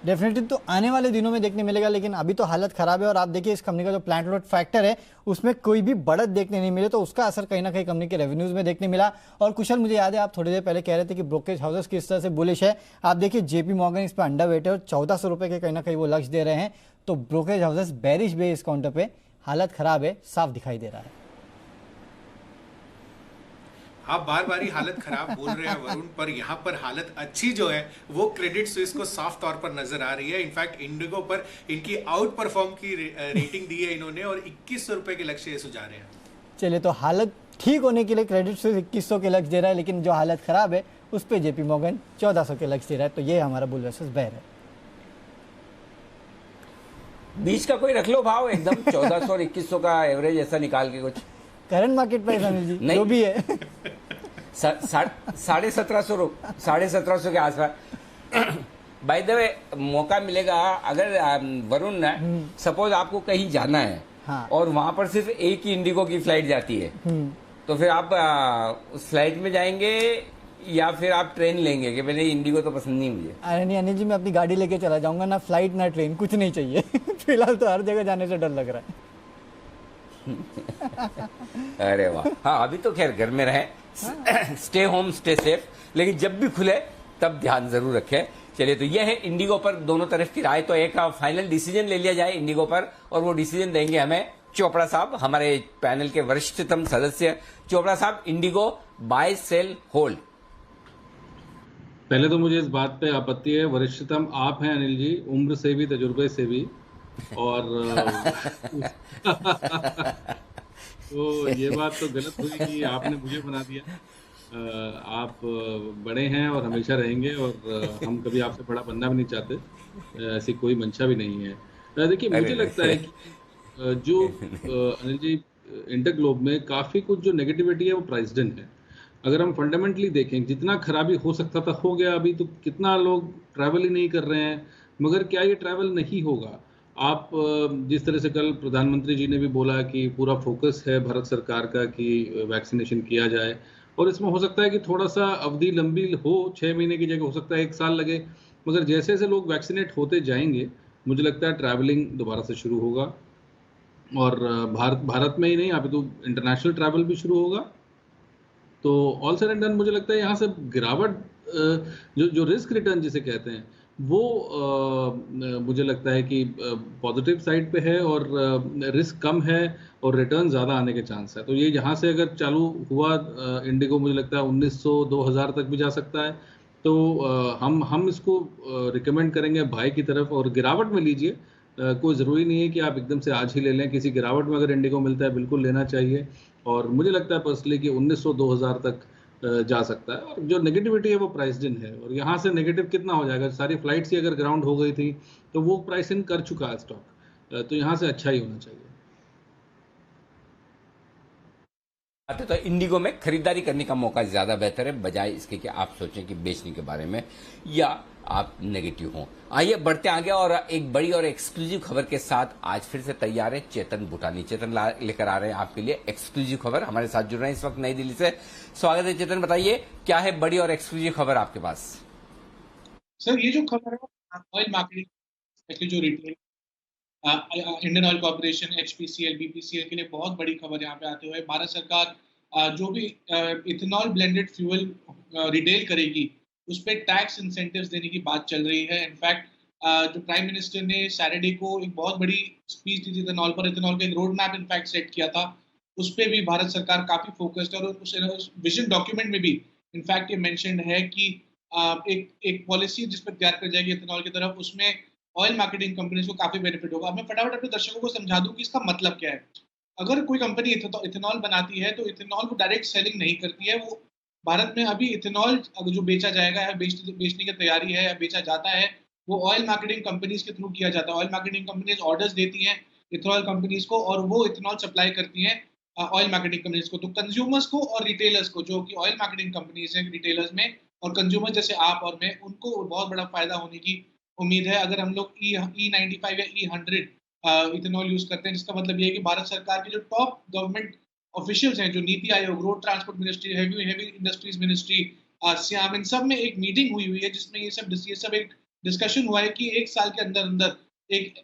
डेफिनेटली तो आने वाले दिनों में देखने मिलेगा, लेकिन अभी तो हालत खराब है। और आप देखिए इस कंपनी का जो प्लांट लोड फैक्टर है उसमें कोई भी बढ़त देखने नहीं मिले, तो उसका असर कहीं ना कहीं कंपनी के रेवेन्यूज में देखने मिला। और कुशल, मुझे याद है आप थोड़ी देर पहले कह रहे थे कि ब्रोकरेज हाउसेस किस तरह से बुलिश है। आप देखिए JP मॉर्गन इस पर अंडर वेट है, और 1400 रुपये के कहीं ना कहीं वो लक्ष्य दे रहे हैं। तो ब्रोकरेज हाउसेस बेरिश भी इस काउंटर पे, हालत खराब है, साफ दिखाई दे रहा है। आप बार ही हालत खराब बोल रहे हैं वरुण, पर यहाँ पर हालत अच्छी जो है वो क्रेडिट स्विस को साफ तौर पर नजर आ रही है। इनफैक्ट इंडिगो पर इनकी आउट परफॉर्म की रेटिंग दी है इन्होंने, और 2100 रुपए के लक्ष्य सुझा रहे हैं। चलिए, तो हालत ठीक होने के लिए क्रेडिट स्विस 2100 के लक्ष्य दे रहा है, लेकिन जो हालत खराब है उस पर JP मॉर्गन 1400 के लक्ष्य दे रहा है। तो ये हमारा बुल वर्सेस बेयर है। बीच का कोई रख लो भाव एकदम 1400 और 2100 का एवरेज ऐसा निकाल के कुछ current market price Anil ji जो भी है 1750 के आसपास। बाय द वे मौका मिलेगा अगर वरुण सपोज आपको कहीं जाना है, हाँ, और वहां पर सिर्फ एक ही इंडिगो की फ्लाइट जाती है, तो फिर आप उस फ्लाइट में जाएंगे या फिर आप ट्रेन लेंगे कि मैंने इंडिगो तो पसंद नहीं मुझे? अरे नहीं अनिल जी, मैं अपनी गाड़ी लेके चला जाऊंगा, ना फ्लाइट ना ट्रेन, कुछ नहीं चाहिए। फिलहाल तो हर जगह जाने से डर लग रहा है। अरे वाह, हाँ अभी तो खैर घर में रहे, स्टे होम स्टे सेफ, लेकिन जब भी खुले तब ध्यान जरूर रखें। चलिए, तो ये है इंडिगो पर दोनों तरफ की राय। तो एक फाइनल डिसीजन ले लिया जाए इंडिगो पर, और वो डिसीजन देंगे हमें चोपड़ा साहब, हमारे पैनल के वरिष्ठतम सदस्य। चोपड़ा साहब, इंडिगो बाय सेल होल्ड? पहले तो मुझे इस बात पे आपत्ति है, वरिष्ठतम आप हैं अनिल जी, उम्र से भी तजुर्बे से भी, और तो ये बात तो गलत हुई कि आपने मुझे बना दिया। आप बड़े हैं और हमेशा रहेंगे, और हम कभी आपसे बड़ा बनना भी नहीं चाहते, ऐसी कोई मंशा भी नहीं है। देखिए, मुझे लगता है कि जो अनिल जी, इंटरग्लोब में काफ़ी कुछ जो नेगेटिविटी है वो प्राइस्ड इन है। अगर हम फंडामेंटली देखें, जितना खराबी हो सकता था हो गया। अभी तो कितना लोग ट्रैवल ही नहीं कर रहे हैं, मगर क्या ये ट्रैवल नहीं होगा? आप जिस तरह से कल प्रधानमंत्री जी ने भी बोला कि पूरा फोकस है भारत सरकार का कि वैक्सीनेशन किया जाए, और इसमें हो सकता है कि थोड़ा सा अवधि लंबी हो, 6 महीने की जगह हो सकता है 1 साल लगे, मगर जैसे जैसे लोग वैक्सीनेट होते जाएंगे, मुझे लगता है ट्रैवलिंग दोबारा से शुरू होगा। और भारत में ही नहीं, अभी तो इंटरनेशनल ट्रैवल भी शुरू होगा। तो ऑल सेड एंड डन मुझे लगता है यहाँ से गिरावट, जो रिस्क रिटर्न जिसे कहते हैं, वो मुझे लगता है कि पॉजिटिव साइड पे है, और रिस्क कम है और रिटर्न ज़्यादा आने के चांस है। तो ये यहाँ से अगर चालू हुआ इंडिगो, मुझे लगता है 1900-2000 तक भी जा सकता है। तो हम इसको रिकमेंड करेंगे भाई की तरफ, और गिरावट में लीजिए। कोई ज़रूरी नहीं है कि आप एकदम से आज ही ले लें। किसी गिरावट में अगर इंडिगो मिलता है, बिल्कुल लेना चाहिए। और मुझे लगता है पर्सनली कि 1900-2000 तक जा सकता है। और जो नेगेटिविटी है वो प्राइस्ड इन है, और यहाँ से नेगेटिव कितना हो जाएगा? सारी फ्लाइट्स ही अगर ग्राउंड हो गई थी तो वो प्राइस इन कर चुका है स्टॉक, तो यहाँ से अच्छा ही होना चाहिए। आते तो इंडिगो में खरीदारी करने का मौका ज्यादा बेहतर है, बजाय इसके कि आप सोचें कि बेचने के बारे में या आप नेगेटिव हों। आइए बढ़ते आगे, और एक बड़ी और एक्सक्लूसिव खबर के साथ आज फिर से तैयार है चेतन भूटानी। चेतन लेकर आ रहे हैं आपके लिए एक्सक्लूसिव खबर। हमारे साथ जुड़ रहे हैं इस वक्त नई दिल्ली से। स्वागत है चेतन, बताइए क्या है बड़ी और एक्सक्लूसिव खबर आपके पास? सर, ये जो खबर है ऑयल मार्केटिंग जो retail Indian oil corporation, HPCL, BPCL के लिए बहुत बड़ी खबर यहाँ पे आते हुए, भारत सरकार जो भी इथेनॉल ब्लेंडेड फ्यूल रिटेल करेगी उस पर टैक्स इंसेंटिव्स देने की बात चल रही है। इनफैक्ट जो प्राइम मिनिस्टर ने सैटरडे को एक बहुत बड़ी स्पीच दी थी इथेनॉल पर, इथेनॉल का एक रोड मैप इनफैक्ट सेट किया था, उस पर भी भारत सरकार काफी फोकस्ड है। और उस विजन डॉक्यूमेंट में भी इनफैक्ट ये मेंशन्ड है कि एक पॉलिसी जिस पर तैयार कर जाएगी इथेनॉल की तरफ, उसमें ऑयल मार्केटिंग कंपनीज को काफी बेनिफिट होगा। अब मैं फटाफट अपने दर्शकों को समझा दूं कि इसका मतलब क्या है। अगर कोई कंपनी इथेनॉल बनाती है तो इथेनॉल को डायरेक्ट सेलिंग नहीं करती है। वो भारत में अभी इथेनॉल जो बेचा जाएगा या बेचने की तैयारी है या बेचा जाता है, वो ऑयल मार्केटिंग कंपनीज के थ्रू किया जाता है। ऑयल मार्केटिंग कंपनीज ऑर्डर्स देती हैं इथेनॉल कंपनीज को, और वो इथेनॉल सप्लाई करती हैं ऑयल मार्केटिंग कंपनीज को। तो कंज्यूमर्स को और रिटेलर्स को, जो कि ऑयल मार्केटिंग कंपनीज हैं रिटेलर्स में, और कंज्यूमर जैसे आप और मैं, उनको बहुत बड़ा फायदा होने की उम्मीद है अगर हम लोग E95 या E100 इथेनॉल यूज करते हैं। जिसका मतलब ये है कि भारत सरकार के जो टॉप गवर्नमेंट ऑफिशियल्स हैं, जो Niti Aayog, road transport ministry, heavy industries ministry, SIAM, इन सब में एक मीटिंग हुई है जिसमें ये सब एक डिस्कशन हुआ है कि 1 साल के अंदर अंदर एक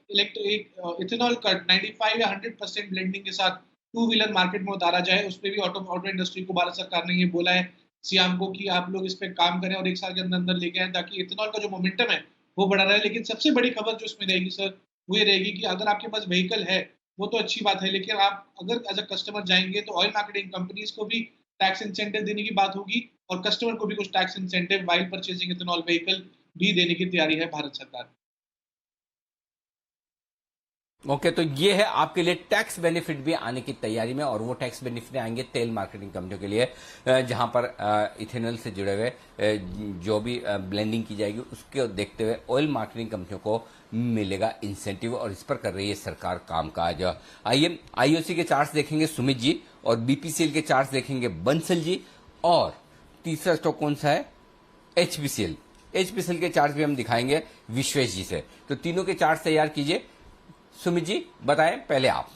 इथेनॉल का 95 या 100% ब्लेंडिंग के साथ 2 व्हीलर मार्केट में उतारा जाए। उस पर भी ऑटो इंडस्ट्री को भारत सरकार ने ये बोला है, सियाम को, कि आप लोग इस पर काम करें और 1 साल के अंदर अंदर लेके आए, ताकि इथेनॉल का जो मोमेंटम है वो बढ़ा रहा है। लेकिन सबसे बड़ी खबर जो इसमें रहेगी सर, वो ये रहेगी कि अगर आपके पास व्हीकल है वो तो अच्छी बात है, लेकिन आप अगर एज अ कस्टमर जाएंगे तो ऑयल मार्केटिंग कंपनीज को भी टैक्स इंसेंटिव देने की बात होगी, और कस्टमर को भी कुछ tax incentive while purchasing ethanol vehicle भी देने की तैयारी है भारत सरकार। ओके, तो ये है आपके लिए टैक्स बेनिफिट भी आने की तैयारी में, और वो टैक्स बेनिफिट आएंगे तेल मार्केटिंग कंपनियों के लिए, जहां पर इथेनॉल से जुड़े हुए जो भी ब्लेंडिंग की जाएगी उसके देखते हुए ऑयल मार्केटिंग कंपनियों को मिलेगा इंसेंटिव, और इस पर कर रही है सरकार कामकाज। आइए आईओसी के चार्ट्स देखेंगे सुमित जी, और बीपीसीएल के चार्ट्स देखेंगे बंसल जी, और तीसरा स्टॉक कौन सा है? एचपीसीएल के चार्ट्स भी हम दिखाएंगे विश्वेश जी से। तो तीनों के चार्ट्स तैयार कीजिए। सुमित जी बताएं पहले आप।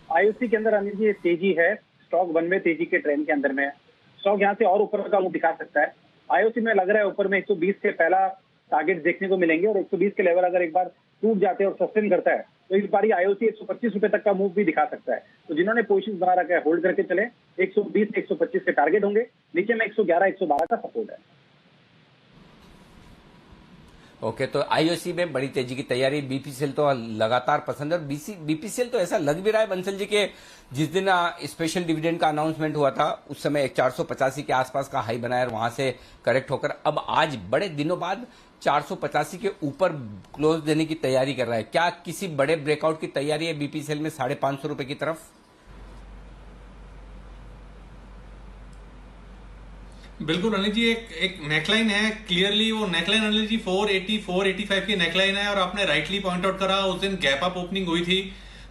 आईओसी के अंदर अनिल जी तेजी है, स्टॉक 1 में तेजी के ट्रेंड के अंदर में है। स्टॉक यहाँ से और ऊपर का मुंह दिखा सकता है। आईओसी में लग रहा है ऊपर में 120 के पहला टारगेट देखने को मिलेंगे, और 120 के लेवल अगर एक बार टूट जाते हैं और सस्टेन करता है तो इस बार आईओसी 125 रुपए तक का मूव भी दिखा सकता है। तो जिन्होंने पोजीशन बना रखा है होल्ड करके चले, 120 से 125 के टारगेट होंगे, नीचे में 111, 112 का सपोर्ट है। ओके, तो आईओसी में बड़ी तेजी की तैयारी, बीपीसीएल तो लगातार पसंद है और बीपीसीएल तो ऐसा लग भी रहा है बंसल जी के जिस दिन स्पेशल डिविडेंड का अनाउंसमेंट हुआ था उस समय एक 485 के आसपास का हाई बनाया और वहां से करेक्ट होकर अब आज बड़े दिनों बाद 485 के ऊपर क्लोज देने की तैयारी कर रहा है। क्या किसी बड़े ब्रेकआउट की तैयारी है बीपीसीएल में 550 रुपए की तरफ? बिल्कुल अनिल जी, एक नेकलाइन है, क्लियरली वो नेकलाइन अनिल जी 480 485 की नेकलाइन है और आपने राइटली पॉइंट आउट करा, उस दिन गैप अप ओपनिंग हुई थी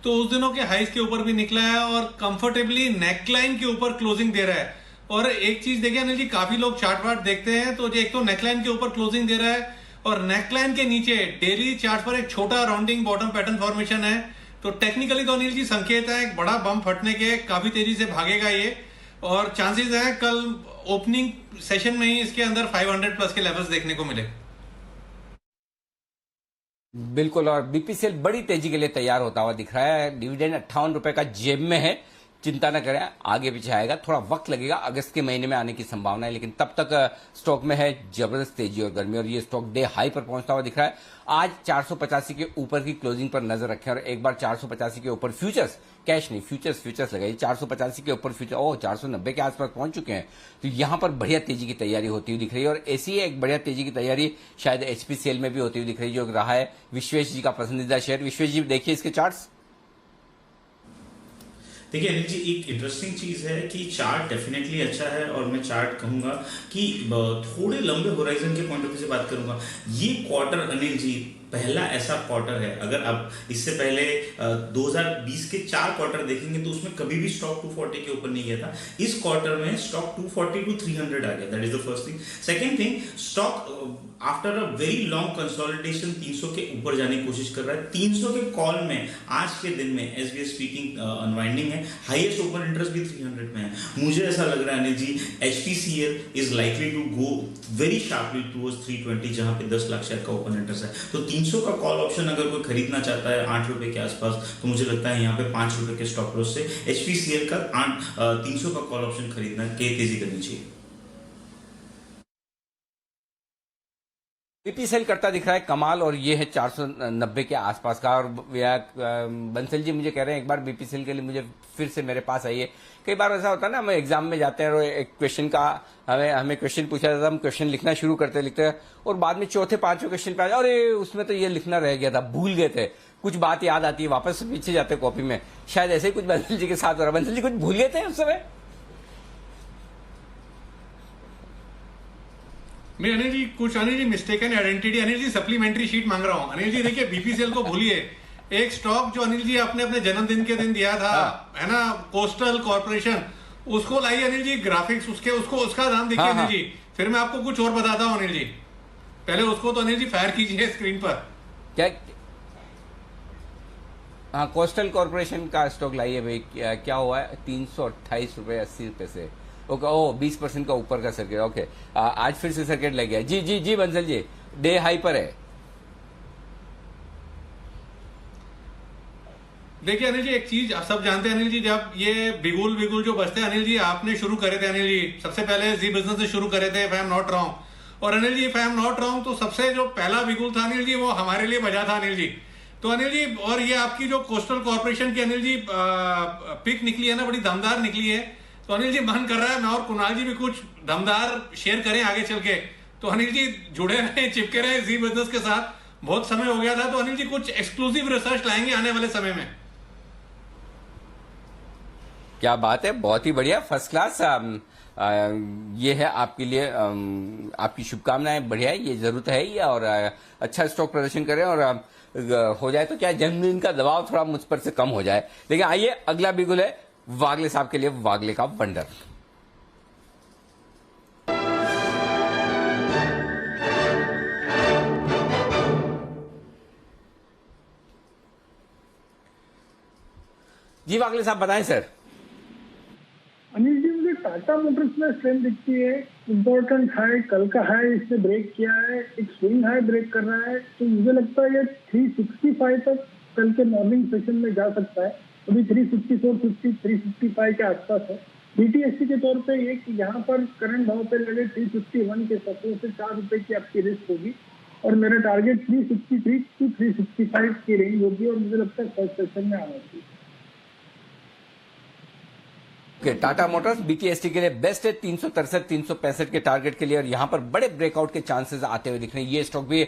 तो उस दिनों के हाइस के ऊपर भी निकला है और कंफर्टेबली नेकलाइन के ऊपर क्लोजिंग दे रहा है। और एक चीज देखिए अनिल जी, काफी लोग चार्ट वार्ट देखते हैं तो एक तो नेकलाइन के ऊपर क्लोजिंग दे रहा है और नेकलाइन के नीचे डेली चार्ट पर एक छोटा राउंडिंग बॉटम पैटर्न फॉर्मेशन है, तो टेक्निकली तो अनिल जी संकेत है एक बड़ा बम फटने के, काफी तेजी से भागेगा ये और चांसेस है कल ओपनिंग सेशन में ही इसके अंदर 500 प्लस के लेवल्स देखने को मिले। बिल्कुल, और बीपीसीएल बड़ी तेजी के लिए तैयार होता हुआ दिख रहा है। डिविडेंड 58 रुपए का जेब में है, चिंता न करें, आगे पीछे आएगा, थोड़ा वक्त लगेगा, अगस्त के महीने में आने की संभावना है, लेकिन तब तक स्टॉक में है जबरदस्त तेजी और गर्मी और ये स्टॉक डे हाई पर पहुंचता हुआ दिख रहा है। आज 485 के ऊपर की क्लोजिंग पर नजर रखें और एक बार 485 के ऊपर फ्यूचर्स, कैश नहीं फ्यूचर्स लगाइए, 485 के ऊपर फ्यूचर 490 के आसपास पहुंच चुके हैं, तो यहां पर बढ़िया तेजी की तैयारी होती हुई दिख रही है और ऐसी एक बढ़िया तेजी की तैयारी शायद एचपीसीएल में भी होती हुई दिख रही है जो रहा है विश्वेश जी का पसंदीदा शेयर। विश्वेश जी देखिए इसके चार्ट्स। देखिए अनिल जी, एक इंटरेस्टिंग चीज है कि चार्ट डेफिनेटली अच्छा है और मैं चार्ट कहूंगा कि थोड़े लंबे होराइजन के पॉइंट ऑफ व्यू से बात करूंगा। ये क्वार्टर अनिल जी पहला ऐसा क्वार्टर है, अगर आप इससे पहले 2020 के 4 क्वार्टर देखेंगे तो उसमें कभी भी स्टॉक 240 के ऊपर नहीं गया था। इस क्वार्टर में स्टॉक 240 टू 300 आ गया, that is the first thing. Second thing, stock after a very long consolidation 300 के ऊपर जाने की कोशिश कर रहा है। 300 के कॉल में आज के दिन में as we are speaking unwinding है, हाईएस्ट ओपन इंटरेस्ट भी 300 में है। मुझे ऐसा लग रहा है Anil ji, HPCL is likely to go very sharply towards 320 जहां पे 10 लाख शेयर का ओपन इंटरेस्ट है। तो 300 का कॉल ऑप्शन अगर कोई खरीदना चाहता है 8 रुपए के आसपास, तो मुझे लगता है यहाँ पे 5 रुपए के स्टॉप लॉस से एचपीसीएल का 300 का कॉल ऑप्शन खरीदना के तेजी करनी चाहिए। बीपीसीएल करता दिख रहा है कमाल और ये है 490 के आसपास का। और बंसल जी मुझे कह रहे हैं एक बार बीपीसीएल के लिए मुझे फिर से मेरे पास आइए। कई बार ऐसा होता है ना, हम एग्जाम में जाते हैं और एक क्वेश्चन का हमें क्वेश्चन पूछा जाता है, हम क्वेश्चन लिखना शुरू लिखते हैं और बाद में चौथे पांचवें क्वेश्चन पे अरे उसमें तो ये लिखना रह गया था, भूल गए थे, कुछ बात याद आती है, वापस पीछे जाते कॉपी में। शायद ऐसे ही कुछ बंसल जी के साथ हो रहा है। बंसल जी कुछ भूल गए थे उस समय? मैं अनिल जी कुछ Anil ji mistaken identity Anil ji supplementary sheet मांग रहा हूँ। अनिल जी देखिए बीपीसीएल को भूलिए, एक स्टॉक जो अनिल जी आपने अपने जन्मदिन के दिन दिया था है ना, कोस्टल कॉर्पोरेशन, उसको लाइए अनिल जी, ग्राफिक्स उसका नाम देखिए अनिल जी, फिर मैं आपको कुछ और बताता हूँ अनिल जी। पहले उसको तो अनिल जी फायर कीजिए स्क्रीन पर। क्या? हाँ, कोस्टल कॉर्पोरेशन का स्टॉक लाइए भाई। क्या हुआ है? 328 रुपए 80 पैसे से। ओके, 20% का ऊपर का सर्किट। ओके, आज फिर से सर्किट लग गया। जी जी जी बंसल जी, डे हाई पर है। देखिए अनिल जी एक चीज आप सब जानते हैं अनिल जी, जब ये बिगुल जो बजते हैं अनिल जी, आपने शुरू करे थे अनिल जी, सबसे पहले जी बिजनेस से शुरू करे थे, if I am not wrong. और Anil ji if I am not wrong तो सबसे जो पहला बिगुल था अनिल जी वो हमारे लिए बजा था अनिल जी। तो अनिल जी, और ये आपकी जो कोस्टल कॉर्पोरेशन की अनिल जी पिक निकली है ना, बड़ी दमदार निकली है। तो अनिल जी मन कर रहा है मैं और कुणाल जी भी कुछ दमदार शेयर करें आगे चल के। तो अनिल जी जुड़े रहे, चिपके रहे जी बिजनेस के साथ, बहुत समय हो गया था। तो अनिल जी कुछ एक्सक्लूसिव रिसर्च लाएंगे आने वाले समय में। क्या बात है, बहुत ही बढ़िया, फर्स्ट क्लास। ये है आपके लिए, आपकी शुभकामनाएं, बढ़िया है, ये जरूरत है ही। और अच्छा स्टॉक प्रदर्शन करें और हो जाए तो क्या जन्मदिन का दबाव थोड़ा मुझ पर से कम हो जाए। लेकिन आइए अगला बिगुल है वागले साहब के लिए, वागले का वंडर। जी वागले साहब बताएं सर। अनिल जी मुझे टाटा मोटर्स में स्ट्रेंथ दिखती है, इम्पोर्टेंट हाई, कल का हाई इसने ब्रेक किया है, एक स्विंग हाई ब्रेक कर रहा है, तो मुझे लगता है ये 365 तक कल के मॉर्निंग सेशन में जा सकता है। अभी 364.50 355 के आसपास है। बीटीएससी के तौर पे ये कि यहाँ पर करंट भाव पे लगे 351 के सपोर्ट से 4 रुपए की आपकी रिस्क होगी। और मेरा टारगेट 363 to 365 की रेंज होगी और मुझे लगता है फर्स्ट सेशन में आना चाहिए। टाटा मोटर्स बीटीएसटी के लिए बेस्ट है 363 365 के टारगेट के लिए, और यहां पर बड़े ब्रेकआउट के चांसेस आते हुए दिख रहे हैं। ये स्टॉक भी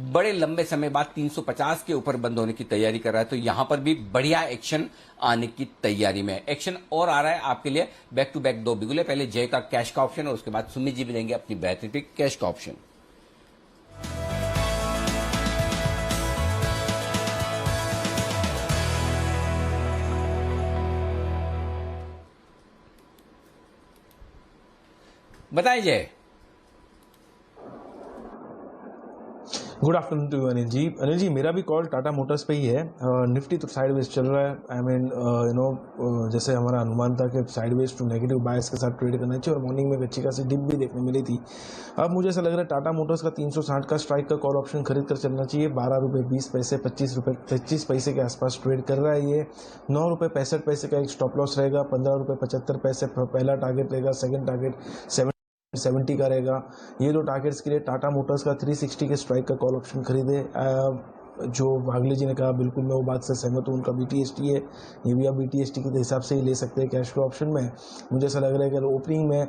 बड़े लंबे समय बाद 350 के ऊपर बंद होने की तैयारी कर रहा है, तो यहां पर भी बढ़िया एक्शन आने की तैयारी में। एक्शन और आ रहा है आपके लिए, बैक टू बैक 2 बिगुले, पहले जय का कैश का ऑप्शन और उसके बाद सुमित जी भी देंगे अपनी बेहतरीन कैश का ऑप्शन। बताइए जय। Good afternoon to Anil ji. Anil जी, मेरा भी कॉल टाटा मोटर्स पे ही है। निफ्टी तो साइडवेज चल रहा है। आई मीन जैसे हमारा अनुमान था कि साइडवेज टू नेगेटिव बायस के साथ ट्रेड करना चाहिए और मॉर्निंग में अच्छी खासी डिप भी देखने मिली थी। अब मुझे ऐसा लग रहा है टाटा मोटर्स का 360 का स्ट्राइक का कॉल ऑप्शन खरीद कर चलना चाहिए। 12 रुपये 20 पैसे 25 पैसे के आसपास ट्रेड कर रहा है ये। 9 रुपये 65 पैसे का एक स्टॉप लॉस रहेगा। 15 रुपये 75 पैसे पहला टारगेट रहेगा। सेकंड टारगेट 70 का रहेगा। ये 2 टारगेट्स के लिए टाटा मोटर्स का 360 के स्ट्राइक का कॉल ऑप्शन खरीदे। जो वागले जी ने कहा बिल्कुल मैं वो बात से सहमत हूँ। उनका बीटीएसटी है, ये भी आप बीटीएसटी के हिसाब से ही ले सकते हैं कैश फ्लो ऑप्शन में। मुझे ऐसा लग रहा है कि ओपनिंग में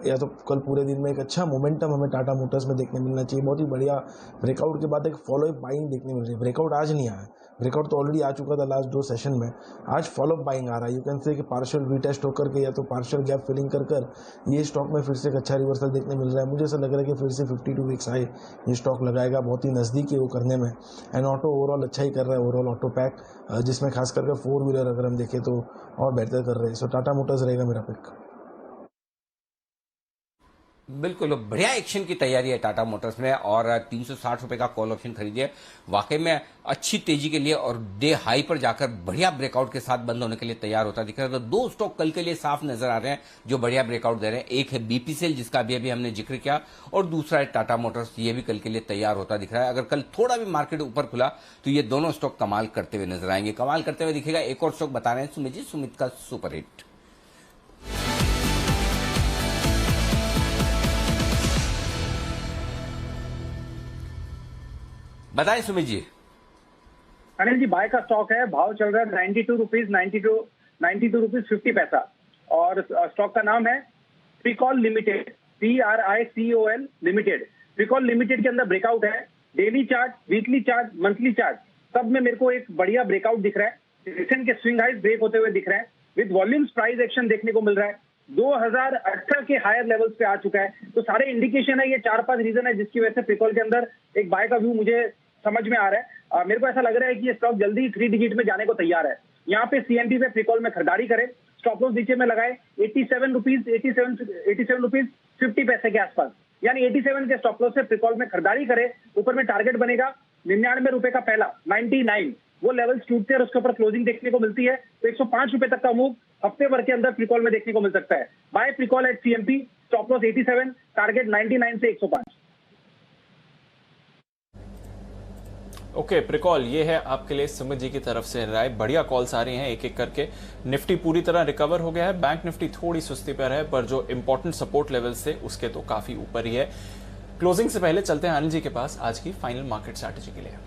या तो कल पूरे दिन में एक अच्छा मोमेंटम हमें टाटा मोटर्स में देखने मिलना चाहिए। बहुत ही बढ़िया ब्रेकआउट के बाद एक फॉलो अप बाइंग देखने मिल रही है। ब्रेकआउट आज नहीं आया, ब्रेकआउट तो ऑलरेडी आ चुका था लास्ट 2 सेशन में। आज फॉलो अप बाइंग आ रहा है। यू कैन से कि पार्शियल रीटेस्ट होकर के या तो पार्शियल गैप फिलिंग कर ये स्टॉक में फिर से एक अच्छा रिवर्सल देखने मिल रहा है। मुझे ऐसा लग रहा है कि फिर से 52 वीक्स हाई ये स्टॉक लगाएगा। बहुत ही नज़दीक है वो करने में। एंड ऑटो ओवरऑल अच्छा ही कर रहा है। ओवरऑल ऑटो पैक जिसमें खास करके 4 व्हीलर अगर हम देखें तो और बेहतर कर रहे हैं। सो टाटा मोटर्स रहेगा मेरा पिक। बिल्कुल बढ़िया एक्शन की तैयारी है टाटा मोटर्स में, और 360 रुपए का कॉल ऑप्शन खरीदिए। वाकई में अच्छी तेजी के लिए और डे हाई पर जाकर बढ़िया ब्रेकआउट के साथ बंद होने के लिए तैयार होता दिख रहा है। तो 2 स्टॉक कल के लिए साफ नजर आ रहे हैं जो बढ़िया ब्रेकआउट दे रहे हैं। एक है बीपीसीएल जिसका अभी हमने जिक्र किया, और दूसरा है टाटा मोटर्स, ये भी कल के लिए तैयार होता दिख रहा है। अगर कल थोड़ा भी मार्केट ऊपर खुला तो ये दोनों स्टॉक कमाल करते हुए नजर आएंगे। कमाल करते हुए दिखेगा एक और स्टॉक बता रहे हैं सुमित जी, सुमित का सुपर हिट। बताएं सुमित जी। अनिल जी, बाय का स्टॉक है, भाव चल रहा है 92 रुपीज 92 रुपीज 50 पैसा, और स्टॉक का नाम है प्रीकॉल लिमिटेड, PRICOL लिमिटेड। प्रीकॉल लिमिटेड के अंदर ब्रेकआउट है। Daily chart, weekly chart, monthly chart, सब में मेरे को एक बढ़िया ब्रेकआउट दिख रहा है। रिसेंट के स्विंग हाइज ब्रेक होते हुए दिख रहे हैं। विद वॉल्यूम्स प्राइस एक्शन देखने को मिल रहा है। 2018 के हायर लेवल्स पे आ चुका है। तो सारे इंडिकेशन है, ये 4-5 रीजन है जिसकी वजह से प्रीकॉल के अंदर एक बाय का व्यू मुझे समझ में आ रहा है। मेरे को ऐसा लग रहा है कि ये स्टॉक जल्दी 3 डिजिट में जाने को तैयार है। यहाँ पे सीएमपी पे प्रीकॉल में खरीदारी करें। स्टॉप लॉस नीचे में लगाए 87 रुपीज 50 पैसे के आसपास, यानी 87 के स्टॉप लॉस से प्रीकॉल में खरीदारी करें। ऊपर में टारगेट बनेगा 99 रुपए का पहला 99, वो लेवल्स टूटते हैं और उसके ऊपर क्लोजिंग देखने को मिलती है। तो 105 रुपए तक का मूव हफ्ते भर के अंदर प्रीकॉल में देखने को मिल सकता है। Buy Pricol at CMP, stop loss 87, target 99 से 105। ओके, प्रीकॉल ये है आपके लिए सुमित जी की तरफ से राय। बढ़िया कॉल्स आ रही हैं एक एक करके। निफ्टी पूरी तरह रिकवर हो गया है। बैंक निफ्टी थोड़ी सुस्ती पर है, पर जो इंपॉर्टेंट सपोर्ट लेवल्स थे उसके तो काफी ऊपर ही है। क्लोजिंग से पहले चलते हैं अनिल जी के पास आज की फाइनल मार्केट स्ट्रैटेजी के लिए।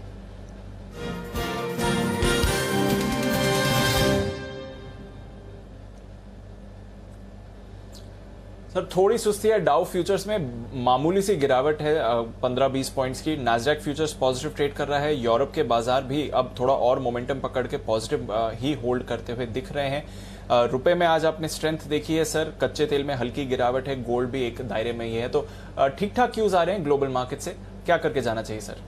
सर, थोड़ी सुस्ती है डाउ फ्यूचर्स में, मामूली सी गिरावट है 15-20 पॉइंट्स की। नास्डैक फ्यूचर्स पॉजिटिव ट्रेड कर रहा है। यूरोप के बाजार भी अब थोड़ा और मोमेंटम पकड़ के पॉजिटिव ही होल्ड करते हुए दिख रहे हैं। रुपए में आज आपने स्ट्रेंथ देखी है सर। कच्चे तेल में हल्की गिरावट है। गोल्ड भी एक दायरे में ही है। तो ठीक ठाक क्यूज आ रहे हैं ग्लोबल मार्केट से। क्या करके जाना चाहिए सर?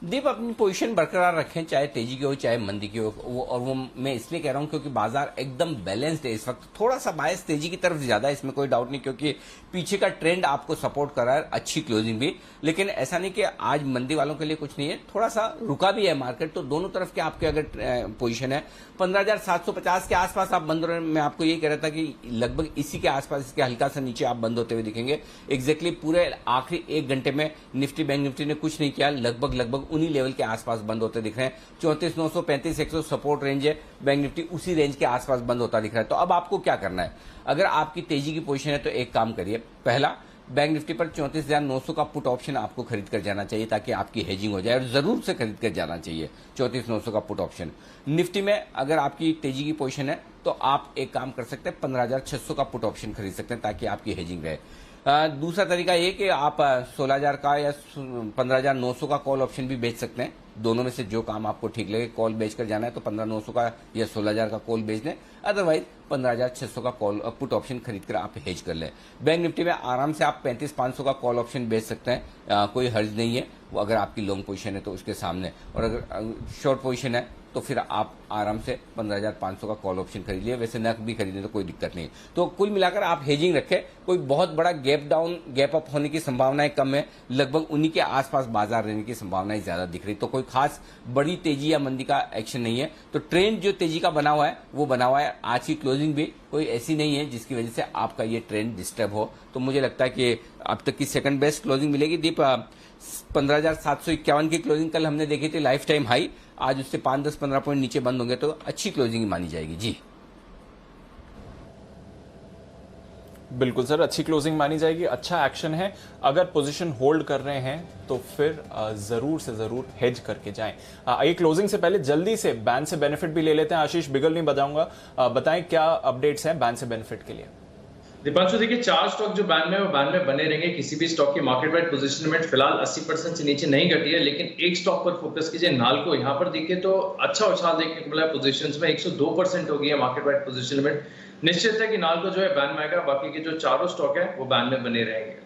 दीप अपनी पोजीशन बरकरार रखें, चाहे तेजी की हो चाहे मंदी की हो। और वो मैं इसलिए कह रहा हूं क्योंकि बाजार एकदम बैलेंस्ड है इस वक्त। थोड़ा सा बायस तेजी की तरफ ज्यादा है, इसमें कोई डाउट नहीं, क्योंकि पीछे का ट्रेंड आपको सपोर्ट कर रहा है, अच्छी क्लोजिंग भी। लेकिन ऐसा नहीं कि आज मंदी वालों के लिए कुछ नहीं है, थोड़ा सा रुका भी है मार्केट। तो दोनों तरफ के आपके अगर पोजीशन है 15,750 के आसपास आप बंद हो रहे हैं। मैं आपको यही कह रहा था कि लगभग इसी के आसपास, इसके हल्का सा नीचे आप बंद होते हुए दिखेंगे। एग्जैक्टली पूरे आखिरी 1 घंटे में निफ्टी बैंक निफ्टी ने कुछ नहीं किया, लगभग उन्हीं लेवल के आसपास बंद होते दिख रहे हैं। 34,935 सपोर्ट रेंज है, बैंक निफ्टी उसी रेंज के आसपास बंद होता दिख रहा है। तो अब आपको क्या करना है? अगर आपकी तेजी की पोजीशन है तो एक काम करिए, पहला बैंक निफ्टी पर 34,900 का पुट ऑप्शन आपको खरीद कर जाना चाहिए ताकि आपकी हेजिंग हो जाए, और जरूर से खरीद कर जाना चाहिए 34,900 का पुट ऑप्शन। निफ्टी में अगर आपकी तेजी की पोजीशन है तो आप एक काम कर सकते हैं, 15,600 का पुट ऑप्शन खरीद सकते हैं ताकि आपकी हेजिंग रहे। दूसरा तरीका ये कि आप 16,000 का या 15,900 का कॉल ऑप्शन भी बेच सकते हैं। दोनों में से जो काम आपको ठीक लगे, कॉल बेचकर जाना है तो 15,900 का या 16,000 का कॉल बेच लें, अदरवाइज 15,600 का कॉल पुट ऑप्शन खरीद कर आप हेज कर लें। बैंक निफ्टी में आराम से आप 35,500 का कॉल ऑप्शन बेच सकते हैं, कोई हर्ज नहीं है वो, अगर आपकी लॉन्ग पोजीशन है तो उसके सामने, और अगर शॉर्ट पोजीशन है तो फिर आप आराम से 15,500 का कॉल ऑप्शन खरीद लिए। वैसे नक भी खरीदें तो कोई दिक्कत नहीं। तो कुल मिलाकर आप हेजिंग रखें, कोई बहुत बड़ा गैप डाउन गैप अप होने की संभावनाएं कम है, लगभग उन्हीं के आसपास बाजार रहने की संभावनाएं ज्यादा दिख रही। तो कोई खास बड़ी तेजी या मंदी का एक्शन नहीं है। तो ट्रेंड जो तेजी का बना हुआ है वो बना हुआ है। आज की क्लोजिंग भी कोई ऐसी नहीं है जिसकी वजह से आपका ये ट्रेंड डिस्टर्ब हो। तो मुझे लगता है कि अब तक की सेकंड बेस्ट क्लोजिंग मिलेगी। दीप 15,751 की क्लोजिंग कल हमने देखी थी, लाइफ टाइम हाई, आज उससे 5-10-15 पॉइंट नीचे बंद होंगे तो अच्छी क्लोजिंग मानी जाएगी। जी बिल्कुल सर, अच्छी क्लोजिंग मानी जाएगी, अच्छा एक्शन है। अगर पोजीशन होल्ड कर रहे हैं तो फिर जरूर से जरूर हेज करके जाएं। आइए क्लोजिंग से पहले जल्दी से बैन से बेनिफिट भी ले लेते हैं। आशीष बिगल नहीं बताऊंगा, बताएं क्या अपडेट्स हैं बैन से बेनिफिट के लिए। दीपांशु देखिए, 4 स्टॉक जो बैन में वो बैन में बने रहेंगे। किसी भी स्टॉक की मार्केट वाइड पोजीशनमेंट फिलहाल 80% से नीचे नहीं घटी है, लेकिन एक स्टॉक पर फोकस कीजिए। नाल्को यहाँ पर देखिए तो अच्छा उछाल देखने को मिला है पोजीशंस में, 102% हो गई है मार्केट वाइड पोजीशनमेंट। निश्चित है कि नाल्को जो है बैन में आएगा, बाकी के जो चारों स्टॉक है वो बैन में बने रहेंगे।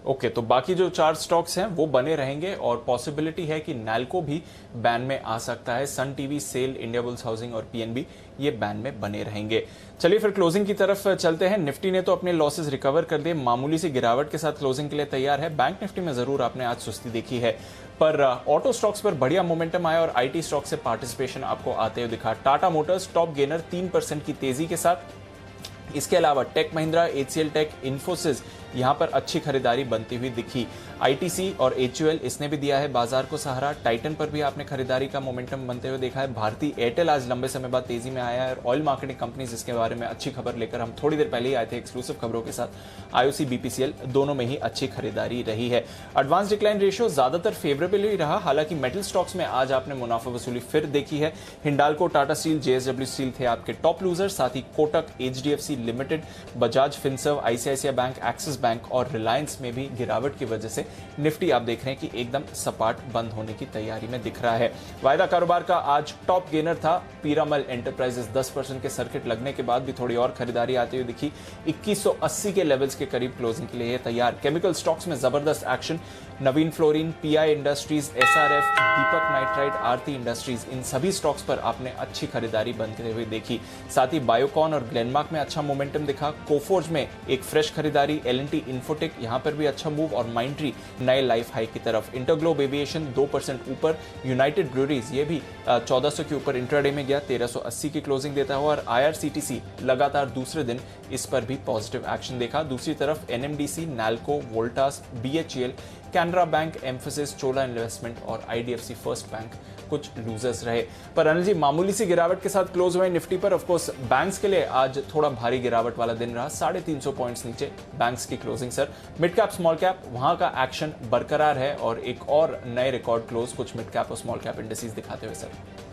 ओके, तो बाकी जो 4 स्टॉक्स हैं वो बने रहेंगे और पॉसिबिलिटी है कि नैल्को भी बैन में आ सकता है। सन टीवी, सेल, इंडिया बुल्स हाउसिंग और पीएनबी ये बैन में बने रहेंगे। चलिए फिर क्लोजिंग की तरफ चलते हैं। निफ्टी ने तो अपने लॉसेस रिकवर कर दिए, मामूली सी गिरावट के साथ क्लोजिंग के लिए तैयार है। बैंक निफ्टी में जरूर आपने आज सुस्ती देखी है, पर ऑटो स्टॉक्स पर बढ़िया मोमेंटम आया और आईटी स्टॉक से पार्टिसिपेशन आपको आते हुए दिखा। टाटा मोटर्स टॉप गेनर 3% की तेजी के साथ। इसके अलावा टेक महिंद्रा, एचसीएल टेक, इन्फोसिस यहां पर अच्छी खरीदारी बनती हुई दिखी। आईटीसी और एचयूएल इसने भी दिया है बाजार को सहारा। टाइटन पर भी आपने खरीदारी का मोमेंटम बनते हुए देखा है। भारती एयरटेल आज लंबे समय बाद तेजी में आया है। और ऑयल मार्केटिंग कंपनीज इसके बारे में अच्छी खबर लेकर हम थोड़ी देर पहले ही आए थे एक्सक्लूसिव खबरों के साथ। आईओसी, बीपीसीएल दोनों में ही अच्छी खरीदारी रही है। एडवांस डिक्लाइन रेशियो ज्यादातर फेवरेबल ही रहा, हालांकि मेटल स्टॉक्स में आज आपने मुनाफा वसूली फिर देखी है। हिंडाल्को, टाटा स्टील, जेएसडब्ल्यू स्टील थे आपके टॉप लूजर, साथ ही कोटक, एचडीएफसी लिमिटेड, बजाज फिनसर्व, आईसीआईसीआई बैंक, एक्सिस बैंक और रिलायंस में भी गिरावट की वजह से निफ्टी आप देख रहे हैं कि एकदम सपाट बंद होने की तैयारी में दिख रहा है। वायदा कारोबार का आज टॉप गेनर था पीरामल एंटरप्राइजेस। 10% के सर्किट लगने के बाद भी थोड़ी और खरीदारी आती हुई दिखी। 2180 के लेवल्स के करीब क्लोजिंग के लिए तैयार। केमिकल स्टॉक्स में जबरदस्त एक्शन। नवीन फ्लोरिन, पीआई इंडस्ट्रीज, एसआरएफ, दीपक नाइट्राइट, आरती इंडस्ट्रीज, इन सभी स्टॉक्स पर आपने अच्छी खरीदारी बनते हुए देखी। साथ ही बायोकॉन और ग्लेनमार्क में अच्छा मोमेंटम दिखा। कोफोर्ज में एक फ्रेश खरीदारी। एलएनटी इन्फोटेक यहां पर भी अच्छा मूव और माइंड्री नए लाइफ हाई की तरफ। इंटरग्लोब एविएशन 2% ऊपर। यूनाइटेड ब्रूरीज ये भी 1400 के ऊपर इंट्राडे में गया, 1380 की क्लोजिंग देता हुआ। और आईआरसीटीसी लगातार दूसरे दिन इस पर भी पॉजिटिव एक्शन देखा। दूसरी तरफ एनएमडीसी, नैल्को, वोल्टास, बीएचईएल, कैनरा बैंक, एम्फोसिस, चोला इन्वेस्टमेंट और आईडीएफसी फर्स्ट बैंक कुछ लूजर्स रहे। पर अनिल जी, मामूली सी गिरावट के साथ क्लोज हुए निफ्टी पर। ऑफकोर्स बैंक्स के लिए आज थोड़ा भारी गिरावट वाला दिन रहा, 350 पॉइंट्स नीचे बैंक्स की closing. Sir, mid cap small cap वहां का एक्शन बरकरार है और एक और नए रिकॉर्ड क्लोज कुछ मिड कैप और स्मॉल कैप इंडेक्सेस दिखाते हुए। सर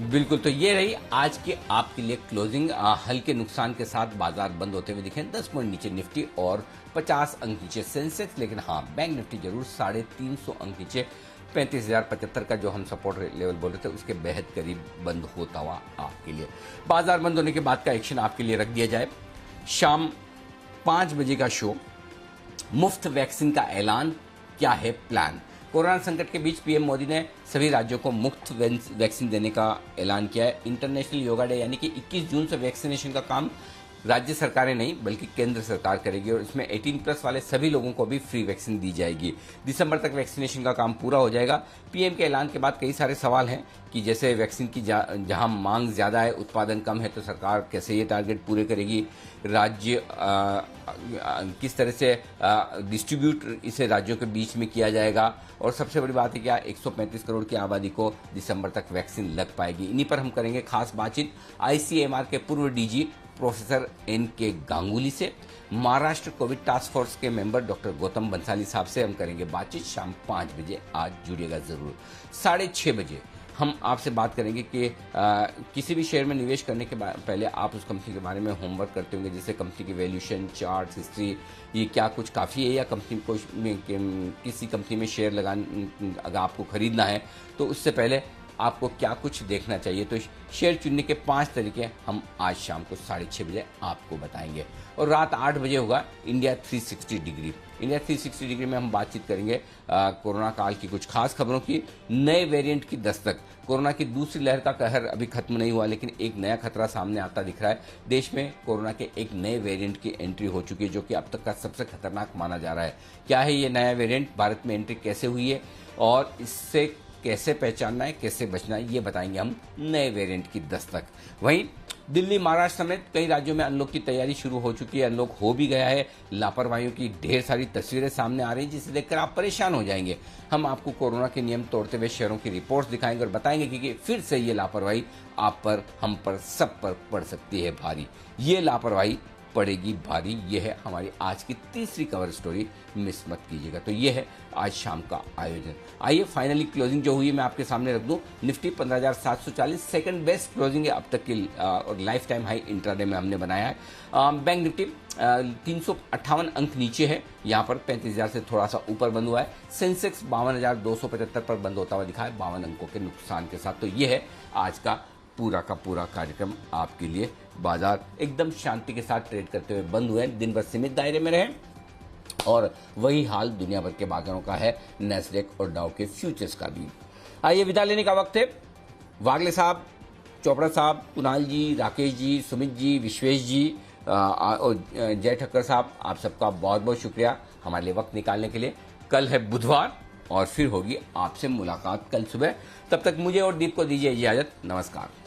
बिल्कुल, तो ये रही आज की आपके लिए क्लोजिंग। हल्के नुकसान के साथ बाजार बंद होते हुए दिखे। 10 पॉइंट नीचे निफ्टी और 50 अंक नीचे सेंसेक्स, लेकिन हाँ बैंक निफ्टी जरूर 350 अंक नीचे 35,075 का जो हम सपोर्ट लेवल बोल रहे थे उसके बेहद करीब बंद होता हुआ आपके लिए। बाजार बंद होने के बाद का एक्शन आपके लिए रख दिया जाए। शाम 5 बजे का शो, मुफ्त वैक्सीन का ऐलान, क्या है प्लान। कोरोना संकट के बीच पीएम मोदी ने सभी राज्यों को मुफ्त वैक्सीन देने का ऐलान किया है। इंटरनेशनल योगा डे यानी कि 21 जून से वैक्सीनेशन का काम राज्य सरकारें नहीं बल्कि केंद्र सरकार करेगी और इसमें 18+ वाले सभी लोगों को भी फ्री वैक्सीन दी जाएगी। दिसंबर तक वैक्सीनेशन का काम पूरा हो जाएगा। पीएम के ऐलान के बाद कई सारे सवाल हैं कि जैसे वैक्सीन की जहां मांग ज्यादा है, उत्पादन कम है, तो सरकार कैसे ये टारगेट पूरे करेगी, राज्य किस तरह से डिस्ट्रीब्यूट इसे राज्यों के बीच में किया जाएगा, और सबसे बड़ी बात है क्या 135 करोड़ की आबादी को दिसंबर तक वैक्सीन लग पाएगी। इन्हीं पर हम करेंगे खास बातचीत आईसीएमआर के पूर्व डीजी प्रोफेसर एन.के. गांगुली से। महाराष्ट्र कोविड टास्क फोर्स के मेंबर डॉक्टर गौतम बंसाली साहब से हम करेंगे बातचीत शाम 5 बजे। आज जुड़िएगा जरूर। 6:30 बजे हम आपसे बात करेंगे कि किसी भी शेयर में निवेश करने के पहले आप उस कंपनी के बारे में होमवर्क करते होंगे, जैसे कंपनी की वैल्यूएशन, चार्ट, हिस्ट्री, ये क्या कुछ काफ़ी है या कंपनी को किसी कंपनी में शेयर अगर आपको खरीदना है तो उससे पहले आपको क्या कुछ देखना चाहिए। तो शेयर चुनने के 5 तरीके हम आज शाम को 6:30 बजे आपको बताएंगे। और रात 8 बजे होगा इंडिया 360 डिग्री। इंडिया 360 डिग्री में हम बातचीत करेंगे कोरोना काल की कुछ खास खबरों की, नए वेरिएंट की दस्तक। कोरोना की दूसरी लहर का कहर अभी खत्म नहीं हुआ, लेकिन एक नया खतरा सामने आता दिख रहा है। देश में कोरोना के एक नए वेरिएंट की एंट्री हो चुकी है, जो कि अब तक का सबसे खतरनाक माना जा रहा है। क्या है ये नया वेरिएंट, भारत में एंट्री कैसे हुई है और इससे कैसे पहचानना है, कैसे बचना है, ये बताएंगे हम नए वेरिएंट की दस्तक। वहीं दिल्ली, महाराष्ट्र समेत कई राज्यों में अनलॉक की तैयारी शुरू हो चुकी है, अनलॉक हो भी गया है। लापरवाहियों की ढेर सारी तस्वीरें सामने आ रही हैं, जिसे देखकर आप परेशान हो जाएंगे। हम आपको कोरोना के नियम तोड़ते हुए शहरों की रिपोर्ट्स दिखाएंगे और बताएंगे कि फिर से ये लापरवाही आप पर, हम पर, सब पर पड़ सकती है भारी। ये लापरवाही पड़ेगी भारी, ये है हमारी आज की तीसरी कवर स्टोरी, मिस मत कीजिएगा। तो ये है आज शाम का आयोजन। आइए फाइनली क्लोजिंग जो हुई है मैं आपके सामने रख दूं। निफ्टी 15,740 सेकंड बेस्ट क्लोजिंग है अब तक की और लाइफ टाइम हाई इंट्राडे में हमने बनाया है। बैंक निफ्टी 358 अंक नीचे है, यहाँ पर 35,000 से थोड़ा सा ऊपर बंद हुआ है। सेंसेक्स 52,275 पर बंद होता हुआ दिखा है 52 अंकों के नुकसान के साथ। तो ये है आज का पूरा कार्यक्रम आपके लिए। बाजार एकदम शांति के साथ ट्रेड करते हुए बंद हुए, दिन भर सीमित दायरे में रहे और वही हाल दुनिया भर के बाजारों का है, नैस्डैक और डाउ के फ्यूचर्स का भी। आइए विदा लेने का वक्त है। वागले साहब, चोपड़ा साहब, कुणाल जी, राकेश जी, सुमित जी, विश्वेश जी और जय ठक्कर साहब, आप सबका बहुत बहुत शुक्रिया हमारे लिए वक्त निकालने के लिए। कल है बुधवार और फिर होगी आपसे मुलाकात कल सुबह। तब तक मुझे और दीप को दीजिए इजाजत। नमस्कार।